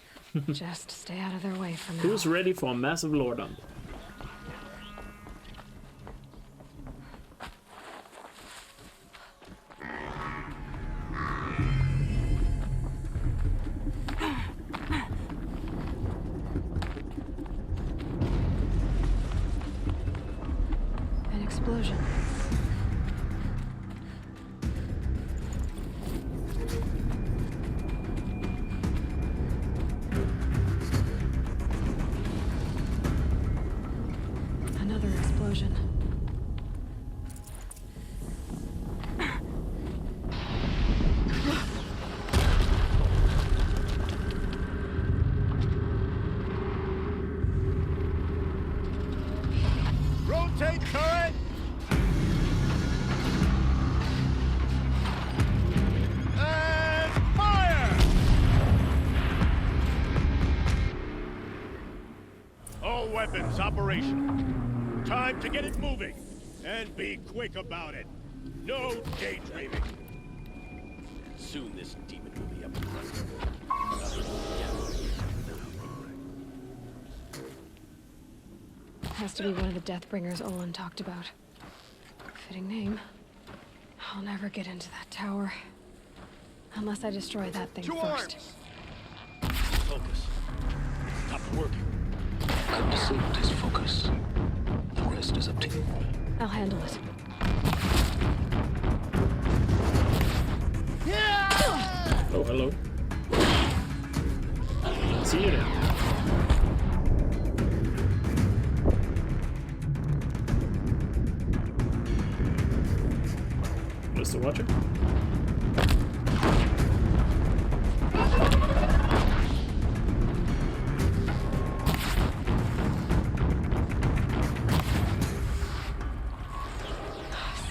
Just stay out of their way for now. Who's ready for a massive lore dump? An explosion. Another explosion. Rotate turret! And fire! All weapons operational. Time to get it moving. And be quick about it. No daydreaming. Soon this demon will be up and Has to be one of the Deathbringers Olin talked about. Fitting name. I'll never get into that tower. Unless I destroy that thing first. Focus. It stopped working. I've disabled his focus. The rest is up to you. I'll handle it. Oh, hello. See you now. Mr. Watcher?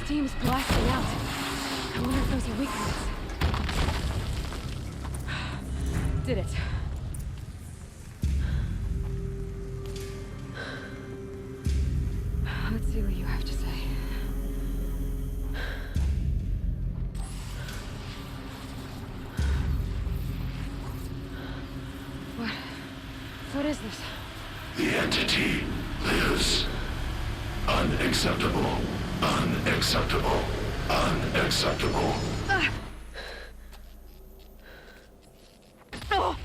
Steam's blasting out. I wonder if those are weaknesses. Did it. Let's What is this? The entity lives. Unacceptable. Unacceptable. Unacceptable. Oh.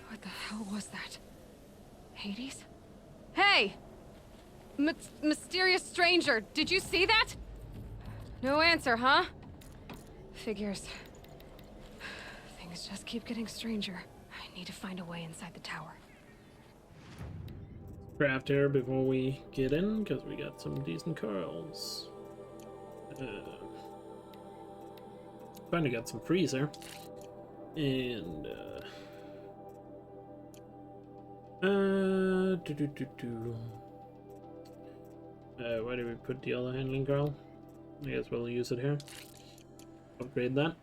What the hell was that? Hades? Hey! Mysterious stranger, did you see that? No answer, huh? Figures. Things just keep getting stranger. I need to find a way inside the tower. Craft here before we get in, because we got some decent coils. Finally got some freezer. And, where did we put the other handling coil? I guess we'll use it here. Upgrade that.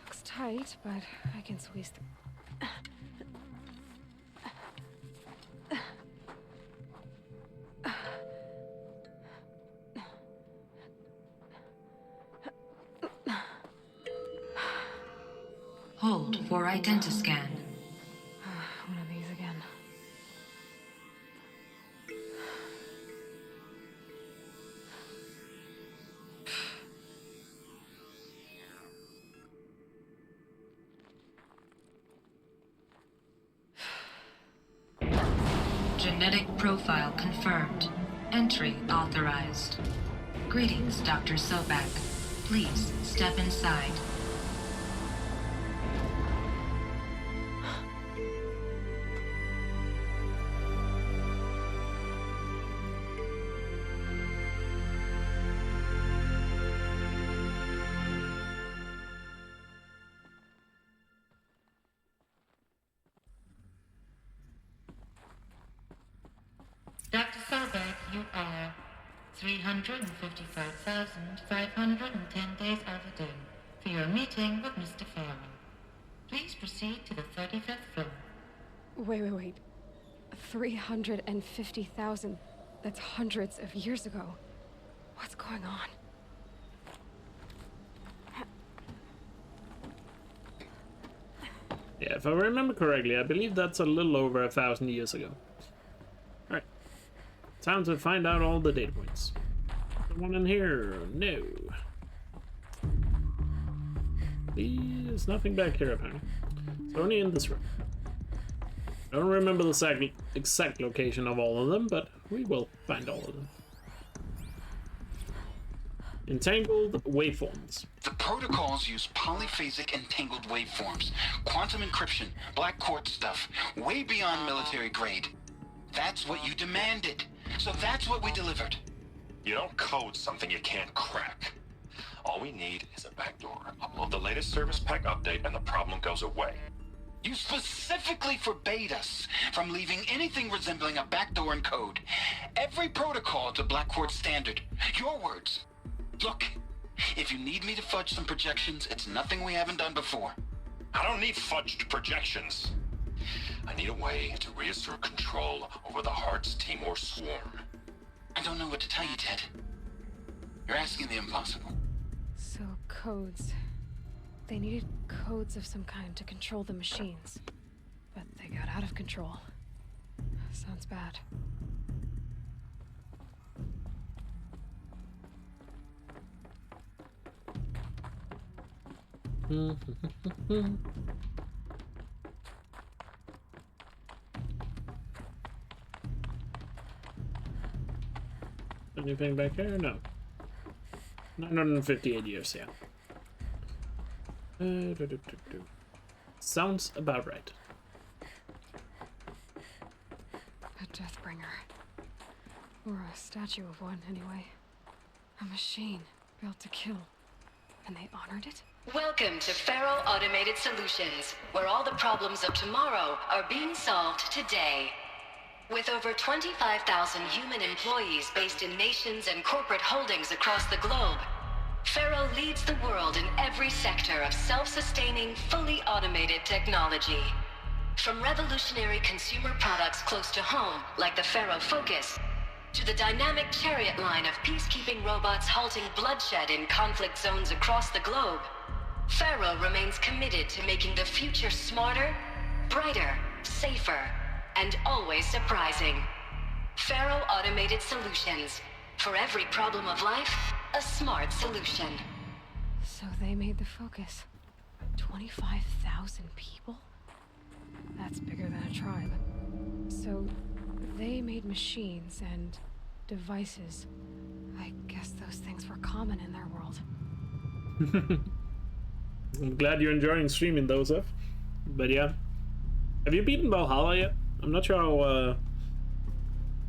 Looks tight, but I can squeeze the... Hold for identiscan. One of these again. Genetic profile confirmed. Entry authorized. Greetings, Dr. Sobek. Please step inside. Dr. Sobek, you are 355,510 days out of day for your meeting with Mr. Farrell. Please proceed to the 35th floor. Wait. 350,000. That's hundreds of years ago. What's going on? Yeah, if I remember correctly, I believe that's a little over 1,000 years ago. Alright. Time to find out all the data points. The one in here? No. There's nothing back here, apparently. It's only in this room. I don't remember the exact location of all of them, but we will find all of them. Entangled waveforms. The protocols use polyphasic entangled waveforms, quantum encryption, black quartz stuff, way beyond military grade. That's what you demanded, so that's what we delivered. You don't code something you can't crack. All we need is a backdoor. Upload the latest service pack update and the problem goes away. You specifically forbade us from leaving anything resembling a backdoor in code. Every protocol to black quartz standard. Your words. Look, if you need me to fudge some projections, it's nothing we haven't done before. I don't need fudged projections. I need a way to reassert control over the Heart's Timor swarm. I don't know what to tell you, Ted. You're asking the impossible. So, codes. They needed codes of some kind to control the machines. But they got out of control. Sounds bad. Anything back here? No. 958 years, yeah. Sounds about right. A Deathbringer. Or a statue of one, anyway. A machine built to kill. And they honored it? Welcome to Faro Automated Solutions, where all the problems of tomorrow are being solved today. With over 25,000 human employees based in nations and corporate holdings across the globe, Faro leads the world in every sector of self-sustaining, fully automated technology. From revolutionary consumer products close to home, like the Faro Focus, to the dynamic chariot line of peacekeeping robots halting bloodshed in conflict zones across the globe, Pharaoh remains committed to making the future smarter, brighter, safer, and always surprising. Pharaoh Automated Solutions. For every problem of life, a smart solution. So they made the focus. 25,000 people? That's bigger than a tribe. So they made machines and devices. I guess those things were common in their world. I'm glad you're enjoying streaming those up. But yeah. Have you beaten Valhalla yet? I'm not sure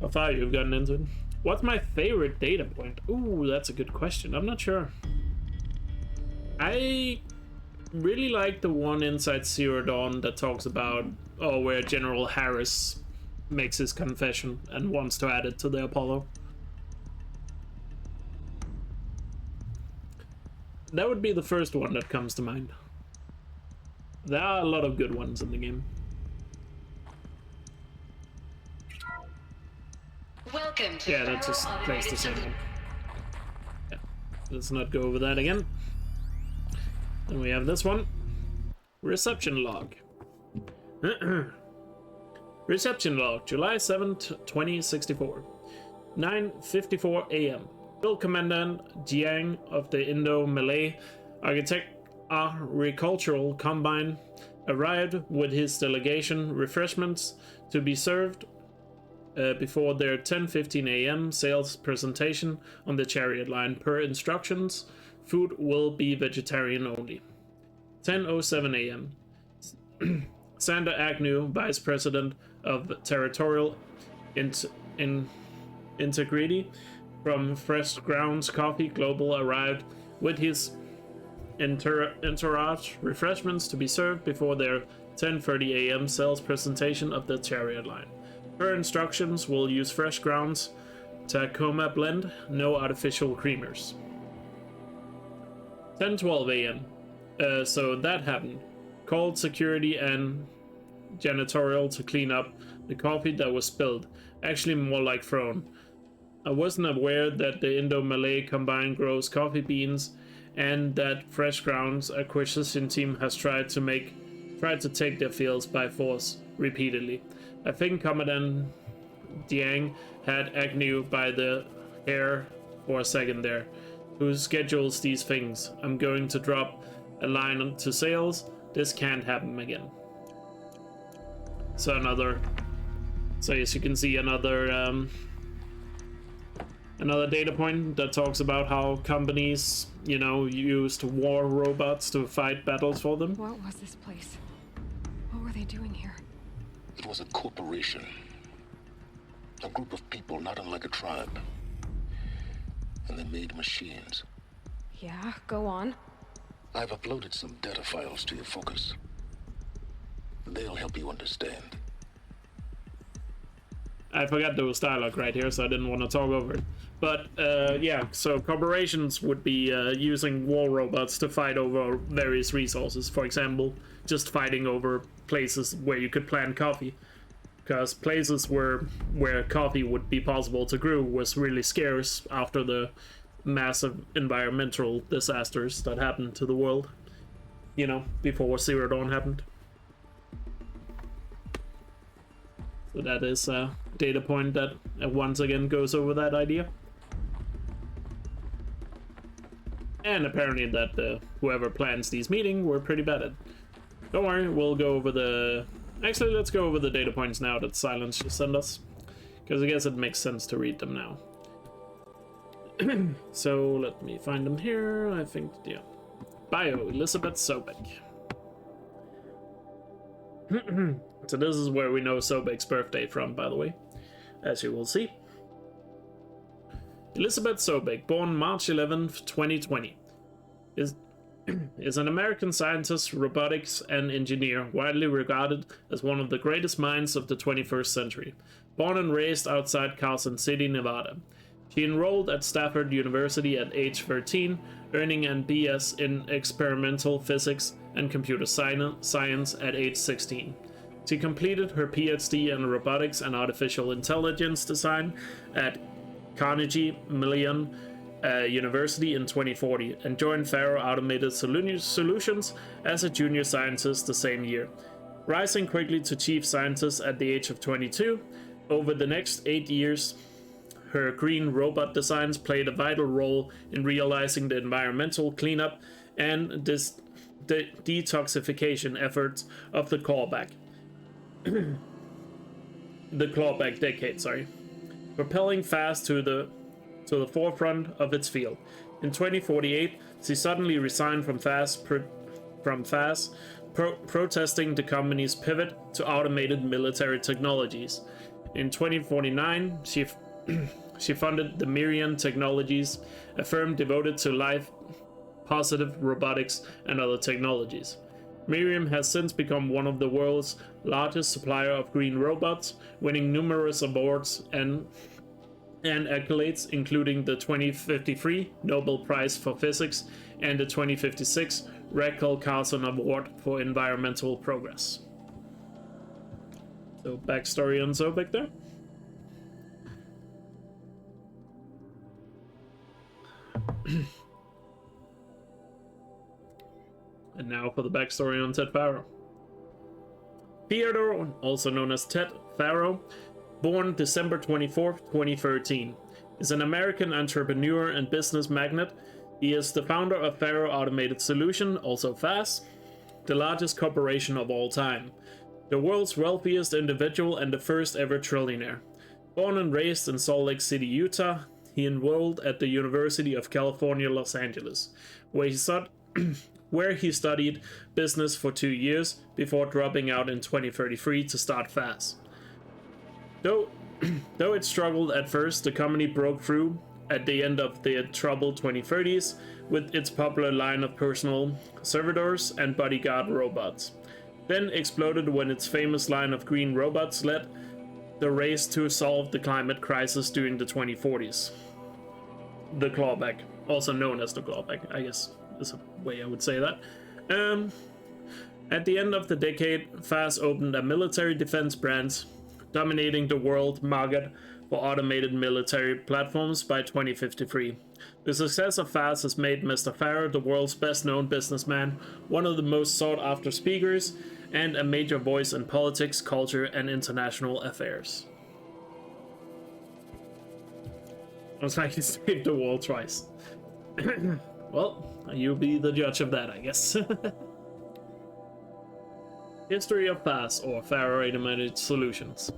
how far you've gotten into it. What's my favorite data point? Ooh, that's a good question. I'm not sure. I really like the one inside Zero Dawn that talks about where General Harris makes his confession and wants to add it to the Apollo. That would be the first one that comes to mind. There are a lot of good ones in the game. Welcome to that just plays the same one. Yeah, let's not go over that again. Then we have this one. Reception log. Reception log, July 7th, 2064. 9:54 a.m. Field Commandant Jiang of the Indo-Malay Agricultural Combine arrived with his delegation refreshments to be served before their 10:15 a.m. sales presentation on the chariot line. Per instructions, food will be vegetarian only. 10:07 a.m. Sander Agnew, Vice President of Territorial Integrity from Fresh Grounds Coffee Global, arrived with his entourage refreshments to be served before their 10:30 a.m. sales presentation of the chariot line. Per instructions, will use Fresh Grounds Tacoma blend, no artificial creamers. 10:12 a.m. So that happened. Called security and janitorial to clean up the coffee that was spilled. Actually more like thrown. I wasn't aware that the Indo-Malay Combine grows coffee beans and that Fresh Grounds acquisition team has tried to take their fields by force repeatedly. I think Commandant Jiang had Agnew by the hair for a second there. Who schedules these things? I'm going to drop a line to sales. This can't happen again. So as you can see, another data point that talks about how companies, used war robots to fight battles for them. What was this place? What were they doing here? It was a corporation. A group of people not unlike a tribe. And they made machines. Yeah, go on. I've uploaded some data files to your focus. They'll help you understand. I forgot there was dialogue right here, so I didn't want to talk over it. But, yeah, so corporations would be using war robots to fight over various resources. For example, just fighting over places where you could plant coffee. Because places where coffee would be possible to grow was really scarce after the massive environmental disasters that happened to the world. Before Zero Dawn happened. So that is a data point that once again goes over that idea. And apparently that whoever plans these meetings were pretty bad at. Don't worry, we'll go over the... Actually, let's go over the data points now that Silence just sent us. Because I guess it makes sense to read them now. So, let me find them here. I think, yeah. Bio, Elizabeth Sobek. So this is where we know Sobek's birthday from, by the way. As you will see. Elizabeth Sobek, born March 11th, 2020. Is an American scientist, robotics, and engineer, widely regarded as one of the greatest minds of the 21st century. Born and raised outside Carson City, Nevada. She enrolled at Stafford University at age 13, earning an BS in experimental physics and computer science at age 16. She completed her PhD in robotics and artificial intelligence design at Carnegie Mellon University in 2040 and joined Faro Automated Solutions as a junior scientist the same year, rising quickly to chief scientist at the age of 22. Over the next 8 years, her green robot designs played a vital role in realizing the environmental cleanup and detoxification efforts of the clawback. The clawback decade, propelling FAS to the forefront of its field. In 2048, she suddenly resigned from FAS, protesting the company's pivot to automated military technologies. In 2049, she funded the Miriam Technologies, a firm devoted to life-positive robotics and other technologies. Miriam has since become one of the world's largest supplier of green robots, winning numerous awards and accolades, including the 2053 Nobel Prize for Physics and the 2056 Rachel Carson Award for Environmental Progress. So, backstory on Zobek there. And now for the backstory on Ted Faro. Theodore, also known as Ted Faro, born December 24th, 2013, is an American entrepreneur and business magnate. He is the founder of Faro Automated Solution, also FAS, the largest corporation of all time, the world's wealthiest individual and the first ever trillionaire. Born and raised in Salt Lake City, Utah, he enrolled at the University of California, Los Angeles, where he studied business for 2 years before dropping out in 2033 to start FAS. Though it struggled at first, the company broke through at the end of the troubled 2030s with its popular line of personal servitors and bodyguard robots. Then exploded when its famous line of green robots led the race to solve the climate crisis during the 2040s. The clawback, also known as the clawback, I guess is a way I would say that. At the end of the decade, FAS opened a military defense branch, dominating the world market for automated military platforms by 2053. The success of FAS has made Mr. Faro the world's best-known businessman, one of the most sought-after speakers, and a major voice in politics, culture, and international affairs. I was like, he saved the world twice. Well, you'll be the judge of that, I guess. History of FAS, or Faro Automated Solutions.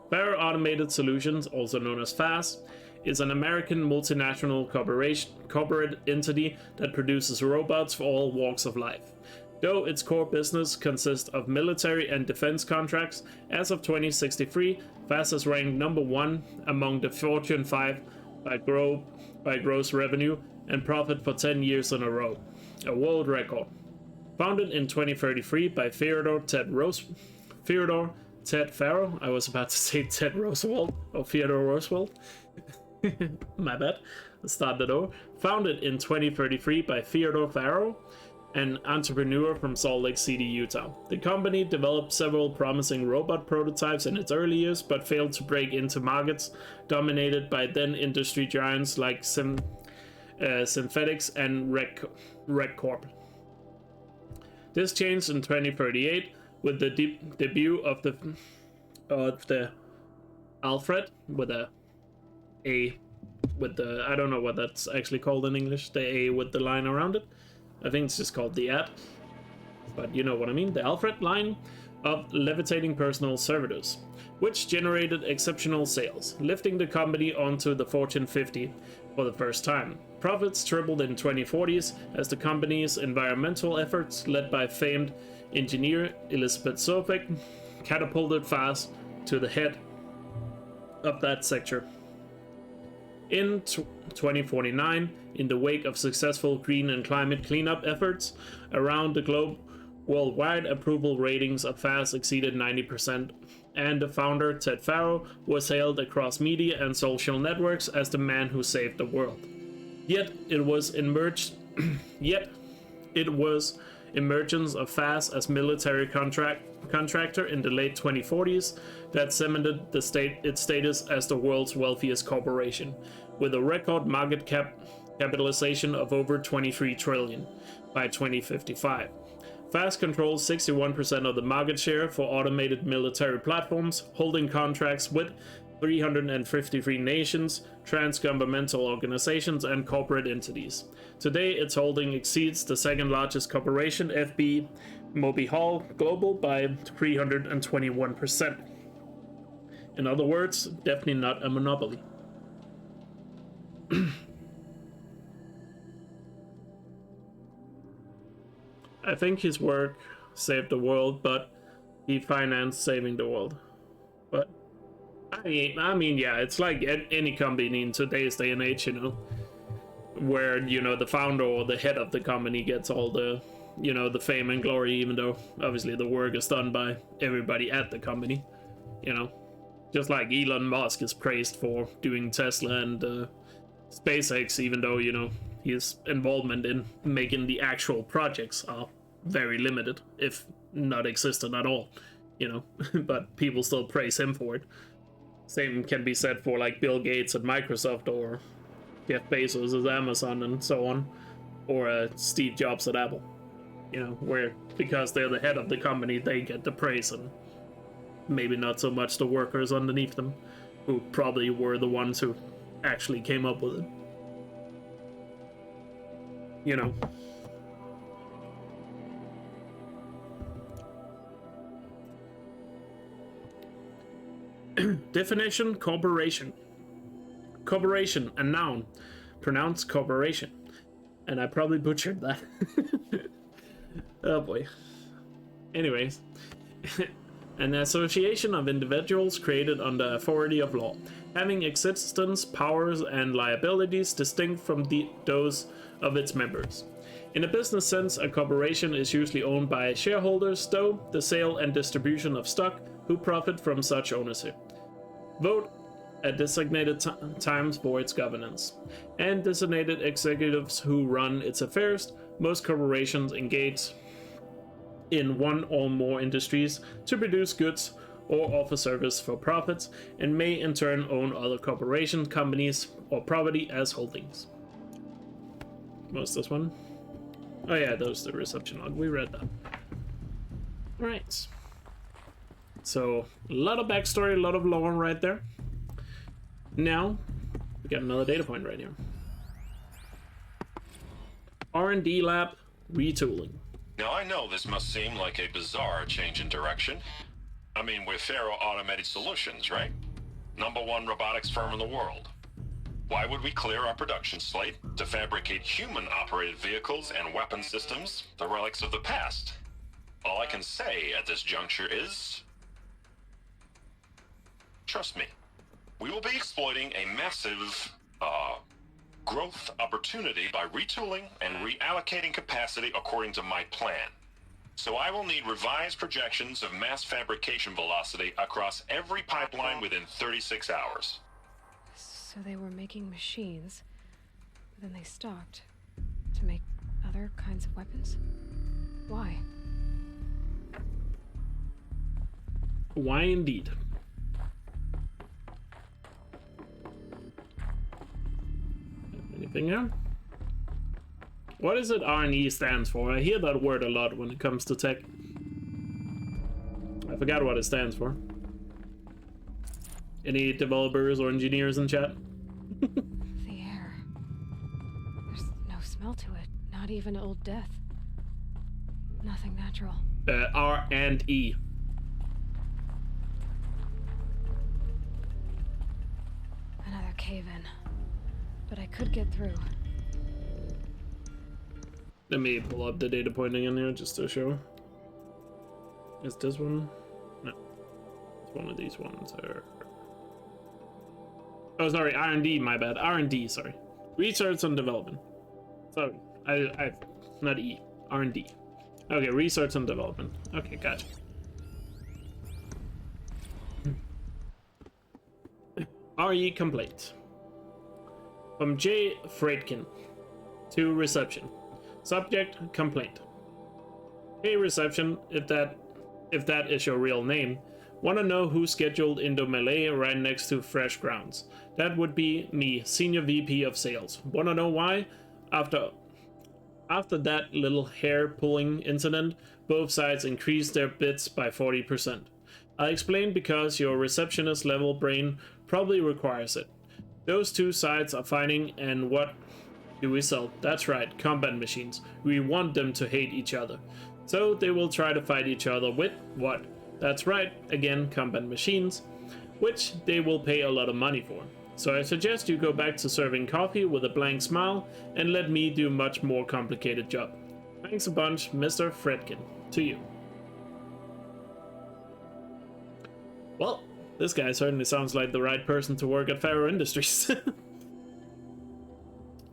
Faro Automated Solutions, also known as FAS, is an American multinational corporate entity that produces robots for all walks of life. Though its core business consists of military and defense contracts, as of 2063, FAS is ranked number 1 among the Fortune 5 by gross revenue and profit for 10 years in a row, a world record. Founded in 2033 by Theodore Ted Faro. I was about to say Ted Roosevelt or Theodore Roosevelt. My bad. Start that over. Founded in 2033 by Theodore Faro, an entrepreneur from Salt Lake City, Utah. The company developed several promising robot prototypes in its early years, but failed to break into markets dominated by then industry giants like Synthetics and RecCorp. This changed in 2038 with the debut of the Alfred with a with the, I don't know what that's actually called in English, the A with the line around it. I think it's just called the ad, but you know what I mean, the Alfred line of levitating personal servitors, which generated exceptional sales, lifting the company onto the Fortune 50 for the first time. Profits tripled in 2040s as the company's environmental efforts, led by famed engineer Elizabeth Zobek, catapulted FAS to the head of that sector. In 2049, in the wake of successful green and climate cleanup efforts around the globe, worldwide approval ratings of FAS exceeded 90%, and the founder, Ted Faro, was hailed across media and social networks as the man who saved the world. Yet it was emergence of FAS as military contractor in the late 2040s that cemented its status as the world's wealthiest corporation, with a record market capitalization of over 23 trillion by 2055. FAST controls 61% of the market share for automated military platforms, holding contracts with 353 nations, trans-governmental organizations, and corporate entities. Today, its holding exceeds the second largest corporation, FB Moby Hall Global, by 321%. In other words, definitely not a monopoly. I think his work saved the world, but he financed saving the world. But I mean, yeah, it's like any company in today's day and age, you know, where, you know, the founder or the head of the company gets all the, you know, the fame and glory, even though obviously the work is done by everybody at the company, you know. Just like Elon Musk is praised for doing Tesla and SpaceX, even though, you know, his involvement in making the actual projects are very limited, if not existent at all, you know. But people still praise him for it. Same can be said for like Bill Gates at Microsoft, or Jeff Bezos at Amazon, and so on, or Steve Jobs at Apple, you know, where because they're the head of the company, they get the praise, and maybe not so much the workers underneath them, who probably were the ones who actually came up with it. You know. Definition: corporation. Corporation, a noun. Pronounced corporation. And I probably butchered that. Oh boy. Anyways. An association of individuals created under authority of law, having existence, powers, and liabilities distinct from those of its members. In a business sense, a corporation is usually owned by shareholders, though the sale and distribution of stock who profit from such ownership. Vote at designated times for its governance, and designated executives who run its affairs. Most corporations engage in one or more industries to produce goods or offer service for profits, and may in turn own other corporations, companies, or property as holdings. What's this one? Oh yeah, that was the reception log. We read that. Alright. So, a lot of backstory, a lot of lore right there. Now, we got another data point right here. R&D lab retooling. Now, I know this must seem like a bizarre change in direction. I mean, we're Faro Automated Solutions, right? #1 robotics firm in the world. Why would we clear our production slate to fabricate human-operated vehicles and weapon systems, the relics of the past? All I can say at this juncture is... trust me, we will be exploiting a massive, growth opportunity by retooling and reallocating capacity according to my plan. So I will need revised projections of mass fabrication velocity across every pipeline within 36 hours. So they were making machines, but then they stopped to make other kinds of weapons? Why? Why indeed? Anything here? What is it R&E stands for? I hear that word a lot when it comes to tech. I forgot what it stands for. Any developers or engineers in chat? The air. There's no smell to it. Not even Old Death. Nothing natural. R&E. Another cave-in. But I could get through. Let me pull up the data point again here just to show. Is this one? No. It's one of these ones. Oh, sorry, R&D, my bad. R&D, sorry. Research and development. Sorry, I not E. R&D. Okay, research and development. Okay, gotcha. RE complaint. From J. Freitkin to reception. Subject, complaint. Hey, reception, if if that is your real name. Want to know who scheduled Indo Melee right next to Fresh Grounds? That would be me, Senior VP of Sales. Want to know why? After that little hair-pulling incident, both sides increased their bids by 40%. I explained because your receptionist-level brain probably requires it. Those two sides are fighting, and what do we sell? That's right, combat machines. We want them to hate each other. So they will try to fight each other with what? That's right, again, combat machines, which they will pay a lot of money for. So I suggest you go back to serving coffee with a blank smile and let me do much more complicated job. Thanks a bunch, Mr. Fredkin. To you. Well, this guy certainly sounds like the right person to work at Faro Industries.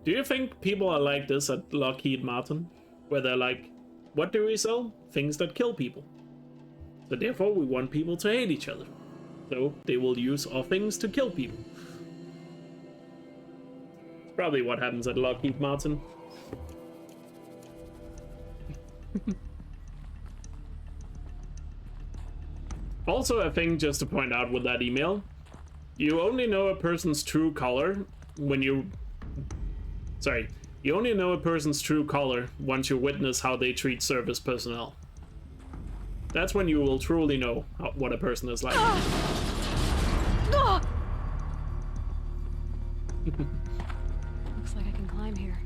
Do you think people are like this at Lockheed Martin? Where they're like, what do we sell? Things that kill people. So therefore we want people to hate each other. So they will use our things to kill people. It's probably what happens at Lockheed Martin. Also, a thing just to point out with that email, you only know a person's true color when you... Sorry, you only know a person's true color once you witness how they treat service personnel. That's when you will truly know what a person is like. Looks like I can climb here.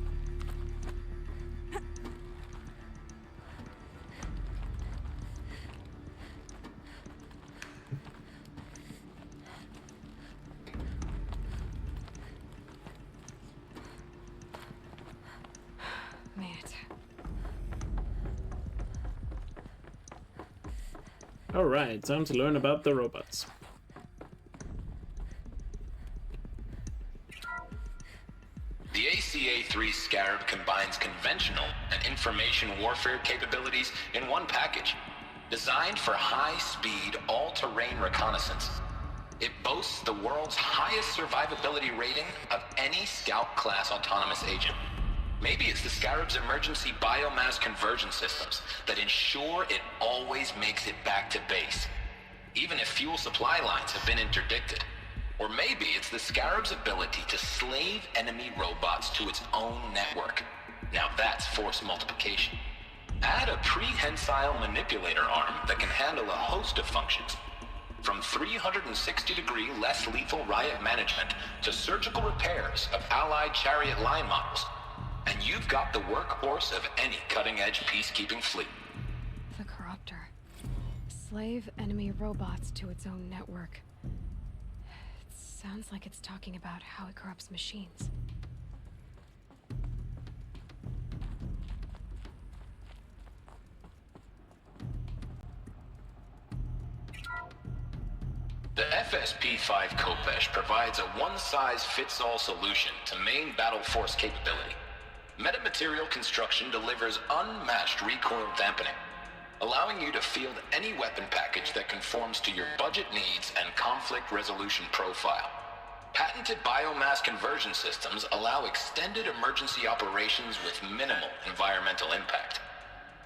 Made it. Alright, time to learn about the robots. The ACA-3 Scarab combines conventional and information warfare capabilities in one package. Designed for high-speed, all-terrain reconnaissance. It boasts the world's highest survivability rating of any Scout-class autonomous agent. Maybe it's the Scarab's emergency biomass conversion systems that ensure it always makes it back to base, even if fuel supply lines have been interdicted. Or maybe it's the Scarab's ability to slave enemy robots to its own network. Now that's force multiplication. Add a prehensile manipulator arm that can handle a host of functions, from 360-degree less lethal riot management to surgical repairs of Allied chariot line models. And you've got the workhorse of any cutting-edge peacekeeping fleet. The Corruptor. Slave enemy robots to its own network. It sounds like it's talking about how it corrupts machines. The FSP-5 Khopesh provides a one-size-fits-all solution to main battle force capability. Metamaterial construction delivers unmatched recoil dampening, allowing you to field any weapon package that conforms to your budget needs and conflict resolution profile. Patented biomass conversion systems allow extended emergency operations with minimal environmental impact.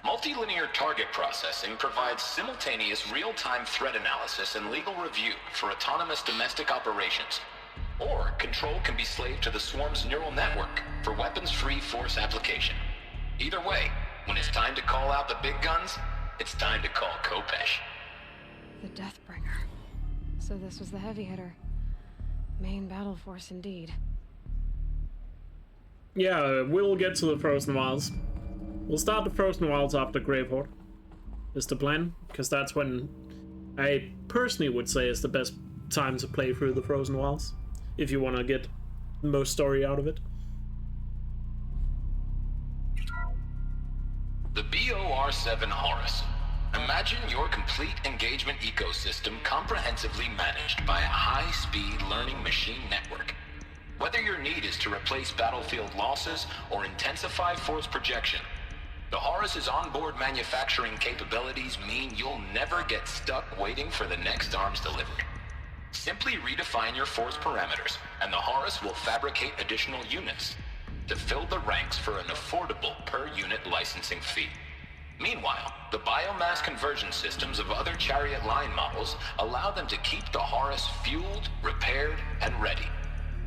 Multilinear target processing provides simultaneous real-time threat analysis and legal review for autonomous domestic operations. Or control can be slaved to the swarm's neural network for weapons-free force application. Either way, when it's time to call out the big guns, it's time to call Khopesh. The Deathbringer. So this was the heavy hitter. Main battle force indeed. Yeah, we'll get to the Frozen Wilds. We'll start the Frozen Wilds after Gravehorde, is the plan, because that's when I personally would say is the best time to play through the Frozen Wilds, if you want to get the most story out of it. The BOR-7 Horus. Imagine your complete engagement ecosystem comprehensively managed by a high-speed learning machine network. Whether your need is to replace battlefield losses or intensify force projection, the Horus's onboard manufacturing capabilities mean you'll never get stuck waiting for the next arms delivery. Simply redefine your force parameters, and the Horus will fabricate additional units to fill the ranks for an affordable per-unit licensing fee. Meanwhile, the biomass conversion systems of other chariot line models allow them to keep the Horus fueled, repaired, and ready,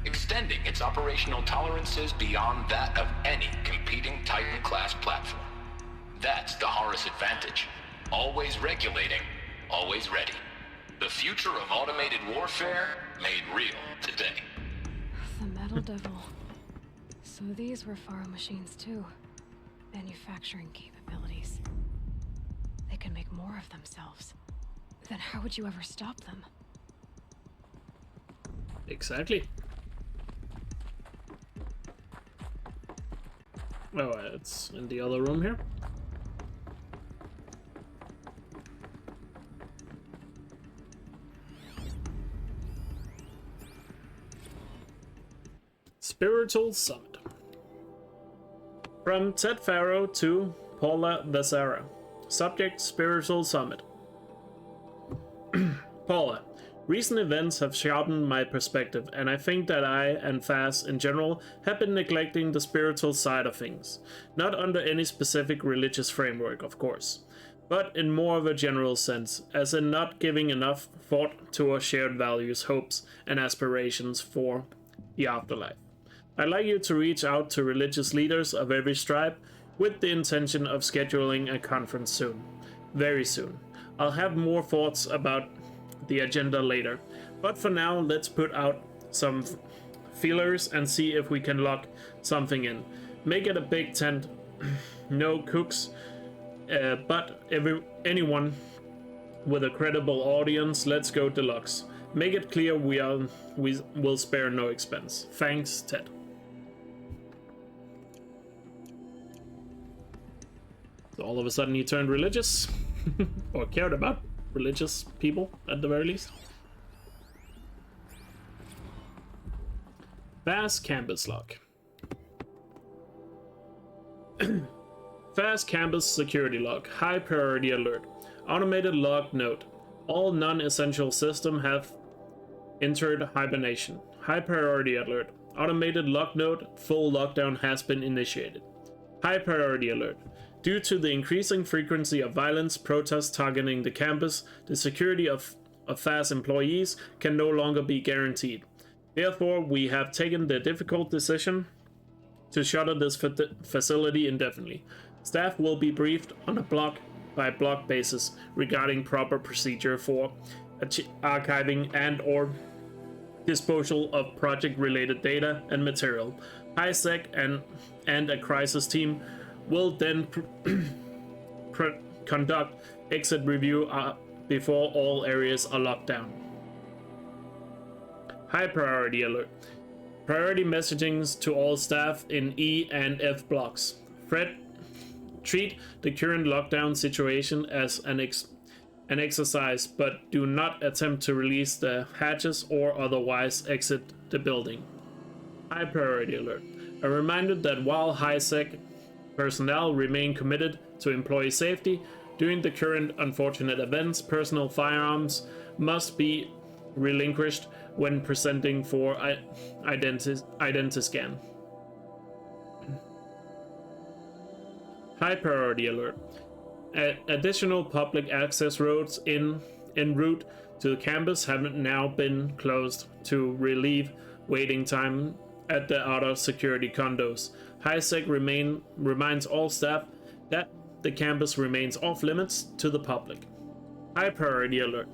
extending its operational tolerances beyond that of any competing Titan-class platform. That's the Horus advantage. Always regulating, always ready. The future of automated warfare made real today. The Metal Devil. So these were Faro machines too. Manufacturing capabilities. They can make more of themselves. Then how would you ever stop them? Exactly. Oh, it's in the other room here. Spiritual Summit. From Ted Faro to Paula Vasara. Subject: Spiritual Summit. Paula, recent events have sharpened my perspective, and I think that I and FAS in general have been neglecting the spiritual side of things. Not under any specific religious framework, of course, but in more of a general sense, as in not giving enough thought to our shared values, hopes, and aspirations for the afterlife. I'd like you to reach out to religious leaders of every stripe with the intention of scheduling a conference soon. Very soon. I'll have more thoughts about the agenda later, but for now let's put out some feelers and see if we can lock something in. Make it a big tent, no cooks, but anyone with a credible audience. Let's go deluxe. Make it clear we will spare no expense. Thanks, Ted. So all of a sudden he turned religious, or cared about religious people at the very least. Fast campus log. Fast campus security log. High priority alert. Automated log note. All non-essential systems have entered hibernation. High priority alert. Automated log note. Full lockdown has been initiated. High priority alert. Due to the increasing frequency of violence protests targeting the campus, the security of FAS employees can no longer be guaranteed. Therefore, we have taken the difficult decision to shutter this facility indefinitely. Staff will be briefed on a block-by-block basis regarding proper procedure for archiving and/or disposal of project-related data and material. HiSec and a crisis team will then conduct exit review before all areas are locked down. High priority alert. Priority messaging to all staff in E and F blocks. Treat the current lockdown situation as an exercise, but do not attempt to release the hatches or otherwise exit the building. High priority alert. A reminder that while HiSec personnel remain committed to employee safety, during the current unfortunate events, personal firearms must be relinquished when presenting for identiscan. High priority alert. Additional public access roads en route to the campus have now been closed to relieve waiting time at the outer security condos. HiSec reminds all staff that the campus remains off limits to the public. High priority alert.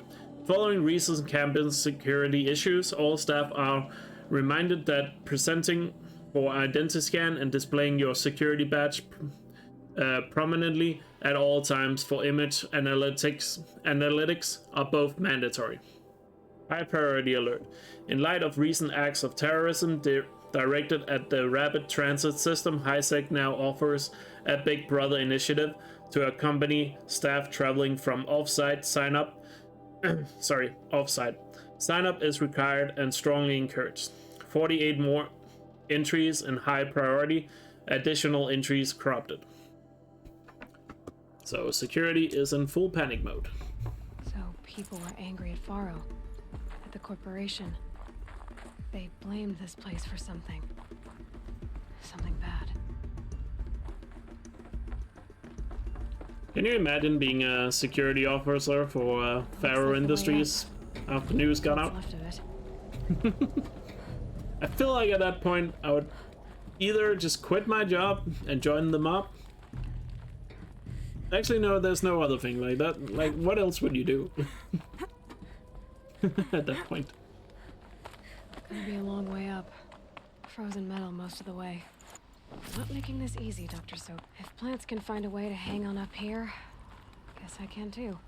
Following recent campus security issues, all staff are reminded that presenting for identiscan and displaying your security badge prominently at all times for image analytics are both mandatory. High priority alert. In light of recent acts of terrorism directed at the rapid transit system, HiSec now offers a Big Brother initiative to accompany staff traveling from offsite. Sign up is required and strongly encouraged. 48 more entries in high priority, additional entries corrupted. So security is in full panic mode. So people were angry at Faro, at the corporation. They blamed this place for something. Something bad. Can you imagine being a security officer for Faro Industries after news got out? Left of it. I feel like at that point I would either just quit my job and join the mob. Actually, no, there's no other thing like that. Like, what else would you do at that point? Gonna be a long way up. Frozen metal most of the way. Not making this easy, Dr. Soap. If plants can find a way to hang on up here, guess I can too.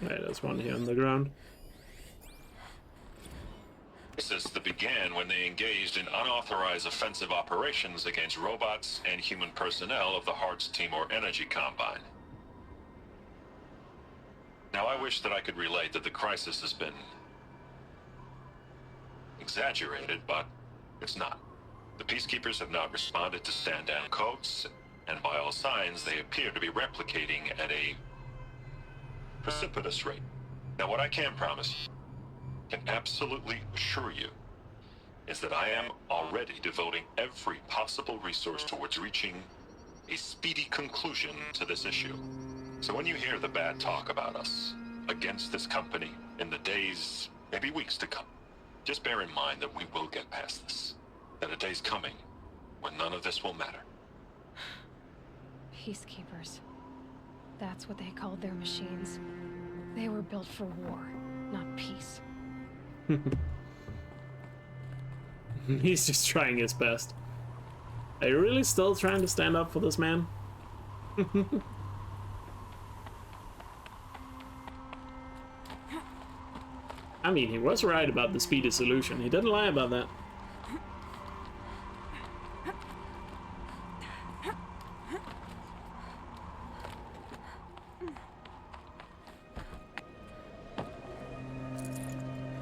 Right, there's one here on the ground. This began when they engaged in unauthorized offensive operations against robots and human personnel of the Hearts Timor Energy Combine. Now, I wish that I could relate that the crisis has been exaggerated, but it's not. The peacekeepers have not responded to stand-down codes, and by all signs, they appear to be replicating at a precipitous rate. Now, what I can promise you, can absolutely assure you, is that I am already devoting every possible resource towards reaching a speedy conclusion to this issue. So when you hear the bad talk about us against this company in the days, maybe weeks to come, just bear in mind that we will get past this. That a day's coming when none of this will matter. Peacekeepers. That's what they called their machines. They were built for war, not peace. He's just trying his best. Are you really still trying to stand up for this man? I mean, he was right about the speedy solution. He didn't lie about that.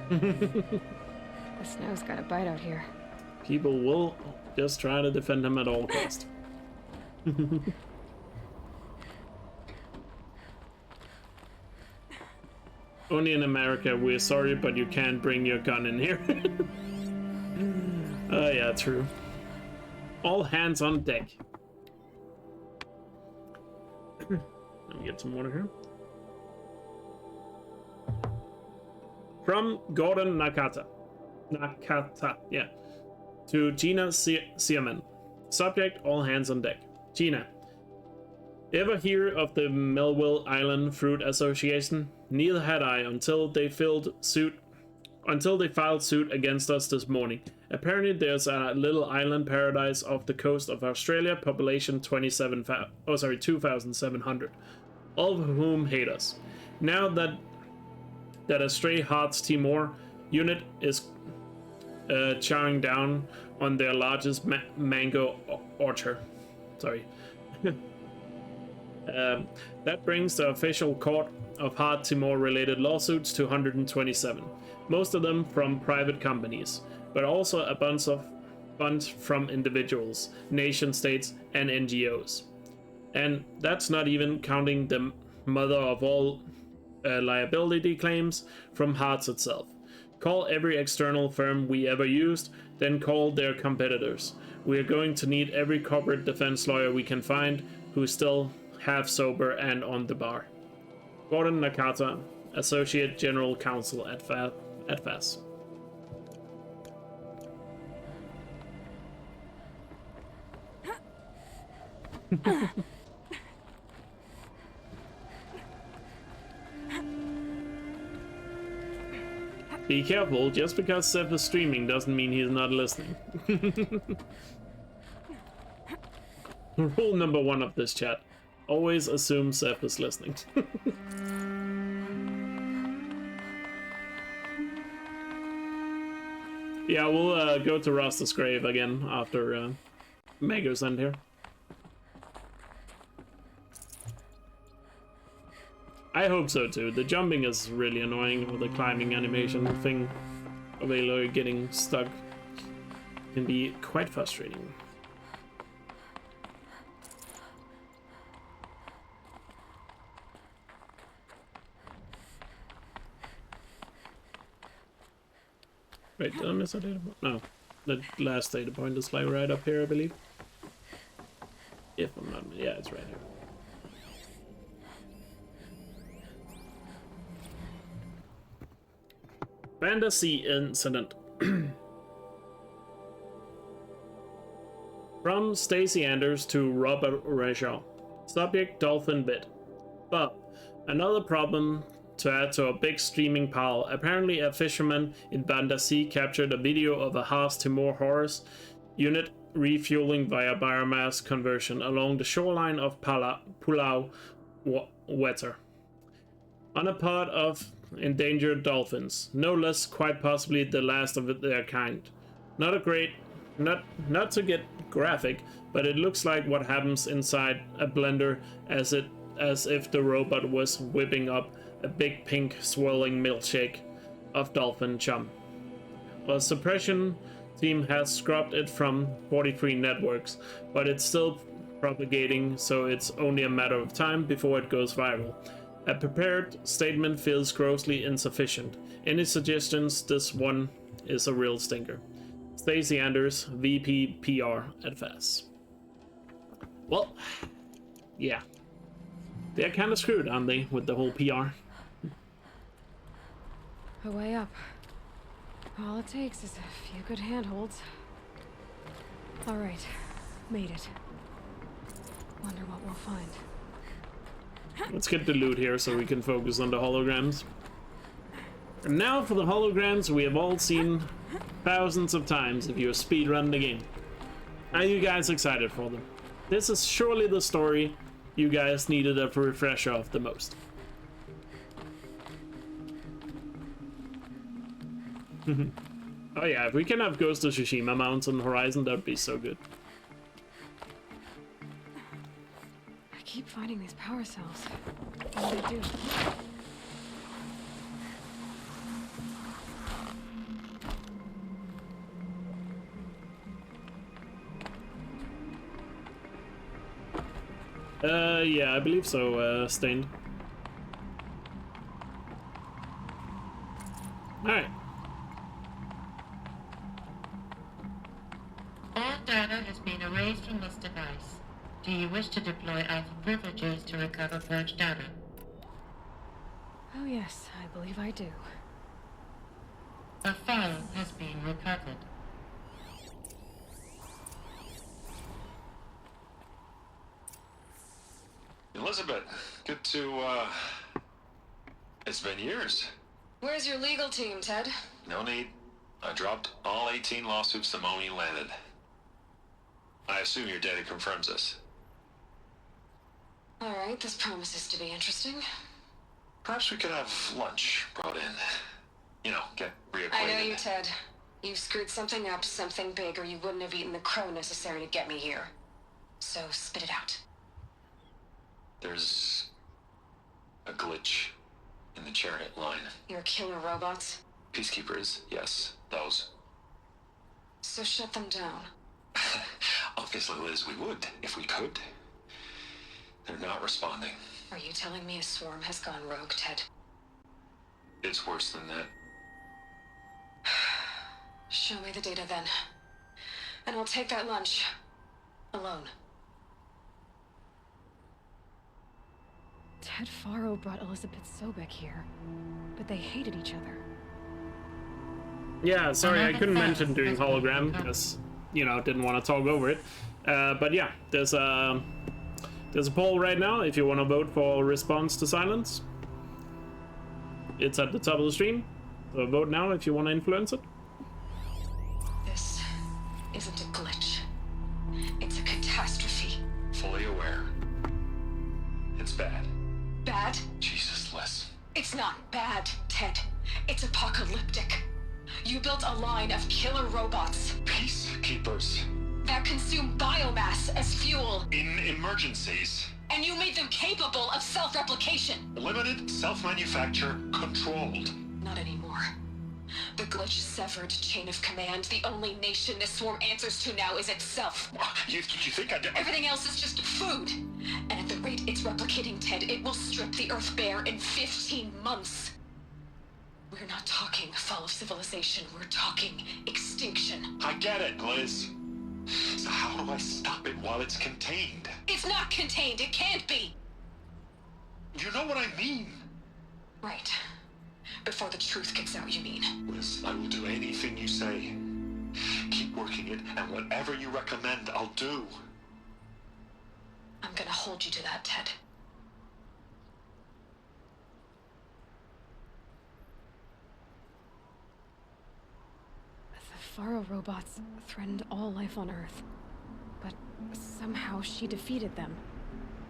The snow's got a bite out here. People will just try to defend him at all cost. Only in America, we're sorry, but you can't bring your gun in here. Oh yeah, true. All hands on deck. Let me get some water here. From Gordon Nakata, yeah, to Gina Seaman. Subject, all hands on deck. Gina, ever hear of the Melville Island Fruit Association? Neither had I until they filed suit against us this morning. Apparently there's a little island paradise off the coast of Australia, population 2,700, all of whom hate us. Now that a stray Hearts Timor unit is chowing down on their largest mango orchard. Sorry. That brings the official court of Heart Timor related lawsuits to 127, most of them from private companies, but also a bunch from individuals, nation states, and NGOs. And that's not even counting the mother of all liability claims from Hearts itself. Call every external firm we ever used, then call their competitors. We are going to need every corporate defense lawyer we can find who's still half sober and on the bar. Gordon Nakata, Associate General Counsel at FAS. Be careful, just because Seth is streaming doesn't mean he's not listening. Rule number 1 of this chat. Always assume Seth is listening. Yeah, we'll go to Rasta's grave again after Mego's end here. I hope so too. The jumping is really annoying, or the climbing animation thing of Aloy getting stuck can be quite frustrating. Wait, did I miss a data point? No. The last data point is like right up here, I believe. If I'm not... Yeah, it's right here. Fantasy incident. From Stacey Anders to Robert Rachel. Subject dolphin bit. But another problem to add to a big streaming pile. Apparently a fisherman in Bandasi captured a video of a Haas Timor horse unit refueling via biomass conversion along the shoreline of Pulau Wetter. On a pod of endangered dolphins, no less, quite possibly the last of their kind. Not a great, not to get graphic, but it looks like what happens inside a blender as if the robot was whipping up a big pink swirling milkshake of dolphin chum. A suppression team has scrubbed it from 43 networks, but it's still propagating, so it's only a matter of time before it goes viral. A prepared statement feels grossly insufficient. Any suggestions? This one is a real stinker. Stacey Anders, VP PR at FAS. Well, yeah. They're kind of screwed, aren't they, with the whole PR? A way up. All it takes is a few good handholds. Alright, made it. Wonder what we'll find. Let's get the loot here so we can focus on the holograms. And now for the holograms we have all seen thousands of times if you speedrun the game. Are you guys excited for them? This is surely the story you guys needed a refresher of the most. Oh yeah, if we can have Ghost of Tsushima mounts on the horizon, that'd be so good. I keep finding these power cells. What do they do? Yeah, I believe so, Stained. Alright. All data has been erased from this device. Do you wish to deploy alpha privileges to recover purged data? Oh yes, I believe I do. A file has been recovered. Elizabeth, good to, it's been years. Where's your legal team, Ted? No need. I dropped all 18 lawsuits the moment you landed. I assume your data confirms this. Alright, this promises to be interesting. Perhaps we could have lunch brought in. You know, get reacquainted. I know you, Ted. You've screwed something up, something big, or you wouldn't have eaten the crow necessary to get me here. So, spit it out. There's a glitch in the chariot line. Your killer robots? Peacekeepers, yes, those. So shut them down. Obviously, Liz, we would, if we could. They're not responding. Are you telling me a swarm has gone rogue, Ted? It's worse than that. Show me the data then. And I'll take that lunch. Alone. Ted Faro brought Elizabeth Sobek here, but they hated each other. Yeah, sorry, I couldn't mention doing hologram because, you know, didn't want to talk over it. But yeah, there's a poll right now if you want to vote for response to silence. It's at the top of the stream. So vote now if you want to influence it. This isn't a glitch. It's a catastrophe. Fully aware. It's bad. Bad? Jesus, Liz. It's not bad, Ted. It's apocalyptic. You built a line of killer robots. Peacekeepers. That consume biomass as fuel. In emergencies. And you made them capable of self-replication. Limited, self-manufacture, controlled. Not anymore. The glitch severed chain of command. The only nation this swarm answers to now is itself. You think I did? Everything else is just food. And at the rate it's replicating, Ted, it will strip the Earth bare in 15 months. We're not talking fall of civilization, we're talking extinction. I get it, Liz. So how do I stop it while it's contained? It's not contained, it can't be! You know what I mean? Right. Before the truth gets out, you mean? Liz, I will do anything you say. Keep working it, and whatever you recommend, I'll do. I'm gonna hold you to that, Ted. The Faro robots threatened all life on Earth. But somehow she defeated them.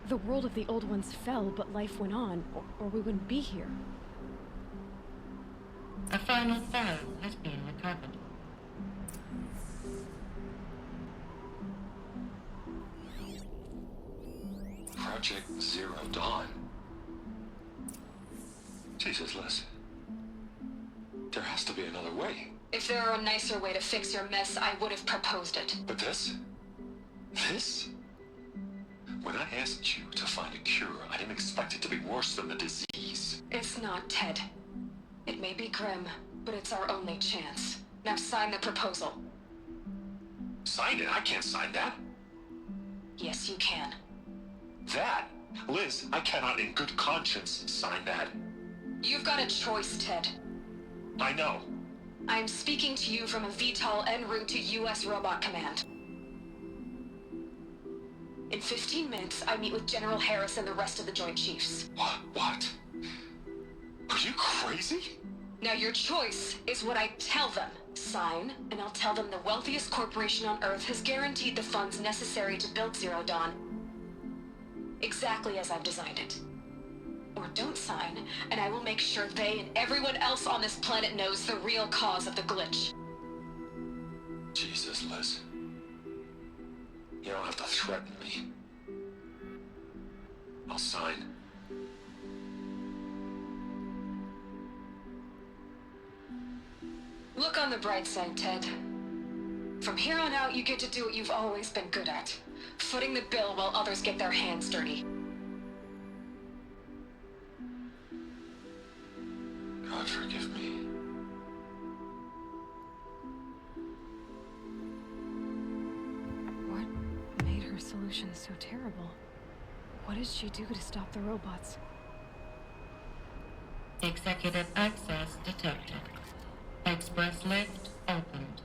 The world of the Old Ones fell, but life went on, or we wouldn't be here. A final file has been recovered. Project Zero Dawn. Jesus, Liz. There has to be another way. If there were a nicer way to fix your mess, I would have proposed it. But this? This? When I asked you to find a cure, I didn't expect it to be worse than the disease. It's not, Ted. It may be grim, but it's our only chance. Now sign the proposal. Sign it? I can't sign that. Yes, you can. That? Liz, I cannot in good conscience sign that. You've got a choice, Ted. I know. I'm speaking to you from a VTOL en route to U.S. Robot Command. In 15 minutes, I meet with General Harris and the rest of the Joint Chiefs. What? Are you crazy? Now your choice is what I tell them. Sign, and I'll tell them the wealthiest corporation on Earth has guaranteed the funds necessary to build Zero Dawn. Exactly as I've designed it. Or don't sign, and I will make sure they and everyone else on this planet knows the real cause of the glitch. Jesus, Liz. You don't have to threaten me. I'll sign. Look on the bright side, Ted. From here on out, you get to do what you've always been good at. Footing the bill while others get their hands dirty. God forgive me. What made her solution so terrible? What did she do to stop the robots? Executive access detected. Express lift opened.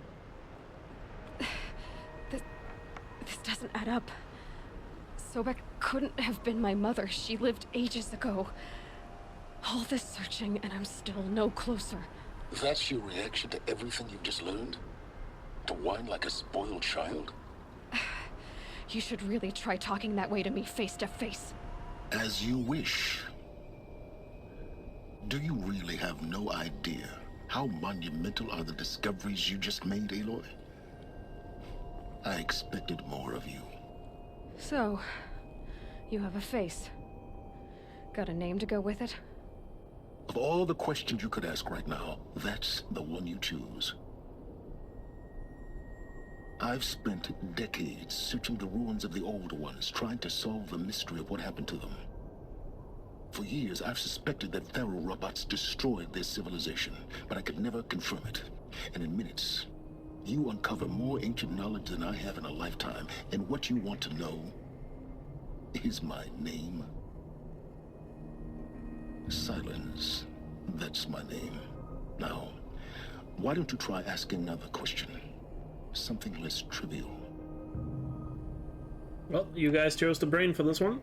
This doesn't add up. Sobek couldn't have been my mother. She lived ages ago. All this searching, and I'm still no closer. That's your reaction to everything you've just learned? To whine like a spoiled child? You should really try talking that way to me face to face. As you wish. Do you really have no idea how monumental are the discoveries you just made, Aloy? I expected more of you. So, you have a face. Got a name to go with it? Of all the questions you could ask right now, that's the one you choose. I've spent decades searching the ruins of the older ones, trying to solve the mystery of what happened to them. For years, I've suspected that Faro robots destroyed their civilization, but I could never confirm it. And in minutes, you uncover more ancient knowledge than I have in a lifetime, and what you want to know is my name. Silence. That's my name. Now, why don't you try asking another question? Something less trivial. Well, you guys chose the brain for this one.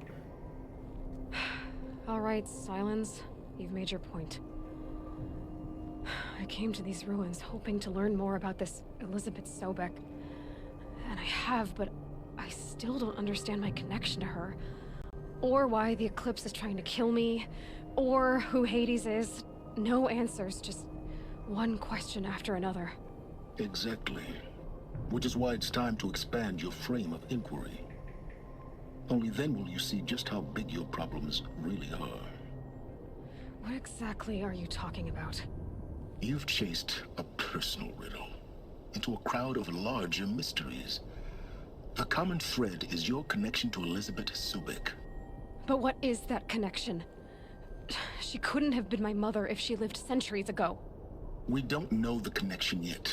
Alright, Silence. You've made your point. I came to these ruins hoping to learn more about this Elizabeth Sobek. And I have, but I still don't understand my connection to her. Or why the Eclipse is trying to kill me. Or who Hades is. No answers, just one question after another. Exactly. Which is why it's time to expand your frame of inquiry. Only then will you see just how big your problems really are. What exactly are you talking about? You've chased a personal riddle into a crowd of larger mysteries. The common thread is your connection to Elizabeth Sobek. But what is that connection? She couldn't have been my mother if she lived centuries ago. We don't know the connection yet.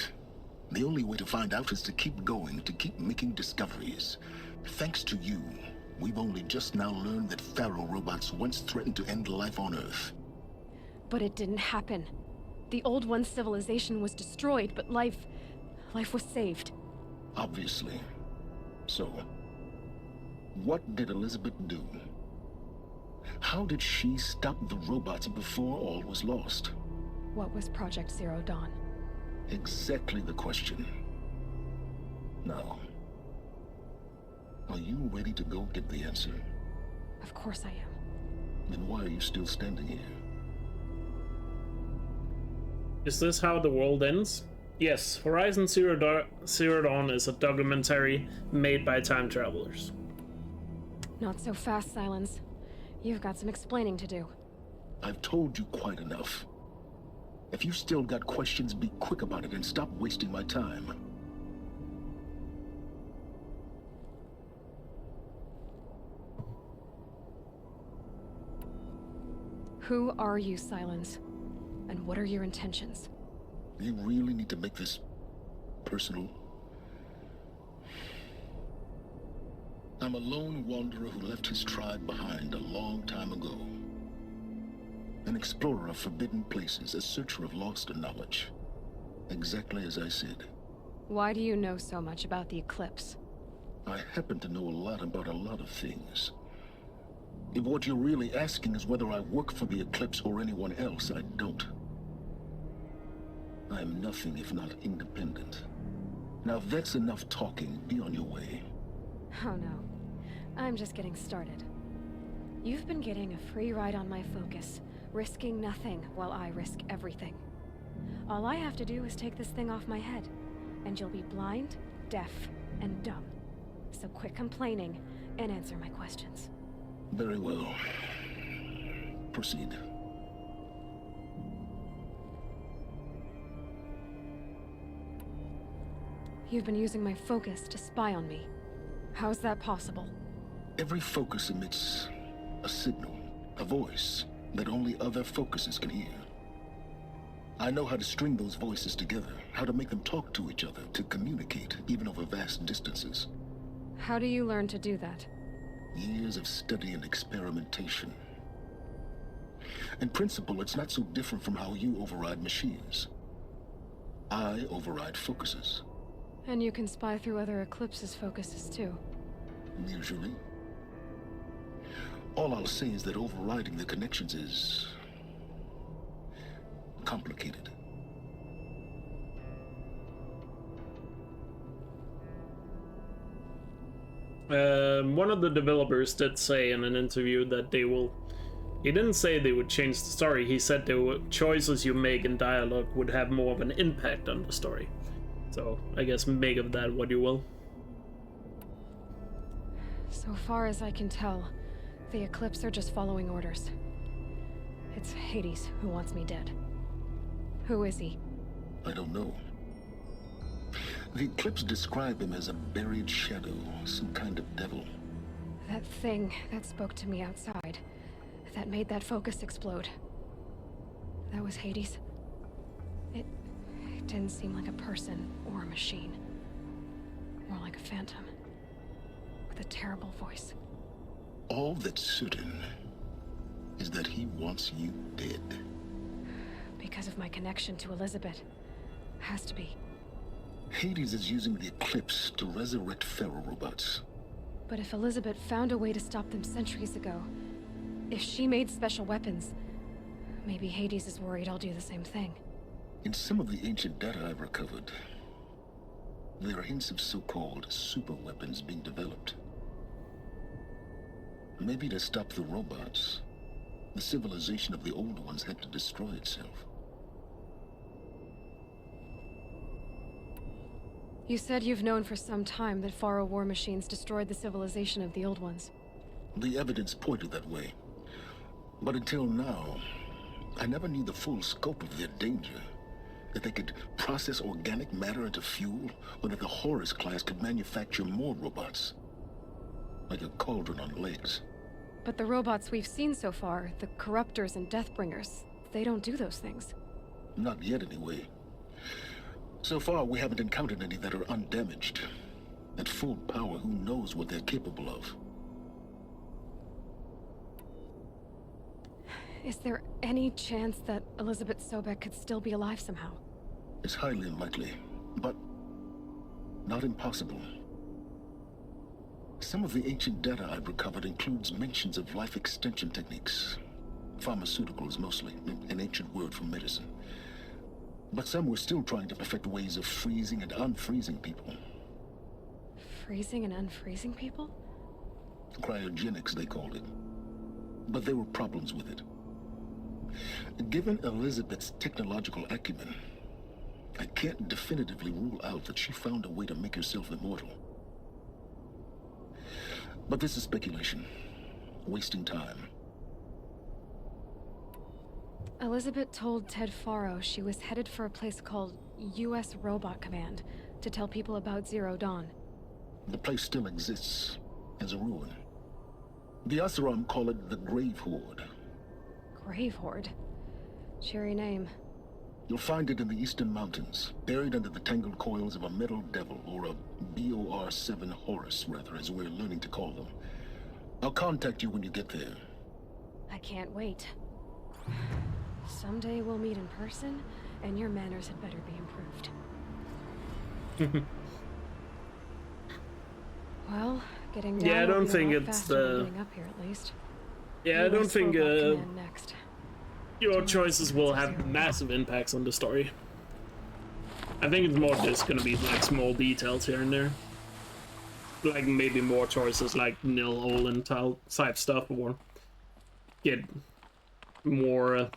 The only way to find out is to keep going, to keep making discoveries. Thanks to you, we've only just now learned that Pharaoh robots once threatened to end life on Earth. But it didn't happen. The Old One's civilization was destroyed, but life was saved. Obviously. So, what did Elizabeth do? How did she stop the robots before all was lost? What was Project Zero Dawn? Exactly the question. Now, are you ready to go get the answer? Of course I am. Then why are you still standing here? Is this how the world ends? Yes, Horizon Zero Dawn is a documentary made by time travelers. Not so fast, Silence. You've got some explaining to do. I've told you quite enough. If you've still got questions, be quick about it and stop wasting my time. Who are you, Silence? And what are your intentions? You really need to make this personal? I'm a lone wanderer who left his tribe behind a long time ago. An explorer of forbidden places, a searcher of lost knowledge. Exactly as I said. Why do you know so much about the eclipse? I happen to know a lot about a lot of things. If what you're really asking is whether I work for the Eclipse or anyone else, I don't. I am nothing if not independent. Now if that's enough talking, be on your way. Oh no. I'm just getting started. You've been getting a free ride on my focus, risking nothing while I risk everything. All I have to do is take this thing off my head, and you'll be blind, deaf, and dumb. So quit complaining and answer my questions. Very well. Proceed. You've been using my focus to spy on me. How's that possible? Every focus emits a signal, a voice, that only other focuses can hear. I know how to string those voices together, how to make them talk to each other, to communicate, even over vast distances. How do you learn to do that? Years of study and experimentation. In principle, it's not so different from how you override machines. I override focuses. And you can spy through other Eclipse's focuses too. Usually. All I'll say is that overriding the connections is complicated. One of the developers did say in an interview that they will... He didn't say they would change the story, he said the choices you make in dialogue would have more of an impact on the story. So, I guess make of that what you will. So far as I can tell, the Eclipse are just following orders. It's Hades who wants me dead. Who is he? I don't know. The Eclipse describe him as a buried shadow, some kind of devil. That thing that spoke to me outside, that made that focus explode. That was Hades. It didn't seem like a person or a machine. More like a phantom. With a terrible voice. All that's certain is that he wants you dead. Because of my connection to Elizabeth. Has to be. Hades is using the Eclipse to resurrect Pharaoh robots. But if Elizabeth found a way to stop them centuries ago, if she made special weapons, maybe Hades is worried I'll do the same thing. In some of the ancient data I've recovered, there are hints of so-called super weapons being developed. Maybe to stop the robots, the civilization of the old ones had to destroy itself. You said you've known for some time that Pharaoh war machines destroyed the civilization of the old ones. The evidence pointed that way. But until now, I never knew the full scope of their danger. That they could process organic matter into fuel, or that the Horus class could manufacture more robots. Like a cauldron on legs. But the robots we've seen so far, the Corruptors and Deathbringers, they don't do those things. Not yet, anyway. So far, we haven't encountered any that are undamaged. At full power, who knows what they're capable of? Is there any chance that Elizabeth Sobek could still be alive somehow? It's highly unlikely, but not impossible. Some of the ancient data I've recovered includes mentions of life extension techniques. Pharmaceuticals, mostly, an ancient word for medicine. But some were still trying to perfect ways of freezing and unfreezing people. Freezing and unfreezing people? Cryogenics, they called it. But there were problems with it. Given Elizabeth's technological acumen, I can't definitively rule out that she found a way to make herself immortal. But this is speculation. Wasting time. Elizabeth told Ted Faro she was headed for a place called U.S. Robot Command to tell people about Zero Dawn. The place still exists, as a ruin. The Oseram call it the Grave Horde. Grave Horde? Cheery name. You'll find it in the Eastern Mountains, buried under the tangled coils of a metal devil, or a BOR-7 Horus, rather, as we're learning to call them. I'll contact you when you get there. I can't wait. Someday we'll meet in person, and your manners had better be improved. Well, getting down. Yeah, I don't think it's faster than up here at least. Yeah, I don't think next. Your choices will have massive impacts on the story. I think it's more just gonna be like small details here and there. Like maybe more choices like Nil Olin type stuff, or get more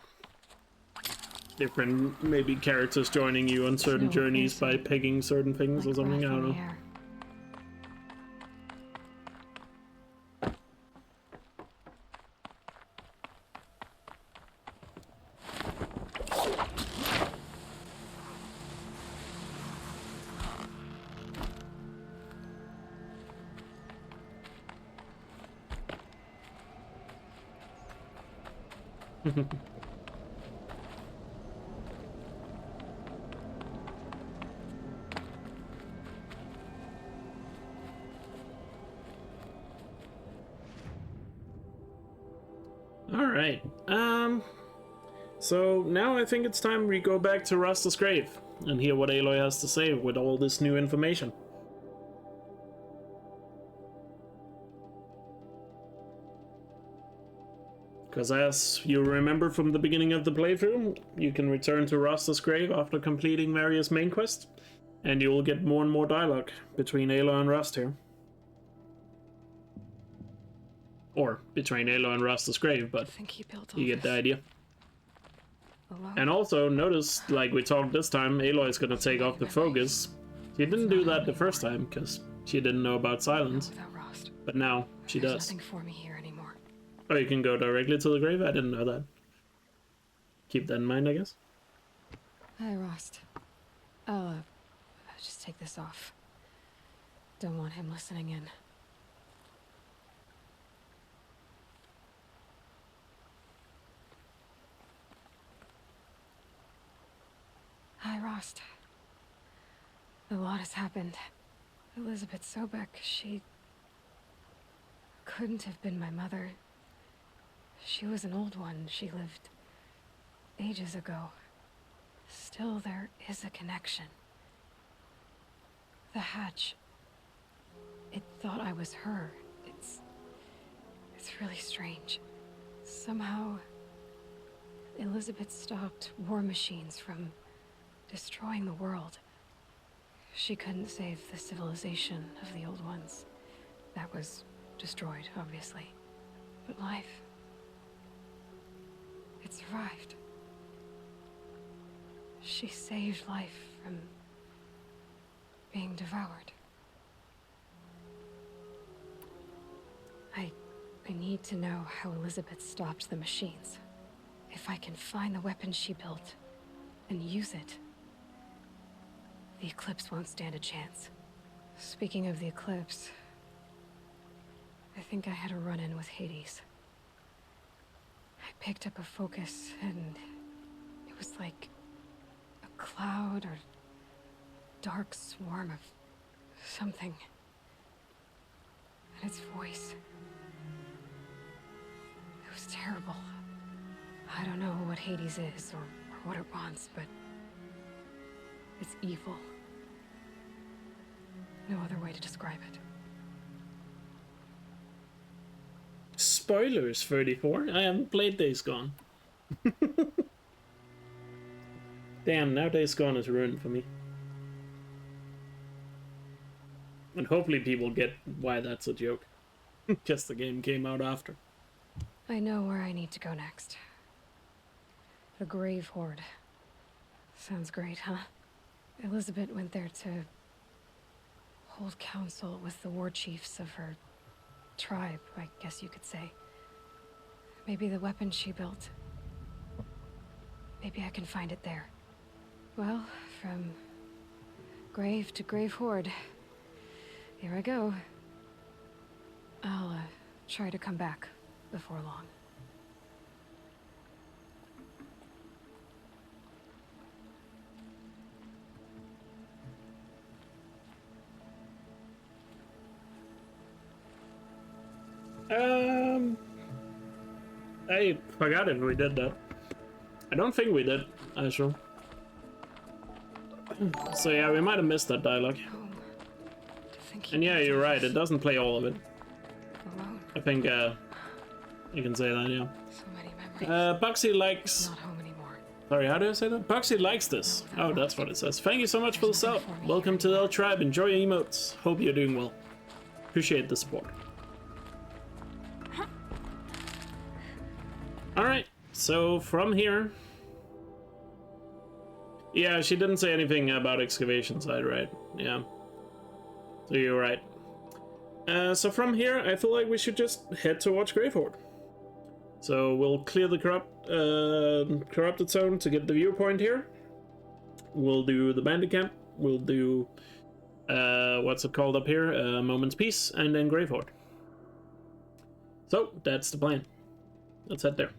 different maybe characters joining you on certain journeys by picking certain things or something, I don't know. Alright, so now I think it's time we go back to Rasta's grave and hear what Aloy has to say with all this new information. Because as you remember from the beginning of the playthrough, you can return to Rasta's grave after completing various main quests, and you will get more and more dialogue between Aloy and Rast here. Or between Aloy and Rasta's grave, but you get the idea. And also, notice, like we talked this time, Aloy is gonna take off the focus. She didn't do that the first time, because she didn't know about silence. But now, she does. Nothing for me here anymore. Oh, you can go directly to the grave? I didn't know that. Keep that in mind, I guess. Hi, Rost. I'll, just take this off. Don't want him listening in. Hi, Rost. A lot has happened. Elizabeth Sobek, she couldn't have been my mother. She was an old one. She lived ages ago. Still, there is a connection. The hatch. It thought I was her. It's really strange. Somehow, Elizabeth stopped war machines from destroying the world. She couldn't save the civilization of the old ones. That was destroyed, obviously. But life, it survived. She saved life from being devoured. I need to know how Elizabeth stopped the machines. If I can find the weapon she built and use it, the Eclipse won't stand a chance. Speaking of the Eclipse, I think I had a run-in with Hades. picked up a focus, and it was like a cloud or dark swarm of something. And its voice. It was terrible. I don't know what Hades is or what it wants, but it's evil. No other way to describe it. Spoilers, 34. I haven't played Days Gone. Damn, now Days Gone is ruined for me. And hopefully people get why that's a joke. Because the game came out after. I know where I need to go next. The Grave Horde. Sounds great, huh? Elizabeth went there to hold council with the war chiefs of her tribe, I guess you could say. Maybe the weapon she built. Maybe I can find it there. Well, from grave to Grave Horde. Here I go. I'll try to come back before long. I forgot if we did that. I don't think we did, actually. So yeah, we might have missed that dialogue. And yeah, you're right, it doesn't play all of it. I think, you can say that, yeah. Bugsy likes... Sorry, how do I say that? Bugsy likes this. Oh, that's what it says. Thank you so much for the sub. Welcome to the L Tribe. Enjoy your emotes. Hope you're doing well. Appreciate the support. Alright, so from here... Yeah, she didn't say anything about excavation side, right? Yeah. So you're right. So from here, I feel like we should just head towards Grave Horde. So we'll clear the corrupted zone to get the viewpoint here. We'll do the bandit camp. We'll do... what's it called up here? Moment's Peace, and then Grave Horde. So, that's the plan. Let's head there.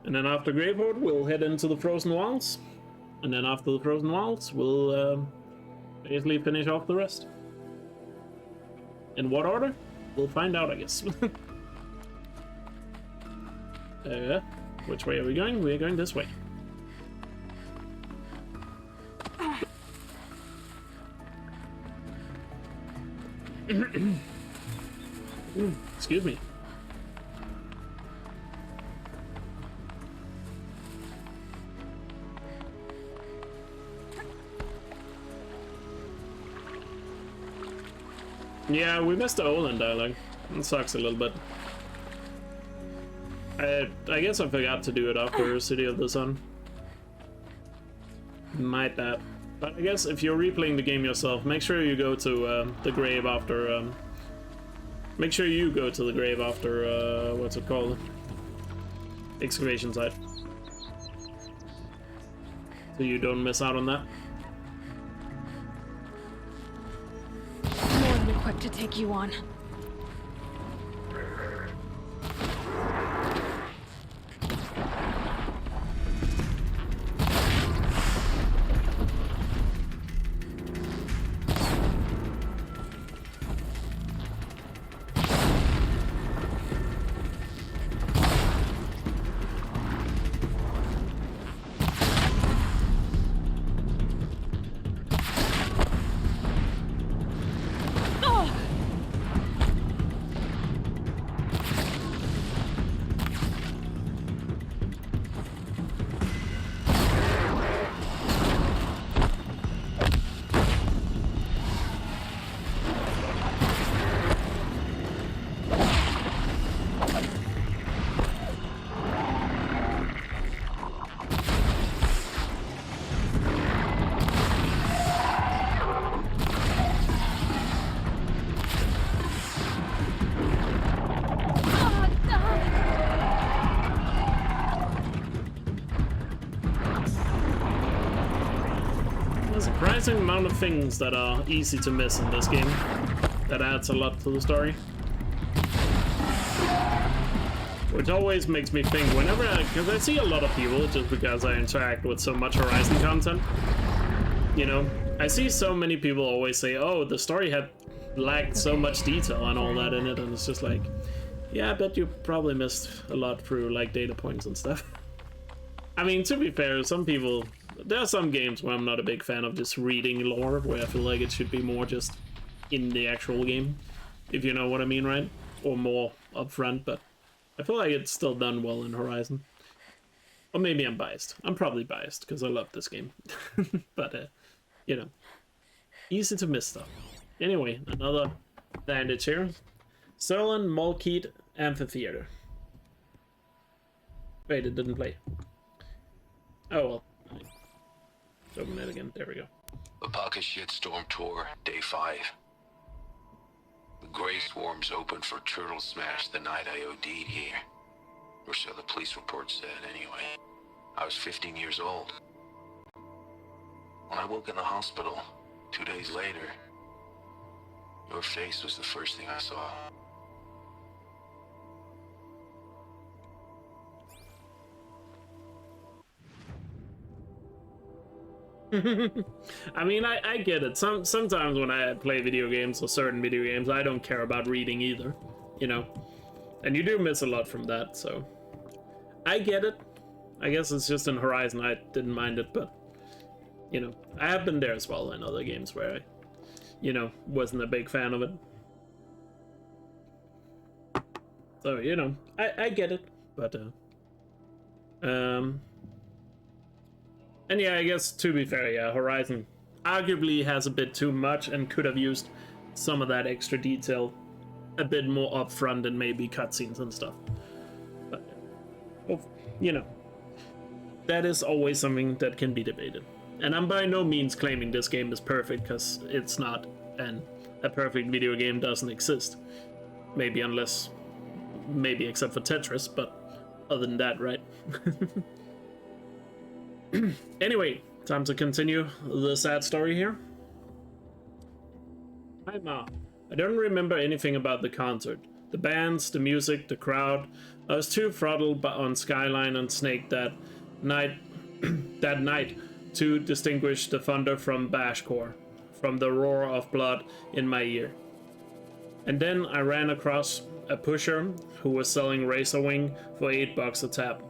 And then after Grave Horde, we'll head into the Frozen Wilds. And then after the Frozen Wilds, we'll basically finish off the rest. In what order? We'll find out, I guess. Which way are we going? We're going this way. Excuse me. Yeah, we missed the Olin dialogue. It sucks a little bit. I guess I forgot to do it after City of the Sun. My bad. But I guess if you're replaying the game yourself, make sure you go to the grave after... make sure you go to the grave after, what's it called? Excavation site. So you don't miss out on that. More than equipped to take you on. Surprising amount of things that are easy to miss in this game. That adds a lot to the story. Which always makes me think whenever because I see a lot of people, just because I interact with so much Horizon content, you know, I see so many people always say, oh, the story had lacked so much detail and all that in it, and it's just like, yeah, I bet you probably missed a lot through like data points and stuff. I mean, to be fair, some people, there are some games where I'm not a big fan of just reading lore, where I feel like it should be more just in the actual game, if you know what I mean, right? Or more upfront, but I feel like it's still done well in Horizon. Or maybe I'm biased. I'm probably biased, because I love this game. But, you know, easy to miss stuff. Anyway, another bandage here. Stolen Malkeet Amphitheater. Wait, it didn't play. Oh well. Let's open it again. There we go. Apaka Shitstorm Tour, Day 5. The Grey Swarms opened for Turtle Smash the night I OD'd here. Or so the police report said, anyway. I was 15 years old. When I woke in the hospital, 2 days later, your face was the first thing I saw. I mean, I get it. Sometimes when I play video games or certain video games, I don't care about reading either, you know? And you do miss a lot from that, so... I get it. I guess it's just in Horizon I didn't mind it, but... You know, I have been there as well in other games where I, you know, wasn't a big fan of it. So, you know, I get it, but, and yeah, I guess, to be fair, yeah, Horizon arguably has a bit too much and could have used some of that extra detail a bit more upfront and maybe cutscenes and stuff. But, well, you know, that is always something that can be debated. And I'm by no means claiming this game is perfect, because it's not, and a perfect video game doesn't exist. Maybe except for Tetris, but other than that, right? Anyway, time to continue the sad story here. Hi, Ma. I don't remember anything about the concert. The bands, the music, the crowd. I was too throttled on Skyline and Snake that night to distinguish the thunder from Bashcore, from the roar of blood in my ear. And then I ran across a pusher who was selling Razor Wing for $8 a tap.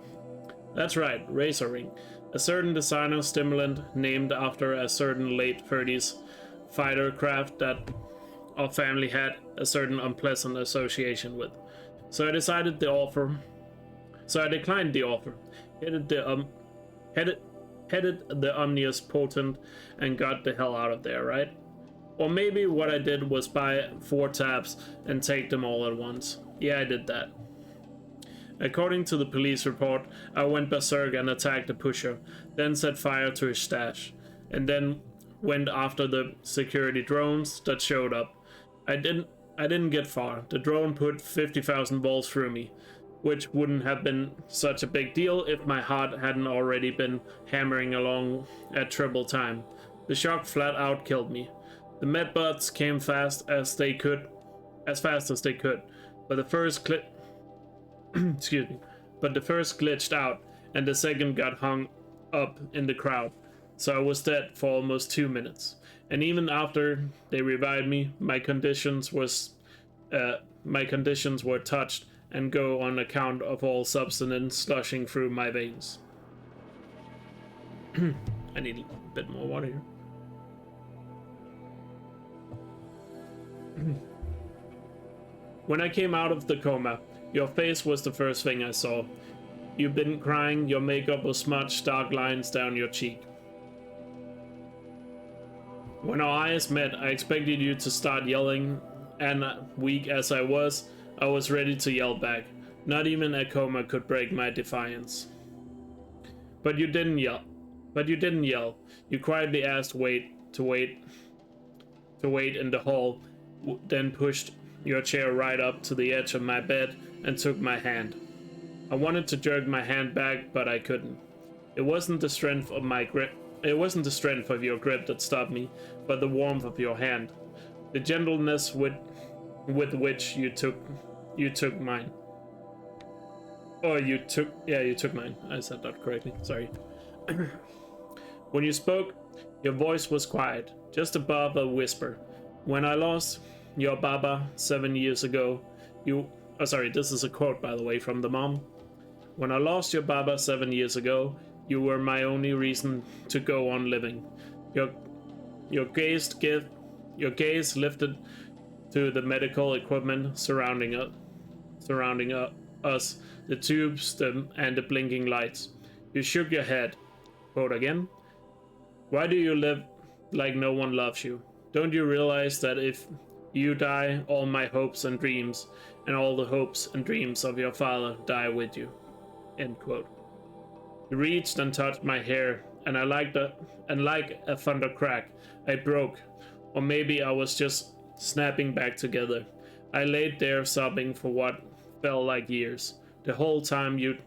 That's right, Razor Wing. A certain designer stimulant named after a certain late 30s fighter craft that our family had a certain unpleasant association with. So I declined the offer. Headed the Omnius Potent and got the hell out of there, right? Or maybe what I did was buy 4 taps and take them all at once. Yeah, I did that. According to the police report, I went berserk and attacked the pusher, then set fire to his stash, and then went after the security drones that showed up. I didn't get far. The drone put 50,000 balls through me, which wouldn't have been such a big deal if my heart hadn't already been hammering along at triple time. The shock flat out killed me. The medbuds came fast as they could, but the first excuse me, but the first glitched out, and the second got hung up in the crowd, so I was dead for almost 2 minutes. And even after they revived me, my conditions were touched and go on account of all substance slushing through my veins. I need a bit more water here. When I came out of the coma, your face was the first thing I saw. You've been crying, your makeup was smudged, dark lines down your cheek. When our eyes met, I expected you to start yelling, and weak as I was ready to yell back. Not even a coma could break my defiance. But you didn't yell. You quietly asked to wait in the hall, then pushed your chair right up to the edge of my bed and took my hand. I wanted to jerk my hand back, but I couldn't. It wasn't the strength of my grip. It wasn't the strength of your grip that stopped me, but the warmth of your hand, the gentleness with which you took mine. Oh, you took... Yeah, you took mine. I said that correctly. Sorry. When you spoke, your voice was quiet, just above a whisper. When I lost your Baba 7 years ago, you... Oh, sorry, this is a quote, by the way, from the mom. When I lost your Baba 7 years ago, you were my only reason to go on living. Your gaze lifted to the medical equipment surrounding us, the tubes and the blinking lights. You shook your head. Quote again. Why do you live like no one loves you? Don't you realize that if you die, all my hopes and dreams, and all the hopes and dreams of your father die with you? End quote. He reached and touched my hair, and like a thunder crack, I broke, or maybe I was just snapping back together. I laid there sobbing for what felt like years. The whole time you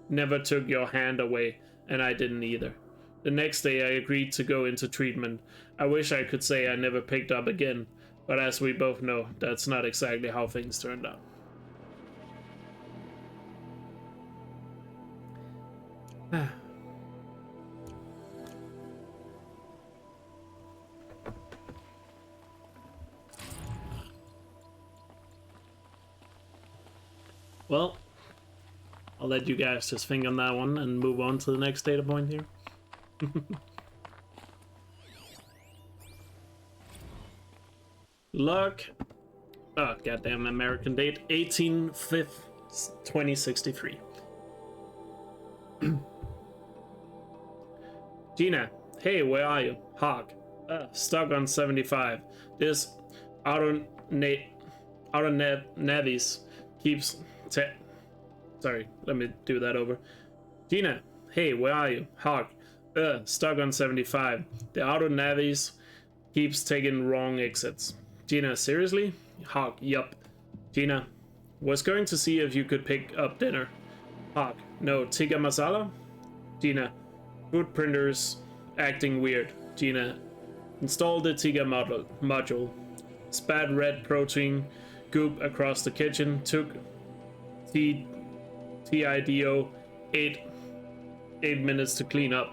never took your hand away, and I didn't either. The next day I agreed to go into treatment. I wish I could say I never picked up again, but as we both know, that's not exactly how things turned out. Well, I'll let you guys just think on that one and move on to the next data point here. Luck. Oh, goddamn American date. 18/5/2063. Gina, hey, where are you? Hawk. Stuck on 75. This navis keeps sorry, let me do that over. Gina, hey, where are you? Hawk. Stuck on 75. The auto navis keeps taking wrong exits. Gina, seriously? Hawk, yup. Gina, was going to see if you could pick up dinner. Hawk, no, tikka masala? Gina, food printers acting weird. Gina, install the tikka module. Spat red protein goop across the kitchen. Took TIDO 8 minutes to clean up.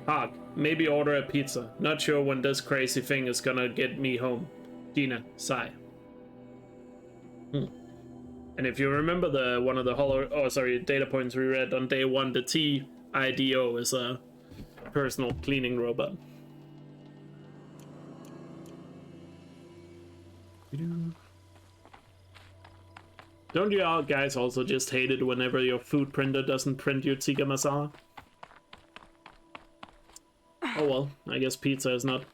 Hawk, maybe order a pizza. Not sure when this crazy thing is gonna get me home. Gina, sigh. And if you remember one of the data points we read on day 1, the TIDO is a personal cleaning robot. Don't you all guys also just hate it whenever your food printer doesn't print your tikka masala? Oh well, I guess pizza is not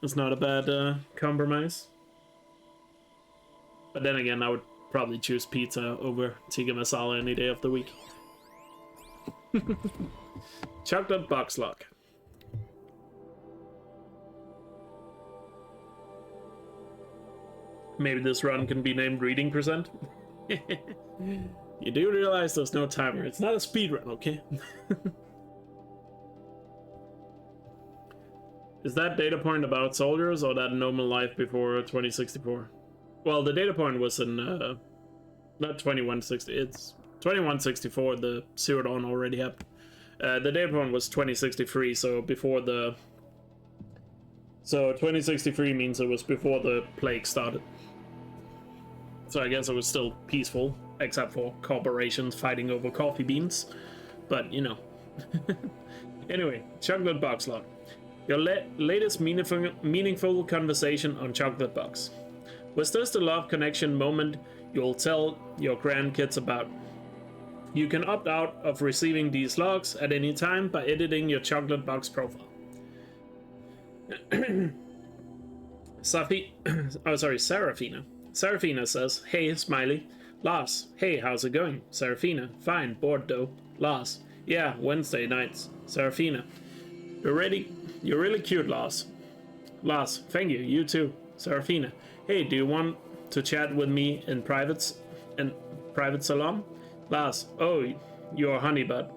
a bad compromise. But then again, I would probably choose pizza over tikka masala any day of the week. Chocolate box lock. Maybe this run can be named Reading Percent. You do realize there's no timer. It's not a speed run, okay? Is that data point about soldiers or that normal life before 2064? Well, the data point was in not 2160. It's 2164. The Zero Dawn already happened. The data point was 2063. So before the. So 2063 means it was before the plague started. So I guess it was still peaceful, except for corporations fighting over coffee beans. But you know. Anyway, chocolate box lock. Your latest meaningful conversation on Chocolate Box. Was this the love connection moment you'll tell your grandkids about? You can opt out of receiving these logs at any time by editing your Chocolate Box profile. Serafina. Serafina says, hey, Smiley. Lars, hey, how's it going? Serafina, fine, bored though. Lars, yeah, Wednesday nights. Serafina, you're really cute, Lars. Lars, thank you, you too. Serafina, hey, do you want to chat with me in private salon? Lars, oh, you're a honeybud.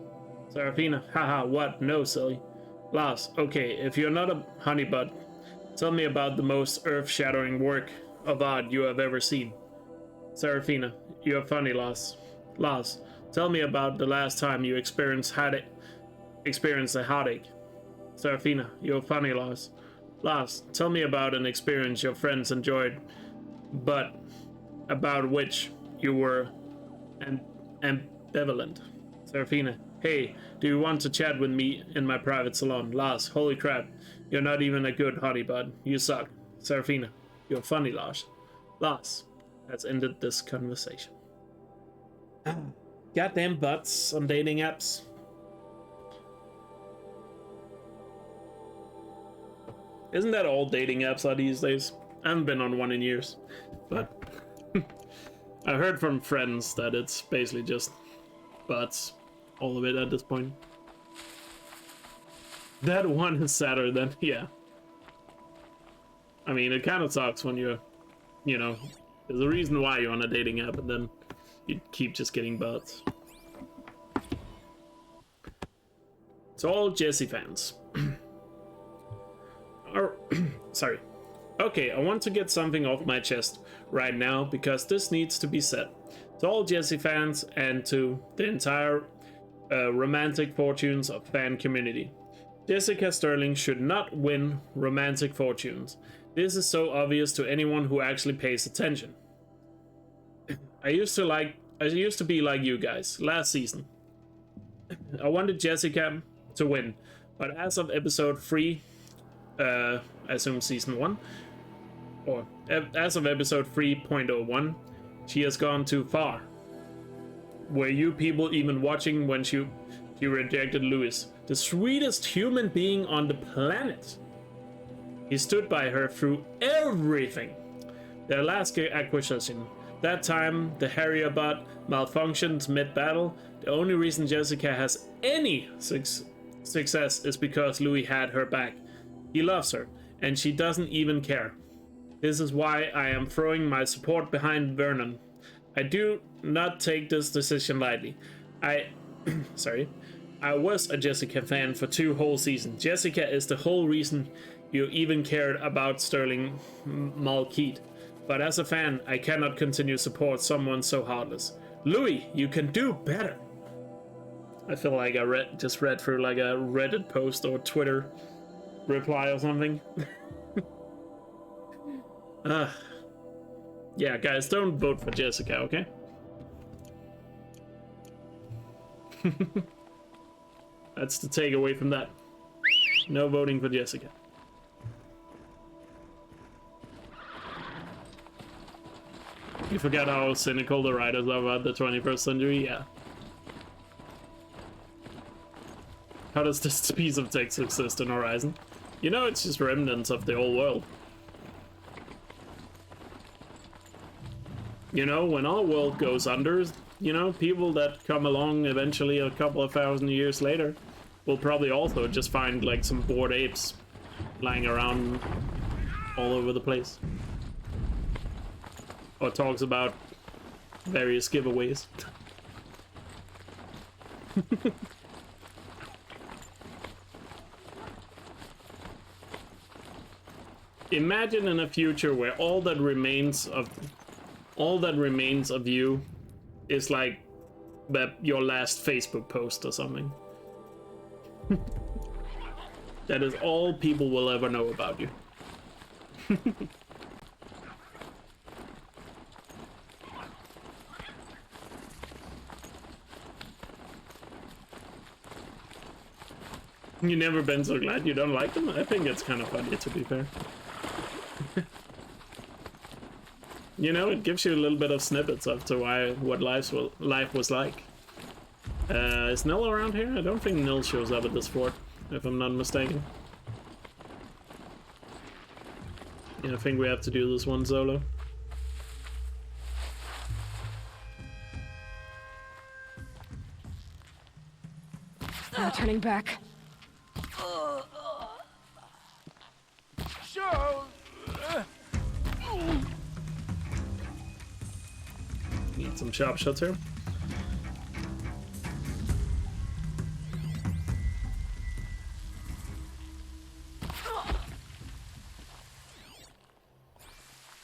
Serafina, haha, what? No, silly. Lars, okay, if you're not a honeybud, tell me about the most earth-shattering work of art you have ever seen. Serafina, you're funny, Lars. Lars, tell me about the last time you experienced a heartache. Serafina, you're funny, Lars. Lars, tell me about an experience your friends enjoyed, but about which you were ambivalent. Serafina, hey, do you want to chat with me in my private salon? Lars, holy crap, you're not even a good hottie bud. You suck. Serafina, you're funny, Lars. Lars has ended this conversation. Goddamn butts on dating apps. Isn't that all dating apps are these days? I haven't been on one in years, but I heard from friends that it's basically just butts, all of it at this point. That one is sadder than, yeah. I mean, it kind of sucks when you're, you know, there's a reason why you're on a dating app and then you keep just getting butts. So all Jesse fans. Sorry. Okay, I want to get something off my chest right now because this needs to be said. To all Jesse fans and to the entire romantic fortunes of fan community. Jessica Sterling should not win romantic fortunes. This is so obvious to anyone who actually pays attention. I used to be like you guys last season. I wanted Jessica to win, but as of episode 3, I assume season 1, or as of episode 3.01, she has gone too far. Were you people even watching when she rejected Louis, the sweetest human being on the planet? He stood by her through everything. The Alaska acquisition, that time the Harrier bot malfunctioned mid-battle. The only reason Jessica has any success is because Louis had her back. He loves her, and she doesn't even care. This is why I am throwing my support behind Vernon. I do not take this decision lightly. I was a Jessica fan for 2 whole seasons. Jessica is the whole reason you even cared about Sterling Malkeet. But as a fan, I cannot continue to support someone so heartless. Louis, you can do better. I feel like I just read through like a Reddit post or Twitter reply or something. Yeah, guys, don't vote for Jessica, okay? That's the takeaway from that. No voting for Jessica. You forget how cynical the writers are about the 21st century? Yeah. How does this piece of text exist in Horizon? You know, it's just remnants of the old world. You know, when our world goes under, you know, people that come along eventually a couple of thousand years later will probably also just find like some bored apes lying around all over the place. Or talks about various giveaways. Imagine in a future where all that remains of you is like your last Facebook post or something. That is all people will ever know about you. You never been so glad you don't like them? I think it's kind of funny, to be fair. You know, it gives you a little bit of snippets of to what life was like. Is Nil around here? I don't think Nil shows up at this fort, if I'm not mistaken. Yeah, I think we have to do this one solo. No turning back. Need some sharp shots here.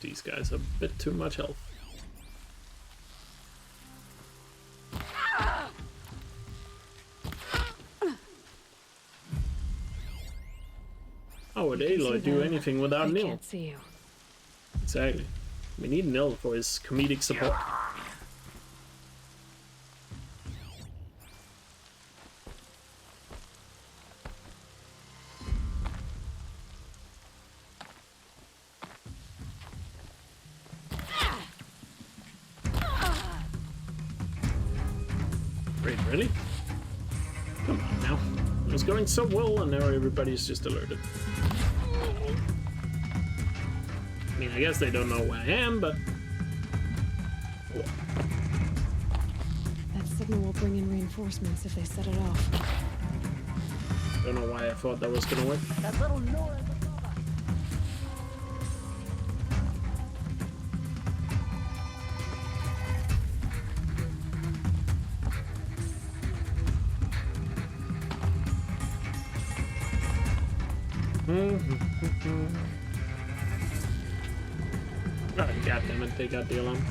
These guys have a bit too much health. How would You can Aloy see do them. anything without They Nil? can't see you. Exactly. We need Nil for his comedic support. Wait, really? Come on now. It was going so well and now everybody's just alerted. I mean, I guess they don't know where I am, but... That signal will bring in reinforcements if they set it off. Don't know why I thought that was gonna work. That little noise above us. Oh, goddammit, they got the alarm.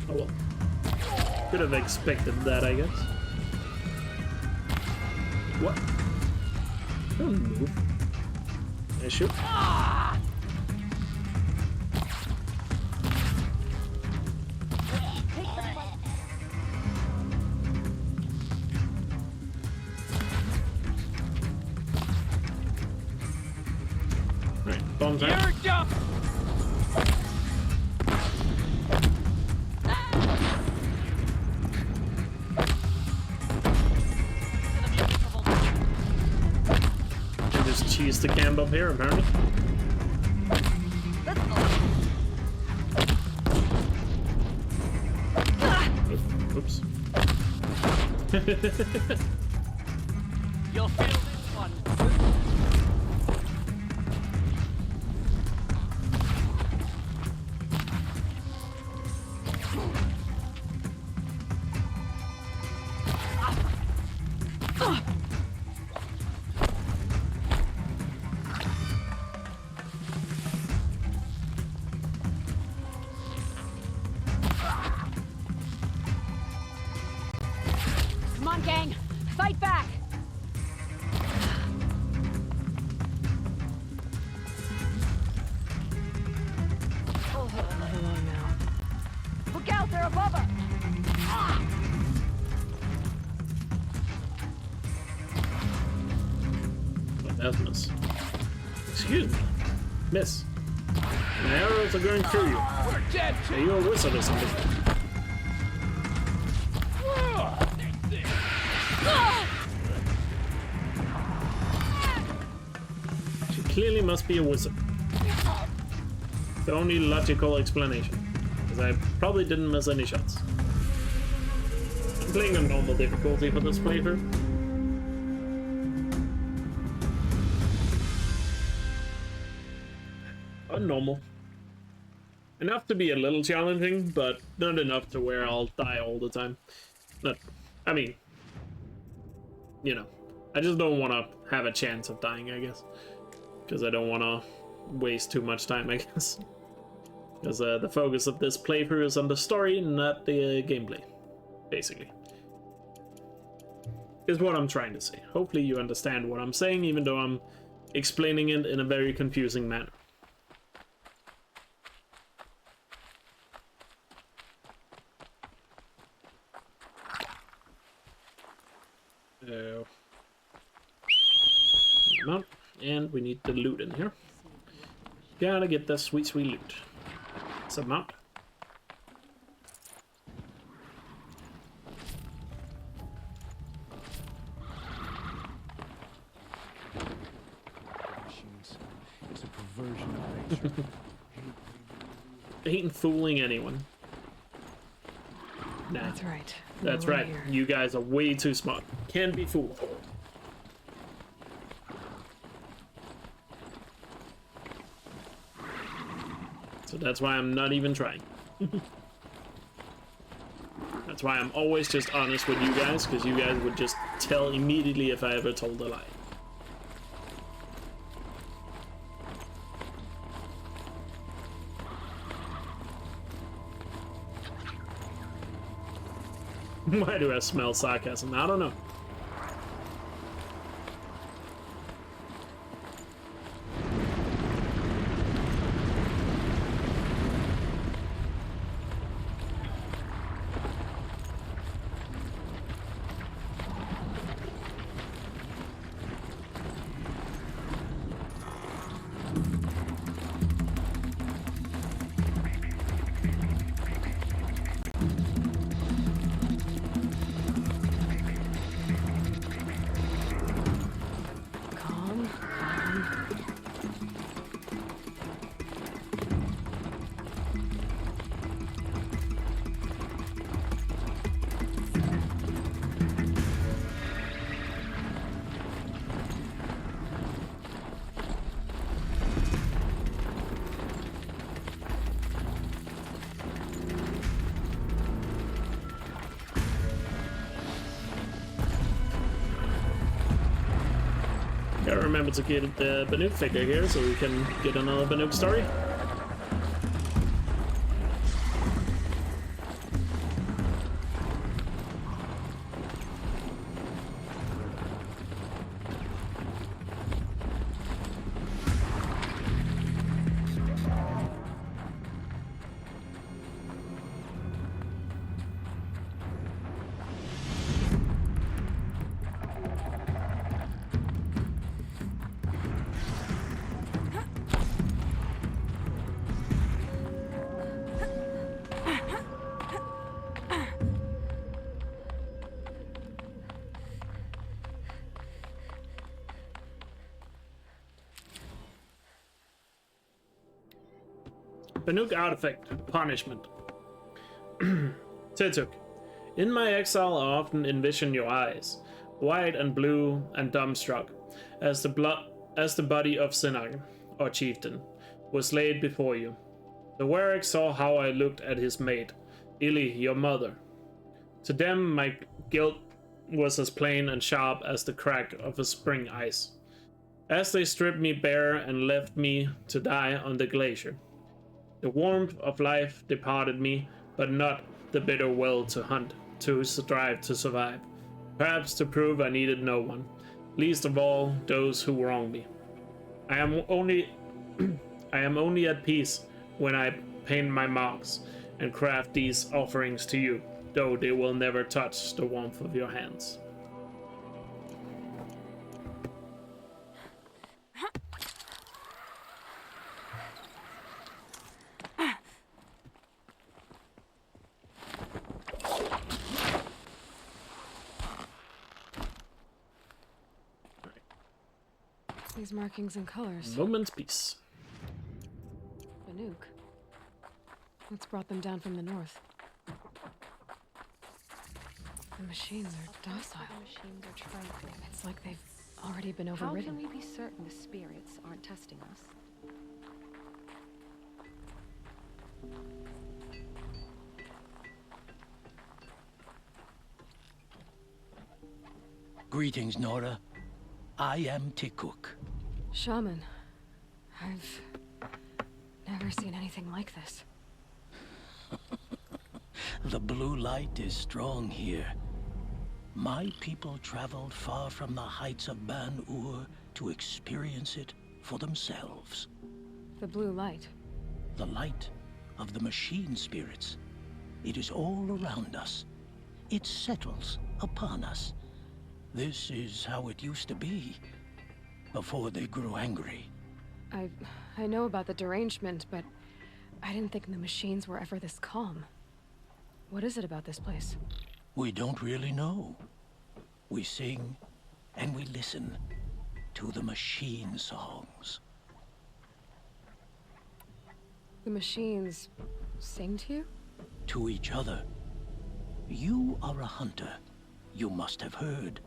Oh well. Could have expected that, I guess. What? Don't move. Can I shoot? Right, bomb time. Cheese the camp up here, apparently. Oops. You'll feel this one. Come on, gang! Fight back! Oh, hello now. Look out, they're above us! What that miss? Excuse me. Miss. My arrows are going through you. We're dead. Are you a wizard or something? She clearly must be a wizard. The only logical explanation. Because I probably didn't miss any shots. I'm playing on normal difficulty for this playthrough. On normal. Enough to be a little challenging, but not enough to where I'll die all the time. Not, I mean, you know, I just don't want to have a chance of dying, I guess. Because I don't want to waste too much time, I guess. Because the focus of this playthrough is on the story, not the gameplay, basically. Is what I'm trying to say. Hopefully you understand what I'm saying, even though I'm explaining it in a very confusing manner. Mount, and we need the loot in here. Gotta get that sweet, sweet loot. Submount. It's a perversion of nature. Ain't fooling anyone. Nah. That's right. That's We're right. here. You guys are way too smart. Can't be fooled. So that's why I'm not even trying. That's why I'm always just honest with you guys, because you guys would just tell immediately if I ever told a lie. Why do I smell sarcasm? I don't know. Gotta remember to get the Banuk figure here so we can get another Banuk story. Banuk artifact, punishment. Tetuk. In my exile, I often envision your eyes, white and blue and dumbstruck, as the body of Sinag, or chieftain, was laid before you. The Warwick saw how I looked at his mate, Ili, your mother. To them, my guilt was as plain and sharp as the crack of a spring ice, as they stripped me bare and left me to die on the glacier. The warmth of life departed me, but not the bitter will to hunt, to strive to survive. Perhaps to prove I needed no one, least of all those who wronged me. I am only at peace when I paint my marks and craft these offerings to you, though they will never touch the warmth of your hands. These markings and colors. Woman's peace. Banuk. What's brought them down from the north? The machines are docile. The machines are tranquil. It's like they've already been How overridden. can we be certain the spirits aren't testing us? Greetings, Nora. I am Tikuk. Shaman. I've never seen anything like this. The blue light is strong here. My people traveled far from the heights of Ban-Ur to experience it for themselves. The blue light. The light of the machine spirits. It is all around us. It settles upon us. This is how it used to be, before they grew angry. I know about the derangement, but I didn't think the machines were ever this calm. What is it about this place? We don't really know. We sing and we listen to the machine songs. The machines sing to you? To each other. You are a hunter. You must have heard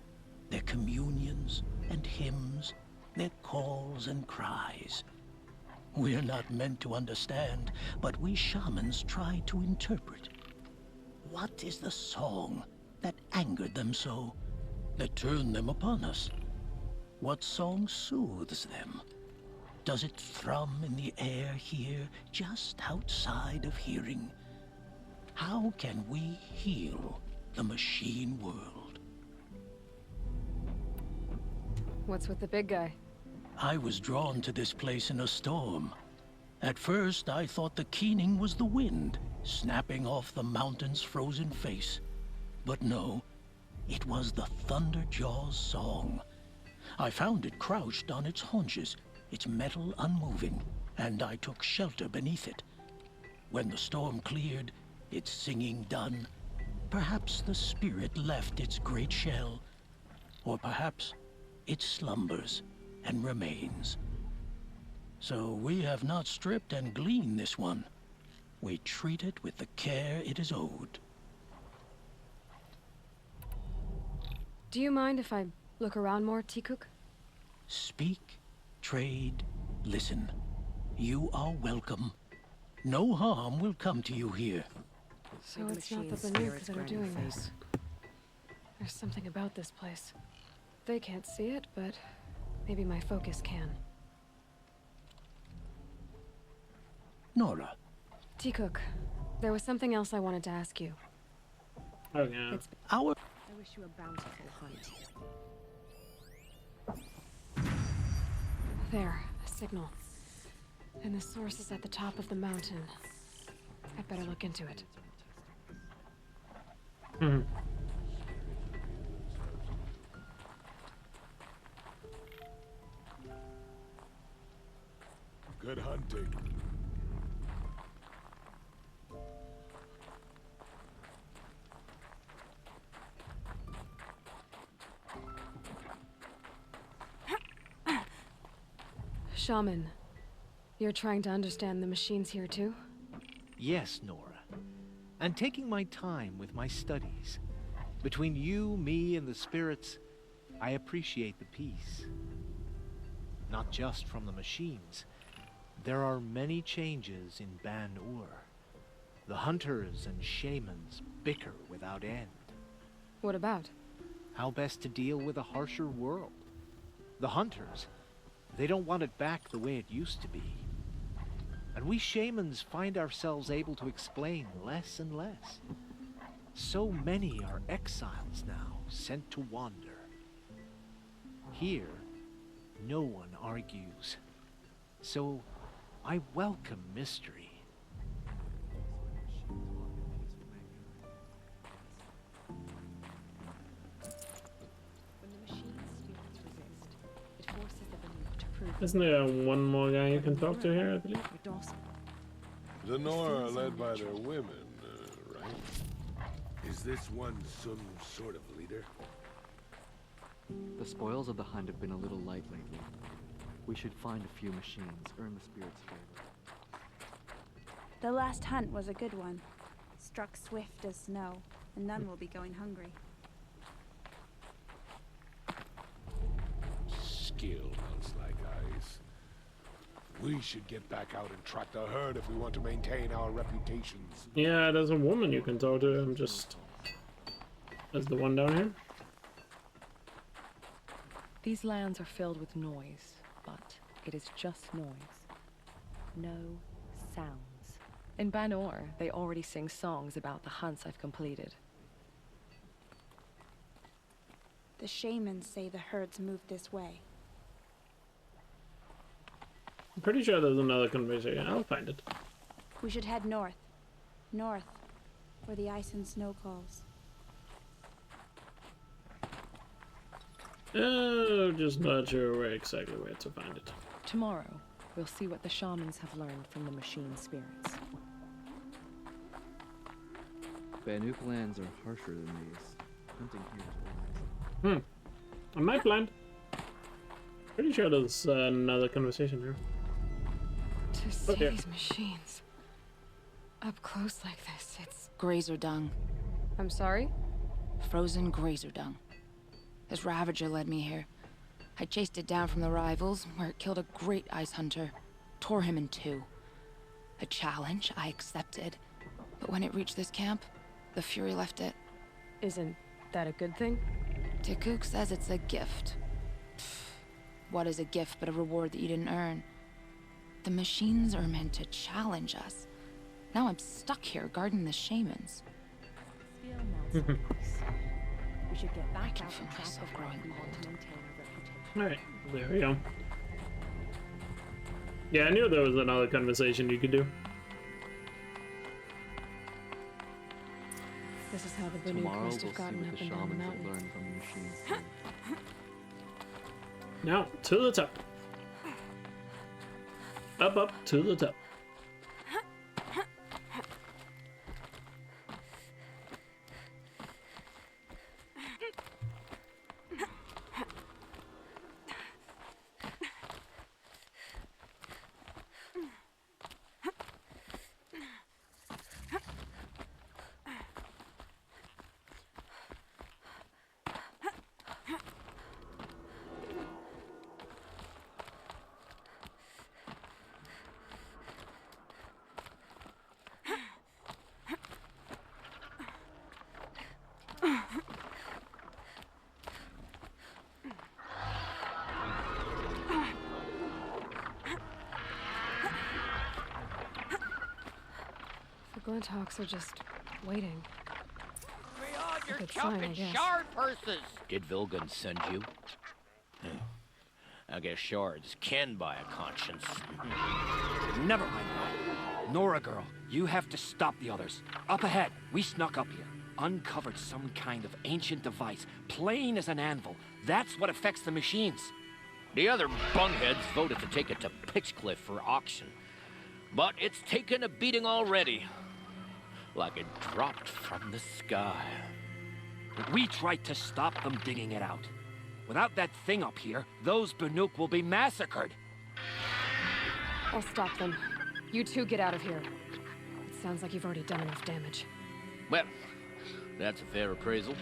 their communions and hymns, their calls and cries. We're not meant to understand, but we shamans try to interpret. What is the song that angered them so, that turned them upon us? What song soothes them? Does it thrum in the air here, just outside of hearing? How can we heal the machine world? What's with the big guy? I was drawn to this place in a storm. At first, I thought the keening was the wind, snapping off the mountain's frozen face. But no, it was the Thunderjaw's song. I found it crouched on its haunches, its metal unmoving, and I took shelter beneath it. When the storm cleared, its singing done, perhaps the spirit left its great shell, or perhaps it slumbers and remains. So we have not stripped and gleaned this one. We treat it with the care it is owed. Do you mind if I look around more, Tikuk? Speak, trade, listen. You are welcome. No harm will come to you here. So it's not the Banuk that are doing this. There's something about this place. They can't see it, but Maybe my focus can. Nora. T-Cook, there was something else I wanted to ask you. Oh, yeah. It's our... I wish you a bountiful hunt. There, a signal. And the source is at the top of the mountain. I'd better look into it. Hmm. Good hunting. Shaman, you're trying to understand the machines here too? Yes, Nora. And taking my time with my studies. Between you, me, and the spirits, I appreciate the peace. Not just from the machines. There are many changes in Ban-Ur. The hunters and shamans bicker without end. What about? How best to deal with a harsher world. The hunters, they don't want it back the way it used to be. And we shamans find ourselves able to explain less and less. So many are exiles now, sent to wander. Here, no one argues. So, I welcome mystery. When the machine's spirits resist, it forces the belief to prove. Isn't there one more guy you can talk to here, I believe? The Nora are led by their women, right? Is this one some sort of leader? The spoils of the hunt have been a little light lately. We should find a few machines, earn the spirit's favor. The last hunt was a good one. Struck swift as snow, and none will be going hungry. Skill melts like ice. We should get back out and track the herd if we want to maintain our reputations. Yeah, there's a woman you can talk to. I'm just... There's the one down here. These lands are filled with noise, but it is just noise. No sounds. In Ban-Ur, they already sing songs about the hunts I've completed. The shamans say the herds move this way. I'm pretty sure there's another conversation. I'll find it. We should head north. North, where the ice and snow calls. Oh, just not sure exactly where to find it. Tomorrow, we'll see what the shamans have learned from the machine spirits. Banuk lands are harsher than these. Hunting here is wise. I might blind. Pretty sure there's another conversation here. To see these machines up close like this, it's... Grazer dung. I'm sorry? Frozen grazer dung. This Ravager led me here. I chased it down from the rivals, where it killed a great ice hunter. Tore him in two. A challenge I accepted. But when it reached this camp, the Fury left it. Isn't that a good thing? T-Cook says it's a gift. Pfft, what is a gift but a reward that you didn't earn? The machines are meant to challenge us. Now I'm stuck here guarding the shamans. We should get back out and track the growing old. Alright, there we go. Yeah, I knew there was another conversation you could do. This is how the Banuk Tomorrow must we'll have see gotten what up the and down the shamans have mountain. learned from the machines. Now, to the top. Up, to the top. Glinthawks are just waiting. Beyond your Good sign, I chopping guess. shard purses! Did Vilgun send you? I guess shards can buy a conscience. Never mind that. Nora girl, you have to stop the others. Up ahead, we snuck up here. Uncovered some kind of ancient device, plain as an anvil. That's what affects the machines. The other bungheads voted to take it to Pitchcliff for auction. But it's taken a beating already. Like it dropped from the sky. We tried to stop them digging it out. Without that thing up here, those Banuk will be massacred. I'll stop them. You two get out of here. It sounds like you've already done enough damage. Well, that's a fair appraisal.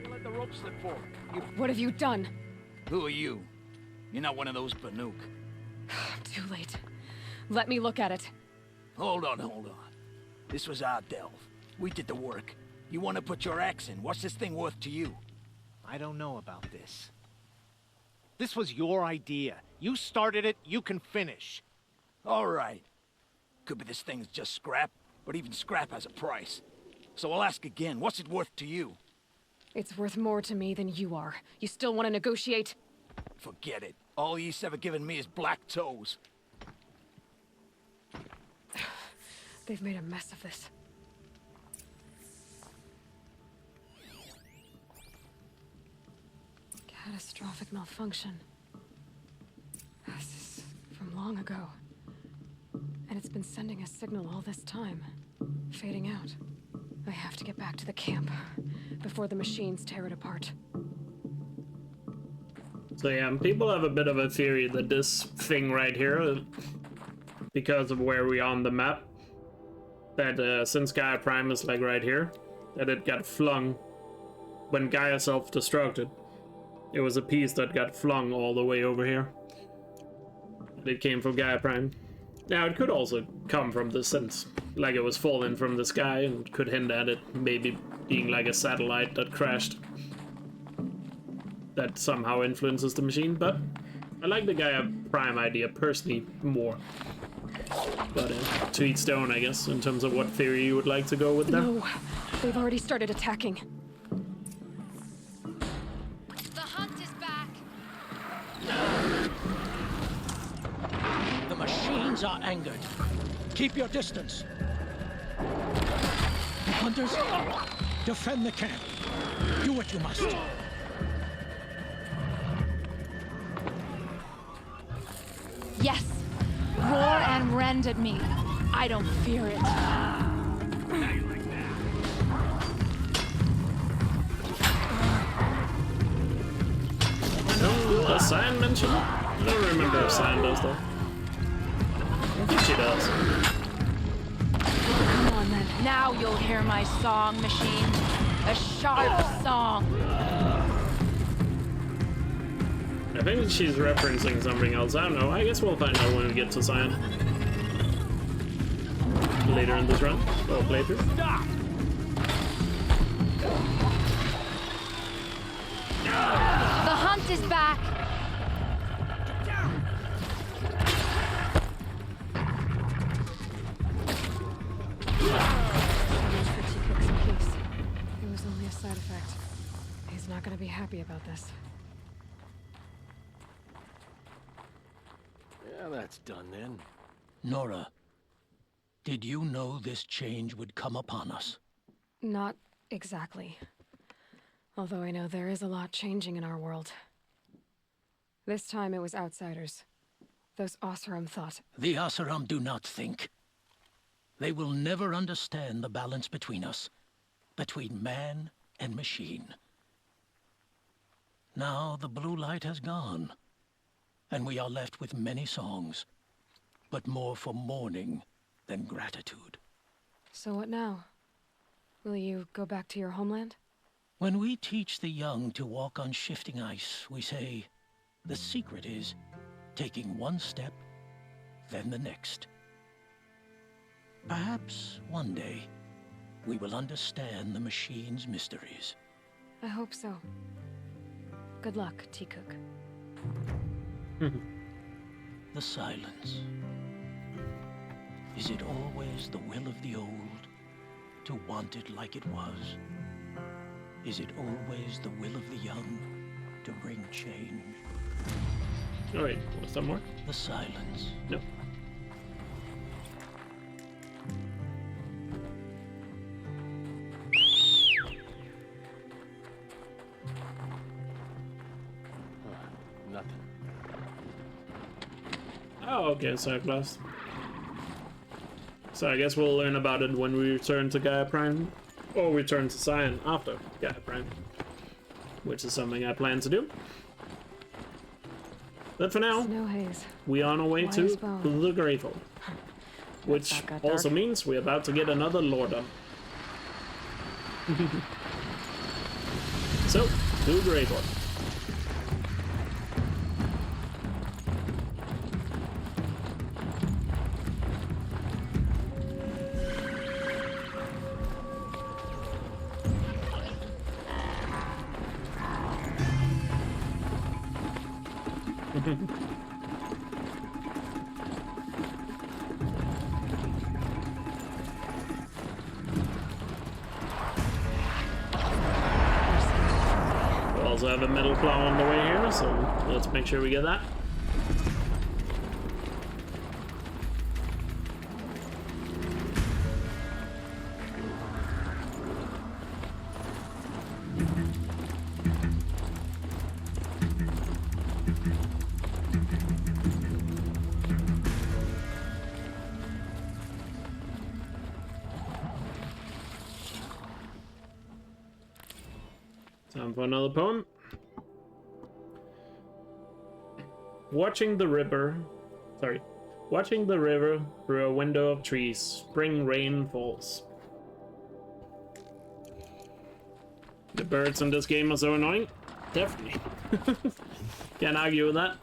Let the rope slip forward. What have you done? Who are you? You're not one of those Banuk. Too late. Let me look at it. Hold on. This was our delve. We did the work. You want to put your axe in? What's this thing worth to you? I don't know about this. This was your idea. You started it, you can finish. All right. Could be this thing's just scrap, but even scrap has a price. So I'll ask again, what's it worth to you? It's worth more to me than you are. You still want to negotiate? Forget it. All you've ever given me is black toes. They've made a mess of this. Catastrophic malfunction. This is from long ago. And it's been sending a signal all this time. Fading out. I have to get back to the camp before the machines tear it apart. So yeah, people have a bit of a theory that this thing right here, because of where we are on the map, that since Gaia Prime is like right here, that it got flung when Gaia self-destructed. It was a piece that got flung all the way over here. It came from Gaia Prime. Now it could also come from the sense, like it was falling from the sky, and could hint at it maybe being like a satellite that crashed. That somehow influences the machine, but I like the Gaia Prime idea personally more. But to each their own, I guess, in terms of what theory you would like to go with there. No, they've already started attacking. The hunt is back. The machines are angered. Keep your distance. Hunters, defend the camp. Do what you must. Yes. Roar and rend at me. I don't fear it. Does Cyan mention it? I don't remember if Cyan does though. I think she does. Come on then. Now you'll hear my song, machine. A sharp song. I think she's referencing something else. I don't know. I guess we'll find out when we get to Cyan. Later in this run. Or playthrough. Stop! The hunt is back. It was only a side effect. He's not going to be happy about this. Yeah, that's done then. Nora, did you know this change would come upon us? Not exactly. Although I know there is a lot changing in our world. This time it was outsiders. Those Oseram thought. The Oseram do not think. They will never understand the balance between us, between man and machine. Now the blue light has gone, and we are left with many songs, but more for mourning than gratitude. So what now? Will you go back to your homeland? When we teach the young to walk on shifting ice, we say, the secret is taking one step, then the next. Perhaps one day, we will understand the machine's mysteries I hope so. Good luck, T-Cook. The silence. Is it always the will of the old to want it like it was? Is it always the will of the young to bring change? Oh wait, was there more? The silence. No. Nothing. Oh, okay, so glass. So I guess we'll learn about it when we return to Gaia Prime, or return to Cyan after Gaia Prime, which is something I plan to do. But for now, Snow haze. we are on our way Why to is bone? the Gravehold, which also means we're about to get another lore dump. So, to the Gravehold. We also have a metal claw on the way here, so let's make sure we get that. Time for another poem. Watching the river through a window of trees, spring rain falls. The birds in this game are so annoying. Definitely. Can't argue with that.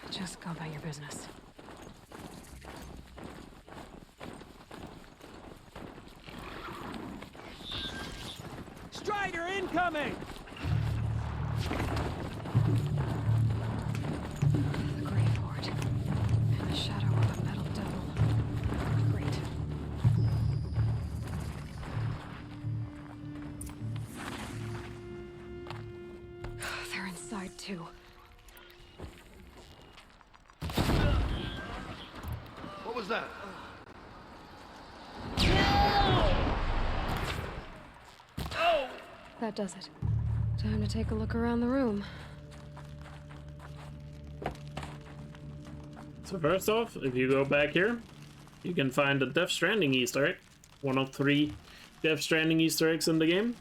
Just go about your business. Strider incoming! The Grave Horde. In the shadow of a metal devil. Great. They're inside too. What was that? That does it. Time to take a look around the room. So first off, if you go back here, you can find the Death Stranding Easter egg. One of 3 Death Stranding Easter eggs in the game.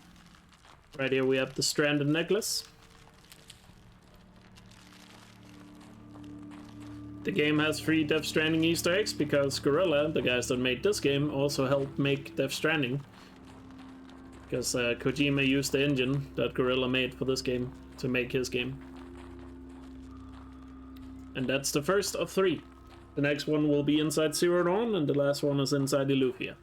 Right here we have the stranded necklace. The game has 3 Death Stranding Easter eggs because Guerrilla, the guys that made this game, also helped make Death Stranding. Because Kojima used the engine that Guerrilla made for this game to make his game. And that's the first of 3. The next one will be inside Zero Dawn, and the last one is inside Elufia.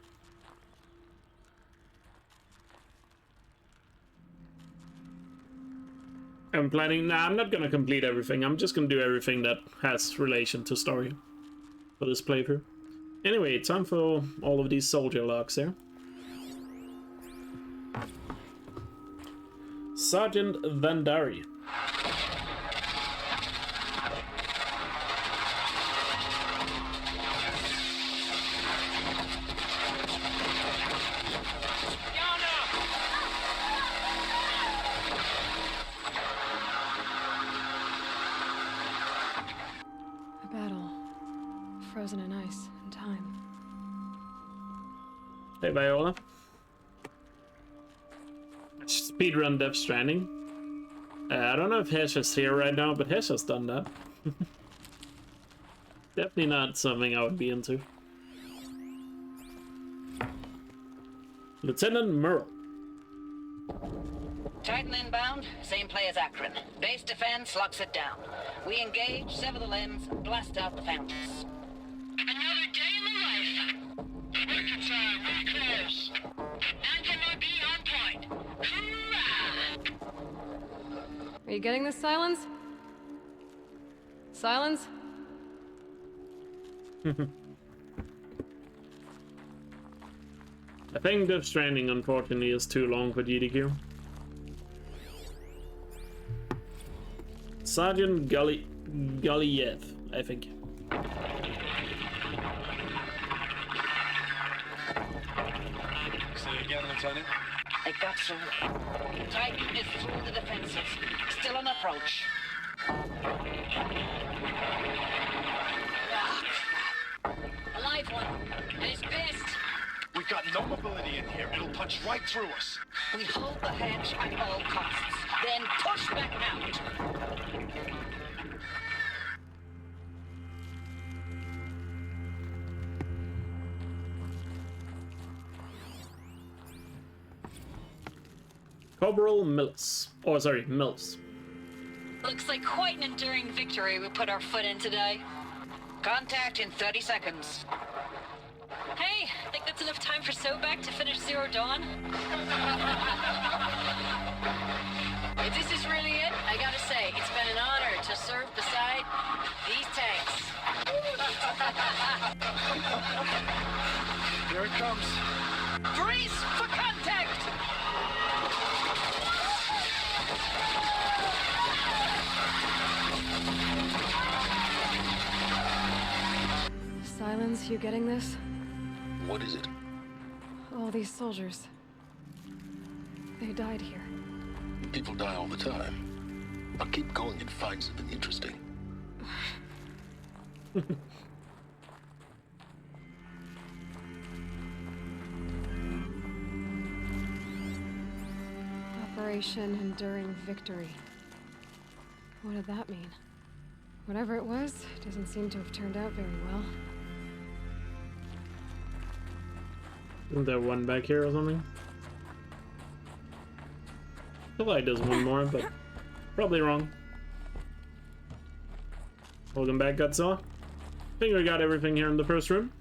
I'm planning... Nah, I'm not gonna complete everything. I'm just gonna do everything that has relation to story for this playthrough. Anyway, time for all of these soldier logs here. Sergeant Vandari. A battle. Frozen in ice and time. Hey, Viola. Speedrun Death Stranding. I don't know if Hesh is here right now, but Hesh has done that. Definitely not something I would be into. Lieutenant Merle. Titan inbound, same play as Akron. Base defense locks it down. We engage, sever the limbs, blast out the fountains. Another day in the life. Record time, we close. Are you getting this, Silence? Silence? I think Death Stranding, unfortunately, is too long for GDQ. Sergeant Gulliev, I think. Say it again, Lieutenant. It got through. Titan is through the defenses. Still on approach. Ah, crap. A live one. And he's pissed. We've got no mobility in here. It'll punch right through us. We hold the hedge at all costs, then push back out. Corporal Mills. Oh, sorry, Mills. Looks like quite an enduring victory we put our foot in today. Contact in 30 seconds. Hey, think that's enough time for Sobek to finish Zero Dawn? If this is really it, I gotta say, it's been an honor to serve beside these tanks. Here it comes. Brace for contact! Silence, you getting this? What is it? All these soldiers. They died here. People die all the time. I'll keep going and find something interesting. Operation Enduring Victory. What did that mean? Whatever it was, it doesn't seem to have turned out very well. Isn't there one back here or something? I feel like there's one more, but probably wrong. Welcome back, Gutsaw. I think we got everything here in the first room.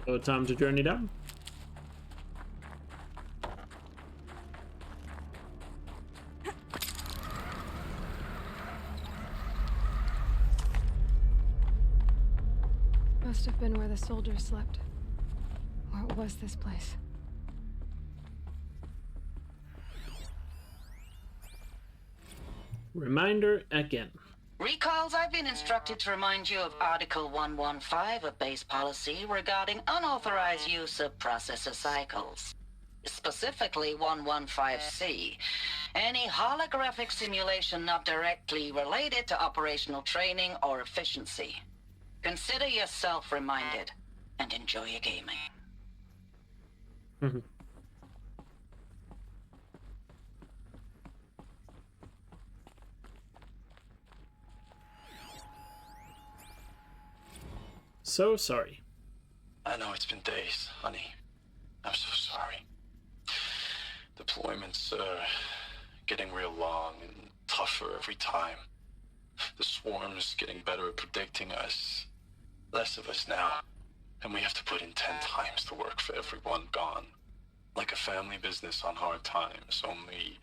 So time to journey down. Must have been where the soldiers slept. What was this place? Reminder again. Recalls, I've been instructed to remind you of Article 115 of base policy regarding unauthorized use of processor cycles. Specifically 115C. Any holographic simulation not directly related to operational training or efficiency. Consider yourself reminded and enjoy your gaming. So sorry. I know it's been days, honey. I'm so sorry. Deployments are getting real long and tougher every time. The swarm's getting better at predicting us. Less of us now. And we have to put in 10 times the work for everyone gone. Like a family business on hard times, only...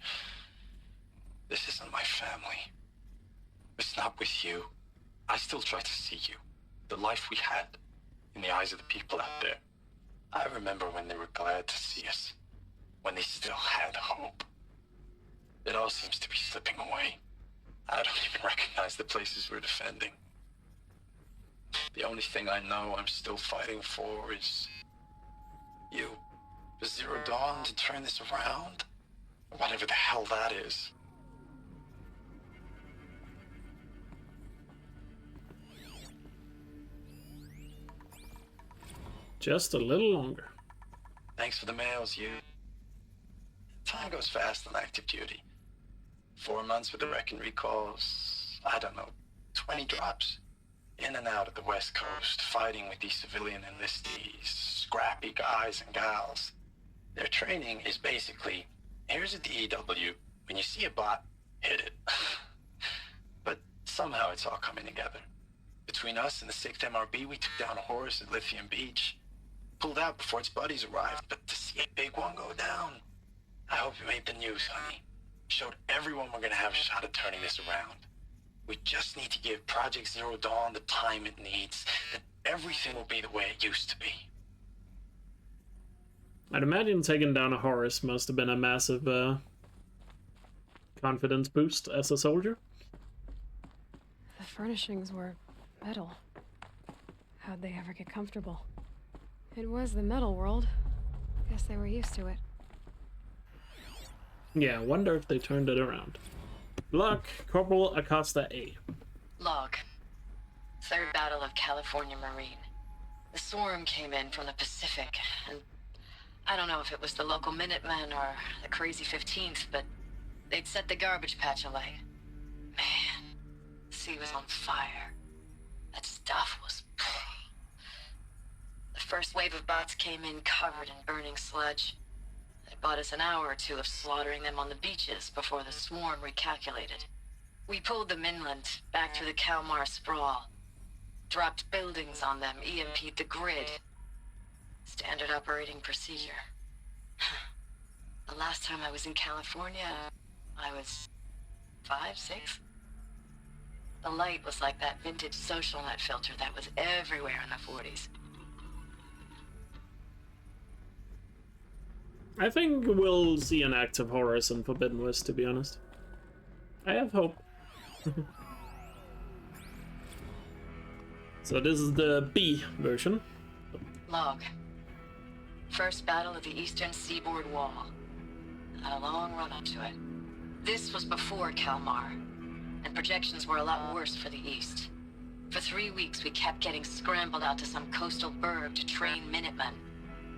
this isn't my family. It's not with you. I still try to see you. The life we had in the eyes of the people out there. I remember when they were glad to see us. When they still had hope. It all seems to be slipping away. I don't even recognize the places we're defending. The only thing I know I'm still fighting for is... you. For Zero Dawn to turn this around? Whatever the hell that is. Just a little longer. Thanks for the mails, you. Time goes fast on active duty. 4 months with the wreck and recalls, I don't know, 20 drops. In and out of the West Coast, fighting with these civilian enlistees, scrappy guys and gals. Their training is basically, here's a DEW, when you see a bot, hit it. But somehow it's all coming together. Between us and the 6th MRB, we took down Horus at Lithium Beach. pulled out before its buddies arrived, but to see a big one go down, I hope it made the news, honey. Showed everyone we're gonna have a shot at turning this around. We just need to give Project Zero Dawn the time it needs, then everything will be the way it used to be. I'd imagine taking down a Horus must have been a massive confidence boost as a soldier. The furnishings were metal. How'd they ever get comfortable? It was the metal world. Guess they were used to it. Yeah, I wonder if they turned it around. Luck, Corporal Acosta A. Log. Third Battle of California Marine. The swarm came in from the Pacific, and I don't know if it was the local Minutemen or the crazy 15th, but they'd set the garbage patch alight. Man, the sea was on fire. That stuff was... The first wave of bots came in covered in burning sludge. It bought us an hour or two of slaughtering them on the beaches before the swarm recalculated. We pulled them inland, back through the Kalmar sprawl. Dropped buildings on them, EMP'd the grid. Standard operating procedure. The last time I was in California, I was 5, 6? The light was like that vintage social net filter that was everywhere in the 40s. I think we'll see an active Horus in Forbidden West, to be honest. I have hope. So this is the B version. Log. First battle of the eastern seaboard wall. Had a long run up to it. This was before Kalmar, and projections were a lot worse for the east. For 3 weeks we kept getting scrambled out to some coastal burg to train Minutemen.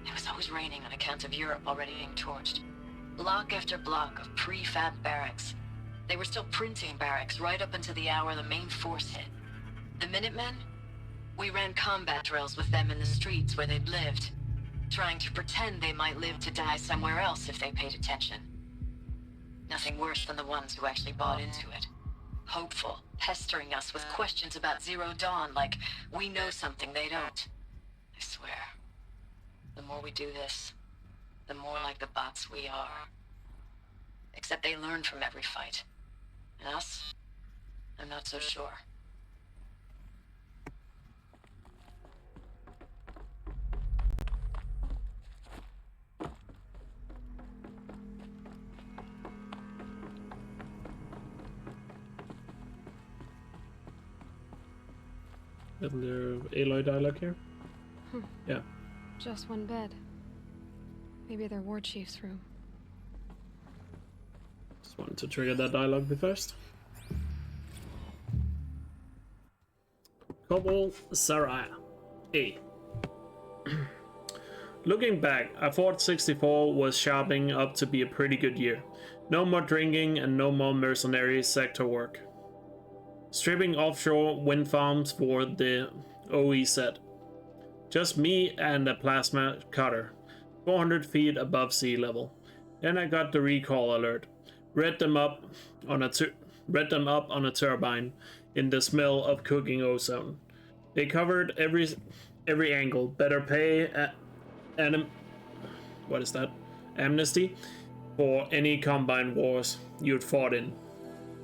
It was always raining on account of Europe already being torched. Block after block of prefab barracks. They were still printing barracks right up until the hour the main force hit. The Minutemen? We ran combat drills with them in the streets where they'd lived, trying to pretend they might live to die somewhere else if they paid attention. Nothing worse than the ones who actually bought into it. Hopeful, pestering us with questions about Zero Dawn like we know something they don't. I swear, the more we do this, the more like the bots we are. Except they learn from every fight. And us? I'm not so sure. Isn't there Aloy dialogue here? Yeah. Just one bed. Maybe their war chief's room. Just wanted to trigger that dialogue first. Corporal Saraya A. Looking back, I thought 64 was shaping up to be a pretty good year. No more drinking and no more mercenary sector work. Stripping offshore wind farms for the OE set. Just me and a plasma cutter, 400 feet above sea level. Then I got the recall alert. Read them up on a turbine in the smell of cooking ozone. They covered every angle. Better pay amnesty for any combine wars you'd fought in.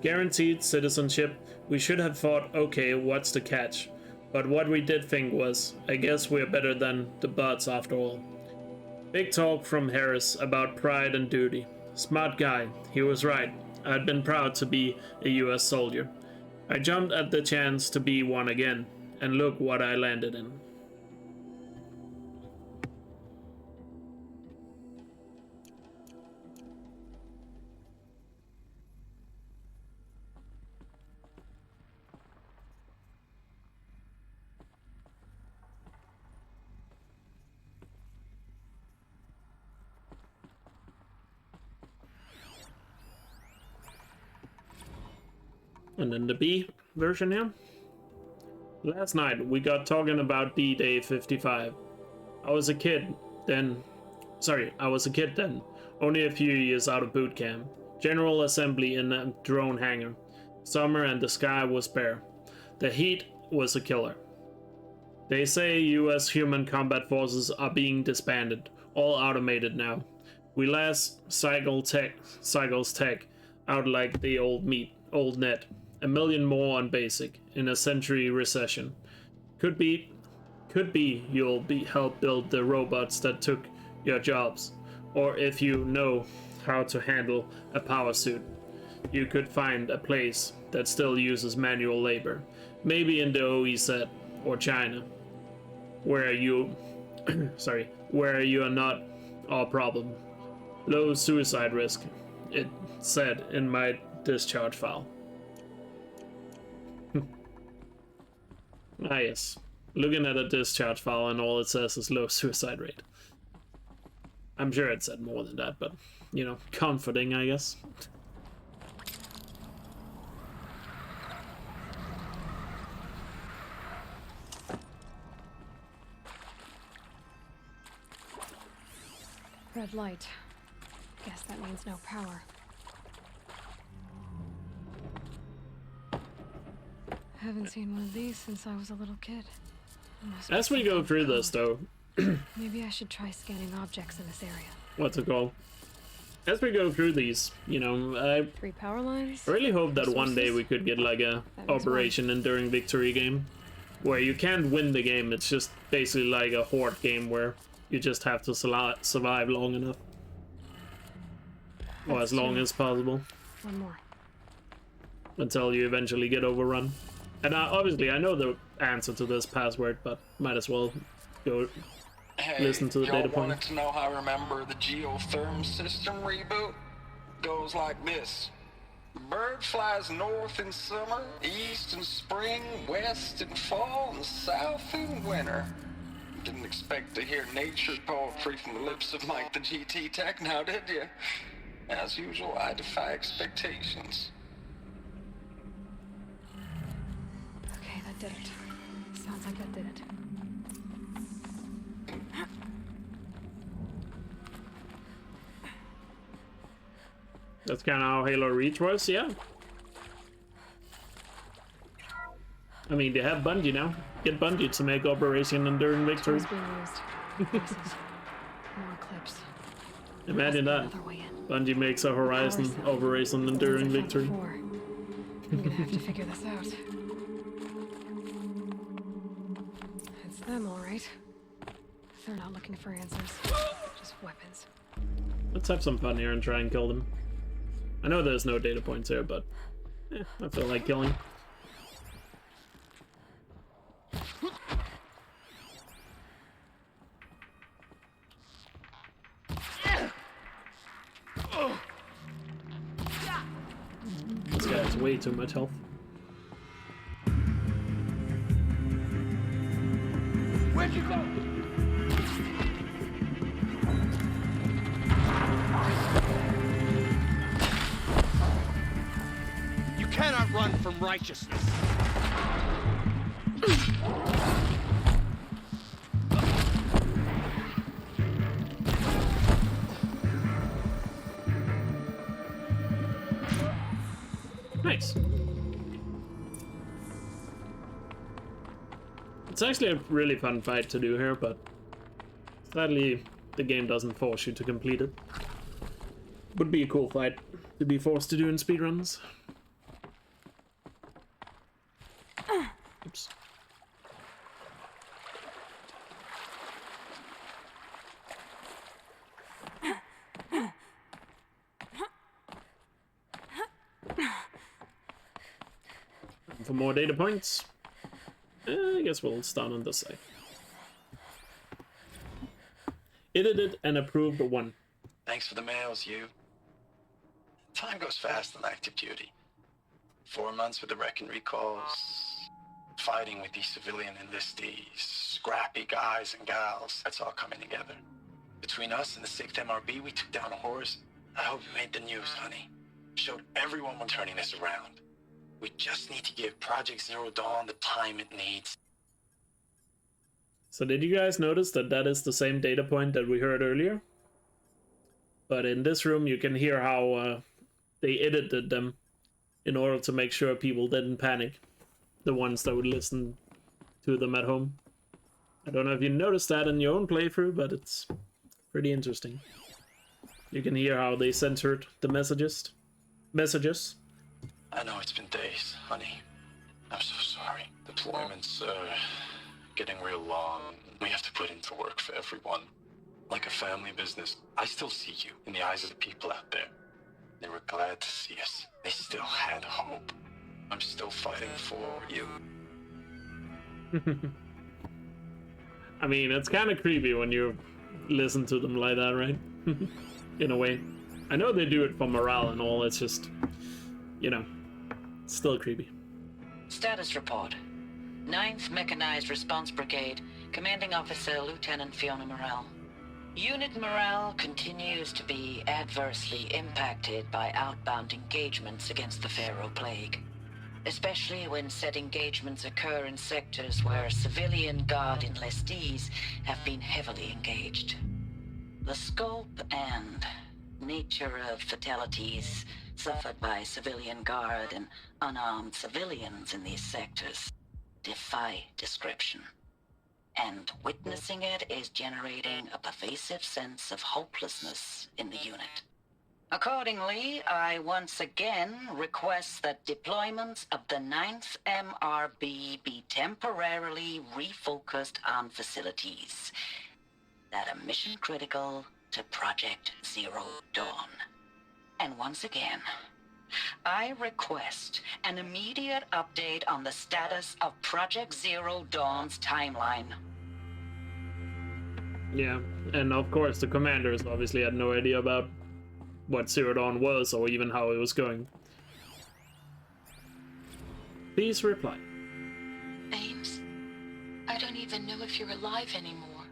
Guaranteed citizenship. We should have thought, okay, what's the catch? But what we did think was, I guess we're better than the bots after all. Big talk from Harris about pride and duty. Smart guy, he was right. I'd been proud to be a US soldier. I jumped at the chance to be one again, and look what I landed in. And then the B version here. Last night we got talking about D-Day 55. I was a kid then, only a few years out of boot camp. General assembly in a drone hangar. Summer and the sky was bare. The heat was a killer. They say US human combat forces are being disbanded, all automated now. We last cycles tech out like the old net. A million more on basic in a century recession. Could be you'll help build the robots that took your jobs, or if you know how to handle a power suit, you could find a place that still uses manual labor, maybe in the OEZ or China, where you where you are not our problem. Low suicide risk, it said in my discharge file. Ah yes, looking at a discharge file and all it says is low suicide rate. I'm sure it said more than that, but, you know, comforting, I guess. Red light. Guess that means no power. Haven't seen one of these since I was a little kid. As we go through this, though... Maybe I should try scanning objects in this area. What's it called? As we go through these, you know, I 3 power lines. really hope that one day we could get like a Operation Enduring Victory game, where you can't win the game. It's just basically like a horde game where you just have to survive long enough, or as long as possible. One more. Until you eventually get overrun. And obviously, I know the answer to this password, but might as well go listen to the data point. Wanted to know how I remember the geotherm system reboot? Goes like this. Bird flies north in summer, east in spring, west in fall, and south in winter. Didn't expect to hear nature poetry from the lips of Mike the GT Tech now, did you? As usual, I defy expectations. Okay, that did it. Sounds like that did it. That's kind of how Halo Reach was, yeah. I mean, they have Bungie now. Get Bungie to make Operation Enduring Victory. Being used. More clips. Imagine that. Bungie makes a Horizon Operation Enduring Victory. I'm gonna have to figure this out. It's them, all right. They're not looking for answers, just weapons. Let's have some fun here and try and kill them. I know there's no data points here, but I feel like killing. This guy has way too much health. Where'd you go? You cannot run from righteousness. Nice. It's actually a really fun fight to do here, but sadly the game doesn't force you to complete it. Would be a cool fight to be forced to do in speedruns. Oops. For more data points, I guess we'll start on this side. Edited and approved 1. Thanks for the mails, you. Time goes fast on active duty. 4 months with the wreck and recalls, fighting with these civilian enlistees, scrappy guys and gals. That's all coming together. Between us and the 6th MRB, we took down a horse. I hope you made the news, honey. Showed everyone we're turning this around. We just need to give Project Zero Dawn the time it needs. So did you guys notice that that is the same data point that we heard earlier? But in this room you can hear how they edited them in order to make sure people didn't panic. The ones that would listen to them at home. I don't know if you noticed that in your own playthrough, but it's pretty interesting. You can hear how they censored the messages. I know it's been days, honey. I'm so sorry. Deployments are getting real long. We have to put into work for everyone. Like a family business. I still see you in the eyes of the people out there. They were glad to see us. They still had hope. I'm still fighting for you. I mean, it's kind of creepy when you listen to them like that, right? In a way. I know they do it for morale and all, it's just, you know, still creepy. Status report. 9th Mechanized Response Brigade, Commanding Officer Lieutenant Fiona Morell. Unit morale continues to be adversely impacted by outbound engagements against the Pharaoh Plague, especially when said engagements occur in sectors where civilian guard enlistees have been heavily engaged. The scope and nature of fatalities suffered by civilian guard and unarmed civilians in these sectors defy description. And witnessing it is generating a pervasive sense of hopelessness in the unit. Accordingly, I once again request that deployments of the 9th MRB be temporarily refocused on facilities that are mission critical to Project Zero Dawn. And once again, I request an immediate update on the status of Project Zero Dawn's timeline. Yeah, and of course the commanders obviously had no idea about what Zero Dawn was or even how it was going. Please reply. Ames, I don't even know if you're alive anymore.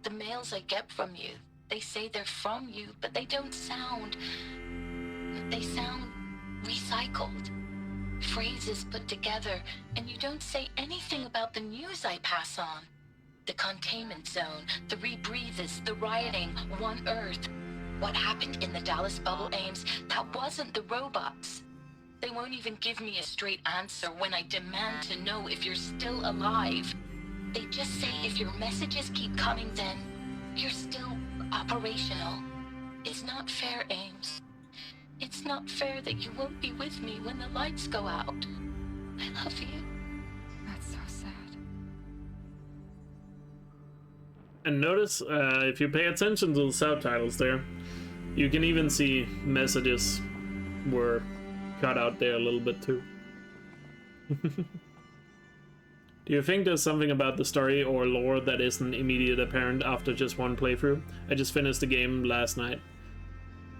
The mails I get from you, they say they're from you, but they don't sound... They sound recycled. Phrases put together, and you don't say anything about the news I pass on. The containment zone, the rebreathers, the rioting, One Earth. What happened in the Dallas bubble, Ames, that wasn't the robots. They won't even give me a straight answer when I demand to know if you're still alive. They just say if your messages keep coming, then you're still operational. It's not fair, Ames. It's not fair that you won't be with me when the lights go out. I love you. That's so sad. And notice, if you pay attention to the subtitles there, you can even see messages were cut out there a little bit too. Do you think there's something about the story or lore that isn't immediately apparent after just one playthrough? I just finished the game last night.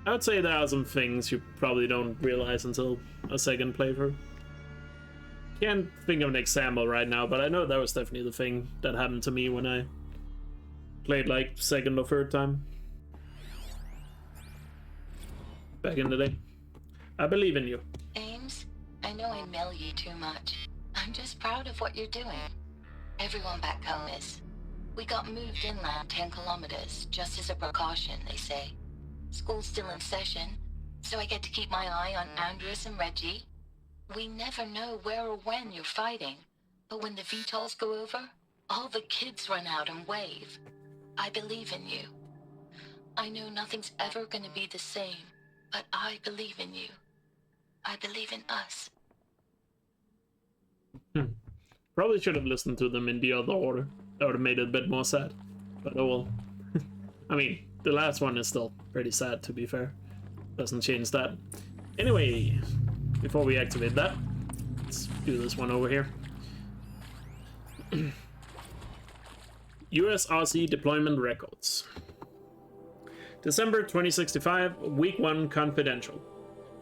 I would say there are some things you probably don't realize until a second playthrough. Can't think of an example right now, but I know that was definitely the thing that happened to me when I played like second or third time. Back in the day. I believe in you. Ames, I know I mail you too much. I'm just proud of what you're doing. Everyone back home is. We got moved inland 10 kilometers, just as a precaution, they say. School's still in session, so I get to keep my eye on Andres and Reggie. We never know where or when you're fighting, but when the VTOLs go over, all the kids run out and wave. I believe in you. I know nothing's ever gonna be the same, but I believe in you. I believe in us. Probably should have listened to them in the other order. That would have made it a bit more sad. But oh well. I mean, the last one is still pretty sad, to be fair. Doesn't change that. Anyway, before we activate that, let's do this one over here. USRC deployment records. December 2065, Week 1 Confidential.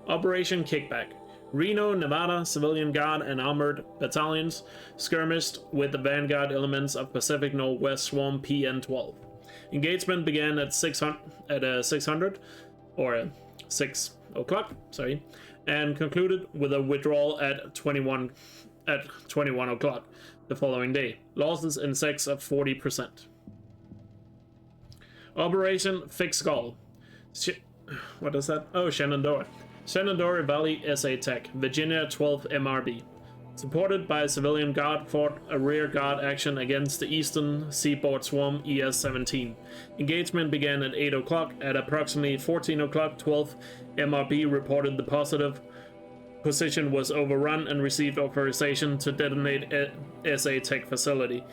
Operation Kickback. Reno, Nevada, civilian guard and armored battalions skirmished with the vanguard elements of Pacific Northwest Swarm PN-12. Engagement began at 6 o'clock, and concluded with a withdrawal at 21 o'clock the following day. Losses in sex of 40%. Operation Fix Skull. What is that? Oh, Shenandoah. Shenandoah Valley SA Tech, Virginia 12 MRB. Supported by a civilian guard, fought a rear guard action against the eastern seaboard swarm ES-17. Engagement began at 8 o'clock. At approximately 14 o'clock, 12th MRB reported the positive position was overrun and received authorization to detonate a SA Tech facility,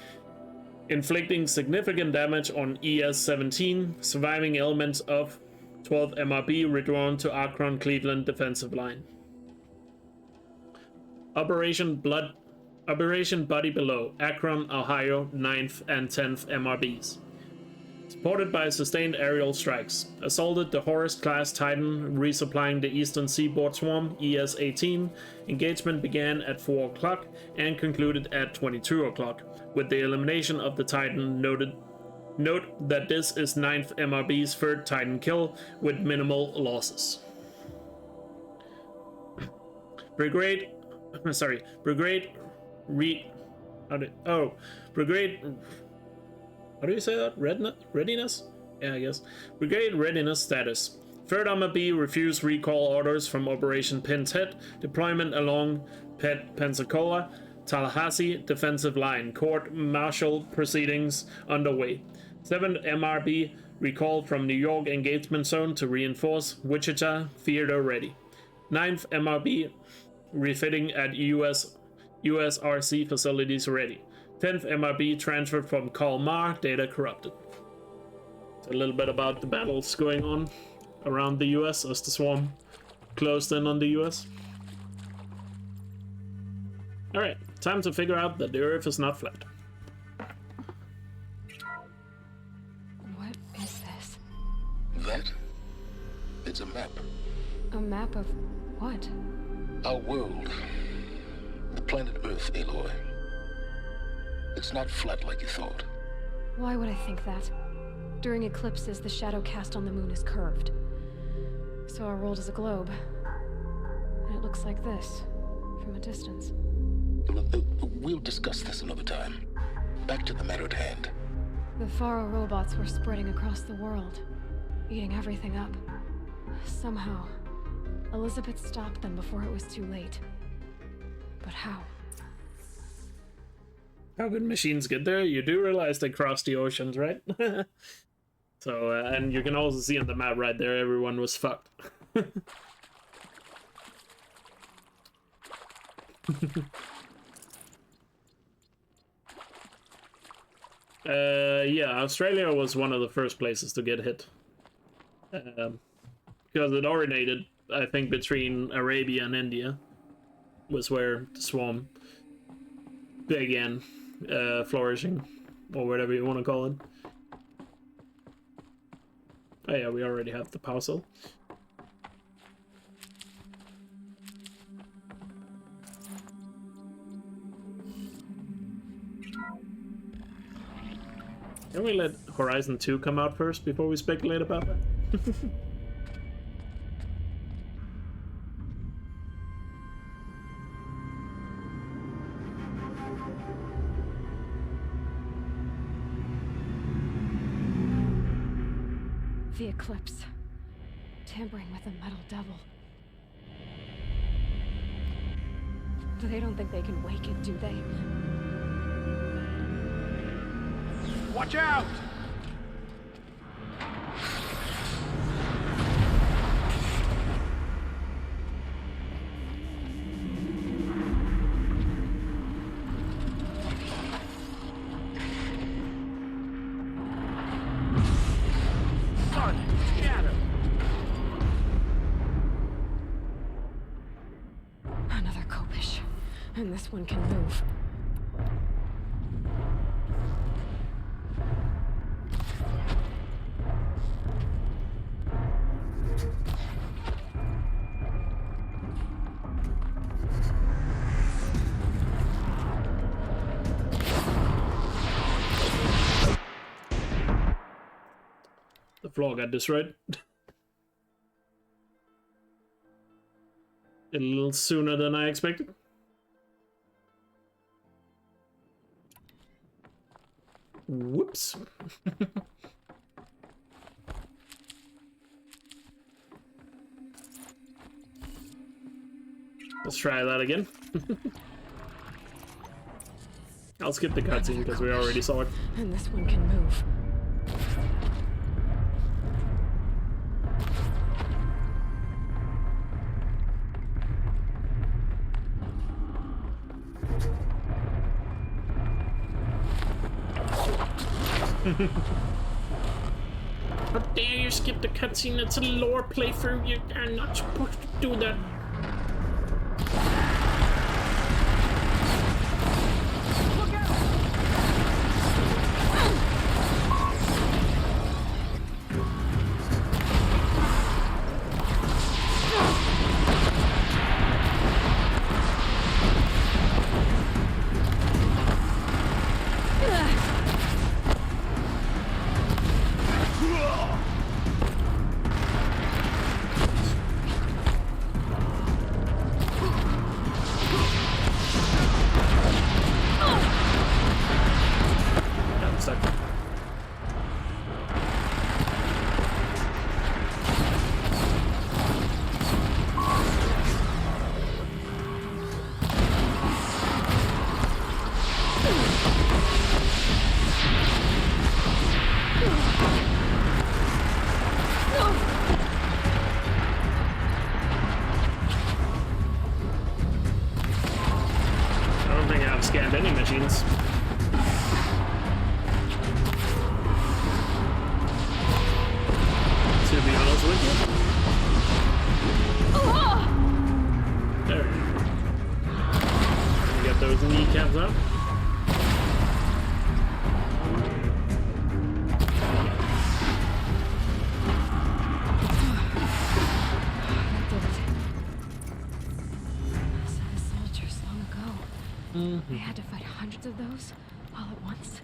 inflicting significant damage on ES-17. Surviving elements of 12th MRB withdrawn to Akron Cleveland defensive line. Operation Body Below, Akron, Ohio, 9th and 10th MRBs. Supported by sustained aerial strikes, assaulted the Horus-class Titan, resupplying the eastern seaboard swarm, ES-18. Engagement began at 4 o'clock and concluded at 22 o'clock, with the elimination of the Titan noted. Note that this is 9th MRB's third Titan kill, with minimal losses. Brigade how do you say that? Readiness? Yeah, I guess. Brigade readiness status. 3rd MRB refused recall orders from Operation Pin's Head. Deployment along Pensacola, Tallahassee defensive line. Court-martial proceedings underway. 7th MRB recalled from New York engagement zone to reinforce Wichita theater ready. 9th MRB refitting at USRC facilities ready. 10th MRB transferred from Kalmar, data corrupted. So a little bit about the battles going on around the US as the swarm closed in on the US. Alright, time to figure out that the Earth is not flat. What is this? That? It's a map. A map of what? Our world. The planet Earth, Aloy. It's not flat like you thought. Why would I think that? During eclipses, the shadow cast on the moon is curved. So our world is a globe. And it looks like this, from a distance. We'll discuss this another time. Back to the matter at hand. The Faro robots were spreading across the world, eating everything up. Somehow, Elizabeth stopped them before it was too late. But how? How could machines get there? You do realize they cross the oceans, right? So, and you can also see on the map right there, everyone was fucked. Yeah, Australia was one of the first places to get hit. Because it originated, I think, between Arabia and India, was where the swarm began flourishing, or whatever you want to call it. Oh yeah, we already have the parcel. Can we let Horizon 2 come out first before we speculate about that? The eclipse. Tampering with the metal devil. They don't think they can wake it, do they? Watch out! Another Kopish. And this one can move. The floor got destroyed. A little sooner than I expected. Whoops. Let's try that again. I'll skip the cutscene because we already saw it. And this one can move. How dare you skip the cutscene? It's a lore playthrough. You are not supposed to do that. Scanned any machines. To be honest with you. There we go. Get those kneecaps up. They had to fight hundreds of those all at once.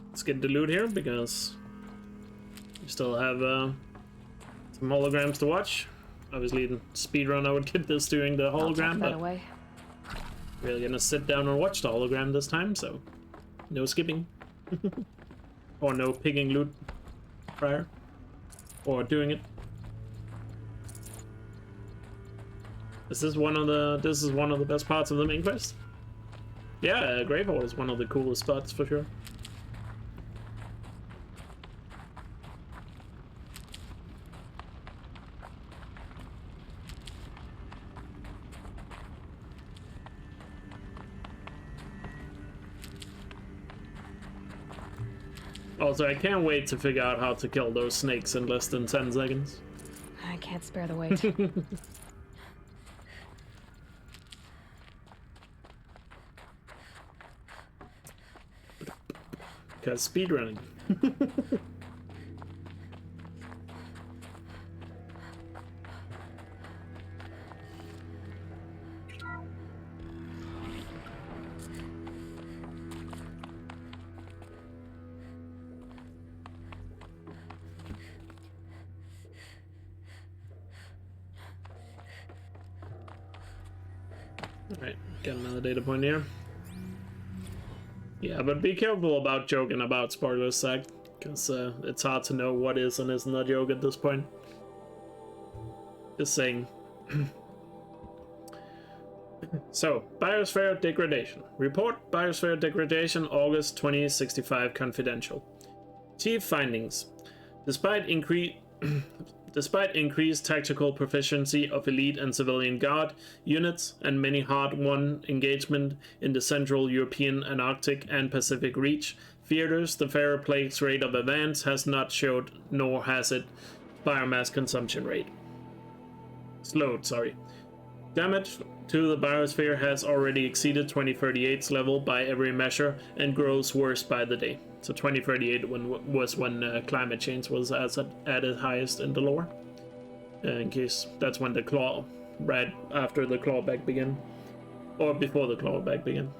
Let's get the loot here because we still have some holograms to watch. Obviously, in speedrun, I would get this during the hologram, but away. Really gonna sit down and watch the hologram this time, so no skipping. Or no picking loot prior. Or doing it. This is one of the best parts of the main quest. Yeah, Grave Hall is one of the coolest spots for sure. Also, I can't wait to figure out how to kill those snakes in less than 10 seconds. I can't spare the wait. Because speedrunning. Alright, got another data point here. Yeah, but be careful about joking about spoilers, Zach, because it's hard to know what is and isn't a joke at this point. Just saying. So, Biosphere Degradation. Report Biosphere Degradation, August 2065 confidential. Chief findings. Despite increased tactical proficiency of elite and civilian guard units and many hard-won engagement in the Central European and Arctic and Pacific reach theaters, the Fair Plague's rate of advance has not showed, nor has it biomass consumption rate. Slowed, sorry. Damage to the biosphere has already exceeded 2038's level by every measure and grows worse by the day. So 2038 was when climate change was at its highest in the lore. In case that's when the claw, right after the clawback began. Or before the clawback began.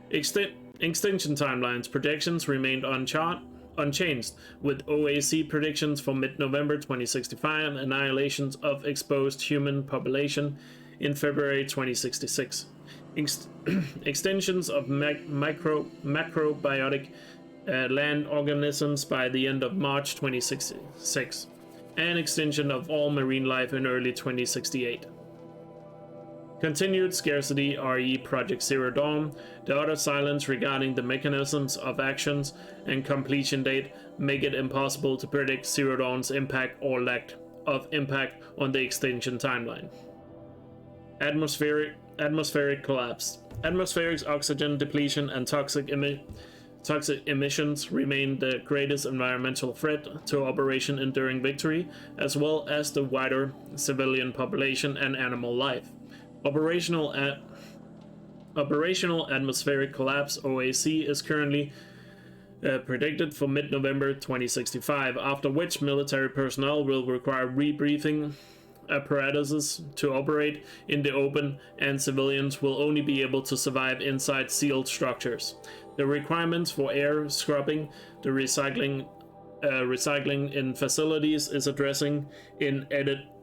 Extinction timelines projections remained unchanged, with OAC predictions for mid-November 2065 and annihilations of exposed human population in February 2066. Extensions of macrobiotic land organisms by the end of March 2066. and extinction of all marine life in early 2068. Continued scarcity re Project Zero Dawn, the utter silence regarding the mechanisms of actions and completion date make it impossible to predict Zero Dawn's impact or lack of impact on the extinction timeline. Atmospheric collapse. Atmospheric oxygen depletion and toxic emissions remain the greatest environmental threat to Operation Enduring Victory, as well as the wider civilian population and animal life. Operational atmospheric collapse (OAC) is currently predicted for mid-November 2065, after which military personnel will require rebriefing apparatuses to operate in the open, and civilians will only be able to survive inside sealed structures. The requirements for air scrubbing, the recycling in facilities is addressing in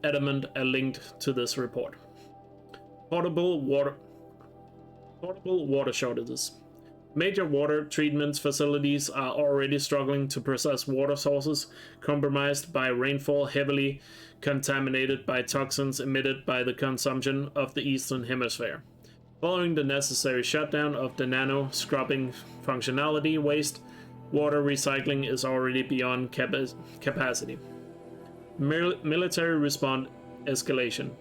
adamant linked to this report. Potable water shortages. Major water treatment facilities are already struggling to process water sources compromised by rainfall heavily contaminated by toxins emitted by the consumption of the Eastern Hemisphere. Following the necessary shutdown of the nano scrubbing functionality, waste water recycling is already beyond capacity. Military response escalation.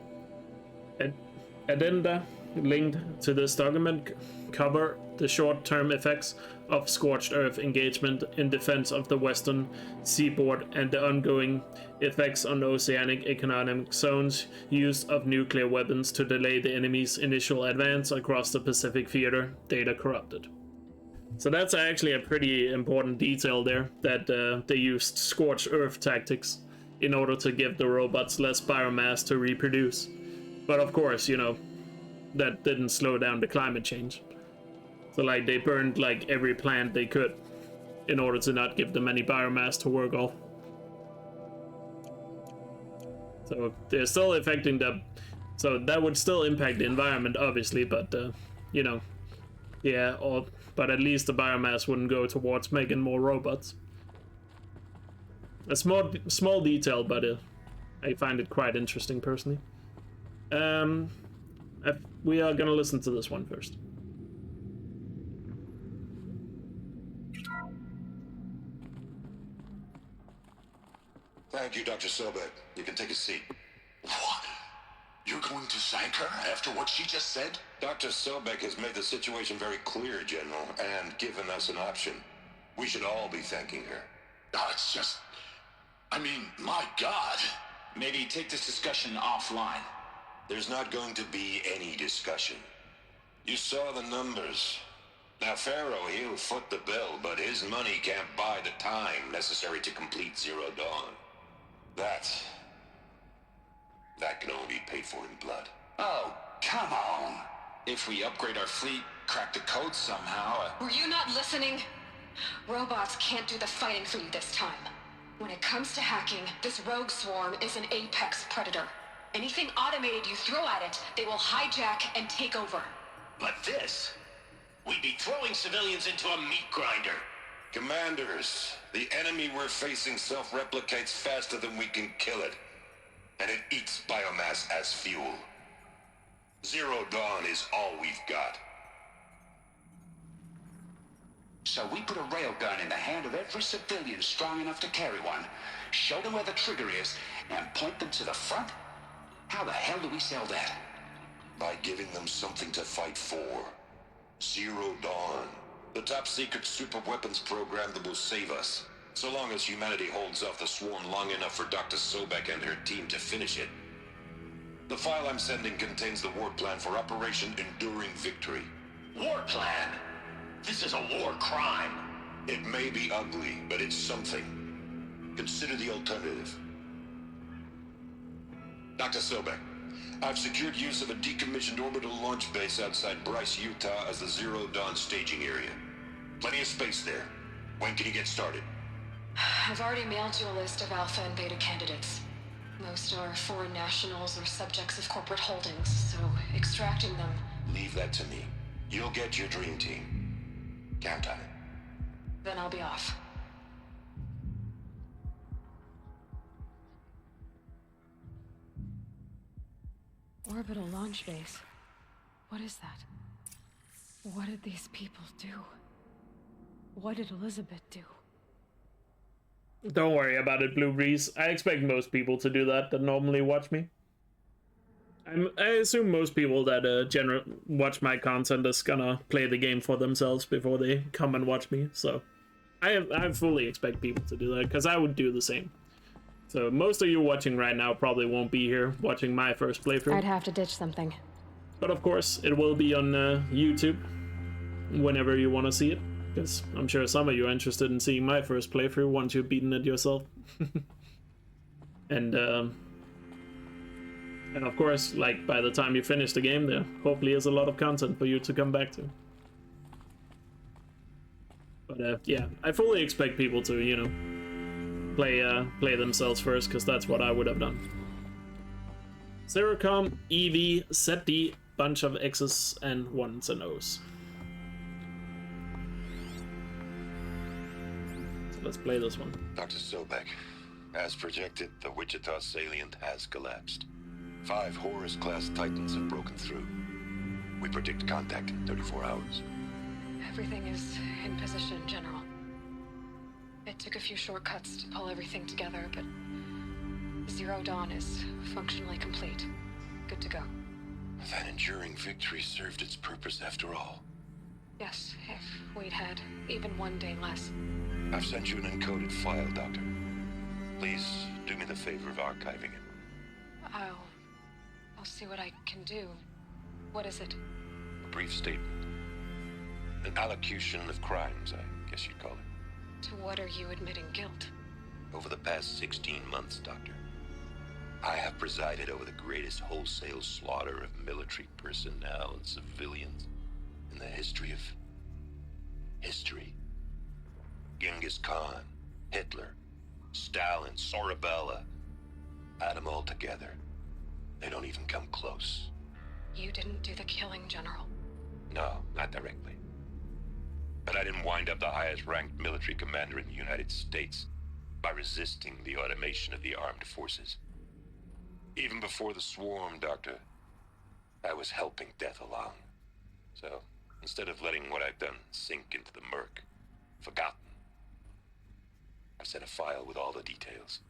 Addenda linked to this document cover the short-term effects of scorched earth engagement in defense of the western seaboard and the ongoing effects on oceanic economic zones, use of nuclear weapons to delay the enemy's initial advance across the Pacific theater, data corrupted. So that's actually a pretty important detail there, that they used scorched earth tactics in order to give the robots less biomass to reproduce. But of course, you know, that didn't slow down the climate change. So like they burned like every plant they could in order to not give them any biomass to work off. So they're still affecting the, so that would still impact the environment obviously, but you know, yeah, but at least the biomass wouldn't go towards making more robots. A small detail, but I find it quite interesting personally. We are gonna listen to this one first. Thank you, Dr. Sobek. You can take a seat. What? You're going to thank her after what she just said? Dr. Sobek has made the situation very clear, General, and given us an option. We should all be thanking her. Oh, it's just... I mean, my God. Maybe take this discussion offline. There's not going to be any discussion. You saw the numbers. Now, Pharaoh, he'll foot the bill, but his money can't buy the time necessary to complete Zero Dawn. That can only be paid for in blood. Oh, come on. If we upgrade our fleet, crack the code somehow... Were you not listening? Robots can't do the fighting for you this time. When it comes to hacking, this rogue swarm is an apex predator. Anything automated you throw at it, they will hijack and take over. But this... we'd be throwing civilians into a meat grinder. Commanders, the enemy we're facing self-replicates faster than we can kill it. And it eats biomass as fuel. Zero Dawn is all we've got. So we put a railgun in the hand of every civilian strong enough to carry one, show them where the trigger is, and point them to the front? How the hell do we sell that? By giving them something to fight for. Zero Dawn. The top-secret super-weapons program that will save us. So long as humanity holds off the swarm long enough for Dr. Sobek and her team to finish it. The file I'm sending contains the war plan for Operation Enduring Victory. War plan? This is a war crime. It may be ugly, but it's something. Consider the alternative. Dr. Sobek, I've secured use of a decommissioned orbital launch base outside Bryce, Utah as the Zero Dawn staging area. Plenty of space there. When can you get started? I've already mailed you a list of Alpha and Beta candidates. Most are foreign nationals or subjects of corporate holdings, so extracting them... Leave that to me. You'll get your dream team. Count on it. Then I'll be off. Orbital launch base. What is that? What did these people do? What did Elizabeth do? Don't worry about it, Blue Breeze. I expect most people to do that normally watch me. I assume most people that watch my content is gonna play the game for themselves before they come and watch me. So I fully expect people to do that, because I would do the same. So most of you watching right now probably won't be here watching my first playthrough. I'd have to ditch something. But of course, it will be on YouTube whenever you want to see it, because I'm sure some of you are interested in seeing my first playthrough once you've beaten it yourself. And of course, like, by the time you finish the game, there hopefully is a lot of content for you to come back to. But yeah, I fully expect people to, you know, play themselves first, because that's what I would have done. Zerocom, EV, ZD, bunch of X's and 1s and O's. So let's play this one. Dr. Sobek, as projected, the Wichita salient has collapsed. 5 Horus-class Titans have broken through. We predict contact in 34 hours. Everything is in position, General. It took a few shortcuts to pull everything together, but Zero Dawn is functionally complete. Good to go. That enduring victory served its purpose after all. Yes, if we'd had even one day less. I've sent you an encoded file, Doctor. Please do me the favor of archiving it. I'll see what I can do. What is it? A brief statement. An allocution of crimes, I guess you'd call it. To what are you admitting guilt? Over the past 16 months, Doctor, I have presided over the greatest wholesale slaughter of military personnel and civilians in the history of history. Genghis Khan, Hitler, Stalin, Sorabella, add them all together. They don't even come close. You didn't do the killing, General. No, not directly. But I didn't wind up the highest-ranked military commander in the United States by resisting the automation of the armed forces. Even before the swarm, Doctor, I was helping death along. So, instead of letting what I've done sink into the murk, forgotten, I've set a file with all the details.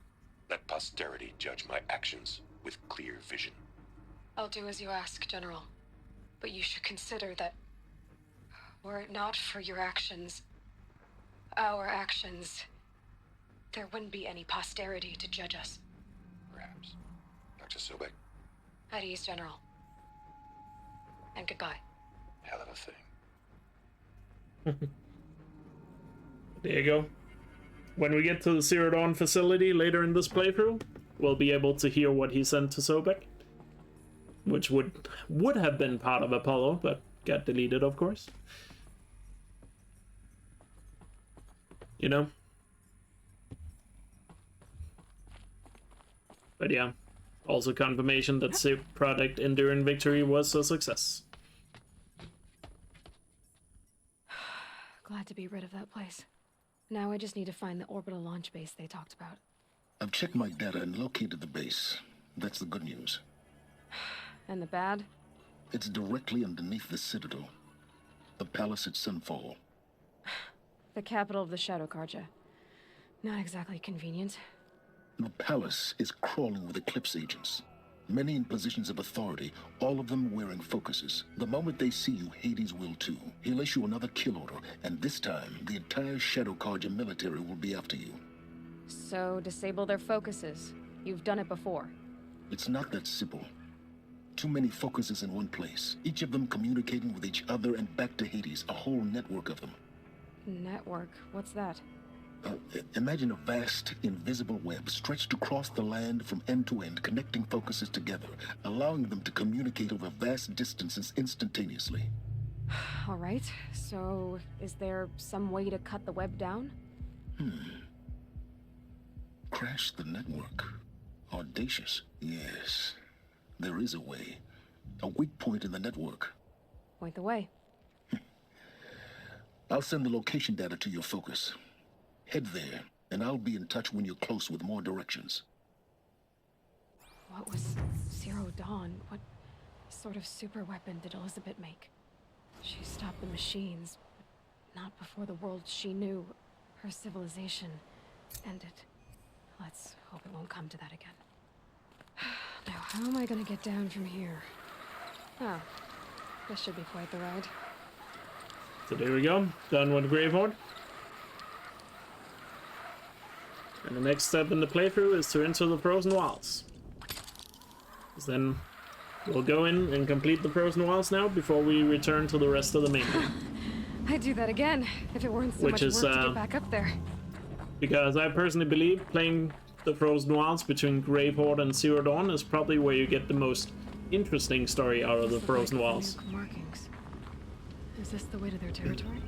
Let posterity judge my actions with clear vision. I'll do as you ask, General. But you should consider that were it not for your actions, our actions, there wouldn't be any posterity to judge us. Perhaps. Dr. Sobek. At ease, General. And goodbye. Hell of a thing. There you go. When we get to the Zero Dawn facility later in this playthrough, we'll be able to hear what he sent to Sobek. Which would have been part of Apollo, but got deleted, of course. You know? But yeah, also confirmation that Project Enduring Victory was a success. Glad to be rid of that place. Now I just need to find the orbital launch base they talked about. I've checked my data and located the base. That's the good news. And the bad? It's directly underneath the Citadel. The palace at Sunfall. The capital of the Shadow Carja. Not exactly convenient. The palace is crawling with Eclipse agents. Many in positions of authority, all of them wearing focuses. The moment they see you, Hades will too. He'll issue another kill order, and this time, the entire Shadow Carja military will be after you. So, disable their focuses. You've done it before. It's not that simple. Too many focuses in one place, each of them communicating with each other and back to Hades, a whole network of them. Network? What's that? Imagine a vast, invisible web stretched across the land from end to end, connecting focuses together, allowing them to communicate over vast distances instantaneously. All right, so is there some way to cut the web down? Crash the network. Audacious. Yes, there is a way. A weak point in the network. Point the way. I'll send the location data to your focus. Head there, and I'll be in touch when you're close with more directions. What was Zero Dawn? sort of super weapon did Elizabeth make? She stopped the machines, but not before the world she knew, her civilization, ended. Let's hope it won't come to that again. Now, how am I gonna get down from here? Oh, this should be quite the ride. So there we go, done with Gravehorde. And the next step in the playthrough is to enter the Frozen Wilds. Then we'll go in and complete the Frozen Wilds now before we return to the rest of the main game. I'd do that again if it weren't so much work to get back up there. Because I personally believe playing the Frozen Wilds between Gravehorde and Zero Dawn is probably where you get the most interesting story out of the Frozen Wilds. Markings. Is this the way to their territory?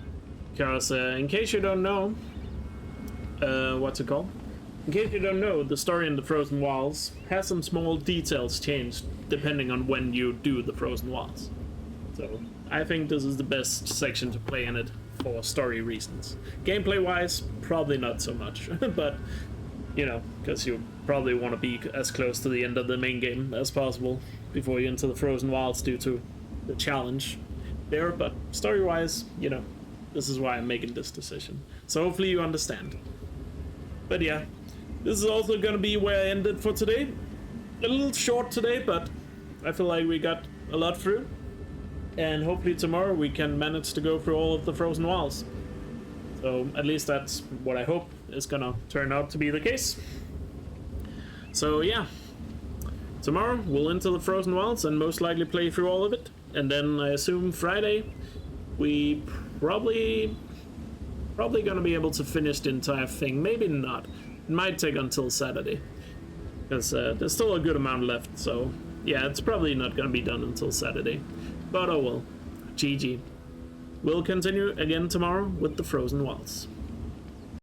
Because in case you don't know, what's it called? In case you don't know, the story in the Frozen Wilds has some small details changed depending on when you do the Frozen Wilds. So I think this is the best section to play in it for story reasons. Gameplay wise, probably not so much, but you know, because you probably want to be as close to the end of the main game as possible before you enter the Frozen Wilds due to the challenge there, but story wise, you know, this is why I'm making this decision. So hopefully you understand. But yeah, this is also gonna be where I ended for today. A little short today, but I feel like we got a lot through. And hopefully tomorrow we can manage to go through all of the Frozen Wilds. So at least that's what I hope is gonna turn out to be the case. So yeah, tomorrow we'll enter the Frozen Wilds and most likely play through all of it. And then I assume Friday we probably gonna be able to finish the entire thing. Maybe not. It might take until Saturday, because there's still a good amount left. So yeah, it's probably not gonna be done until Saturday. But oh well. GG. We'll continue again tomorrow with the Frozen Wilds.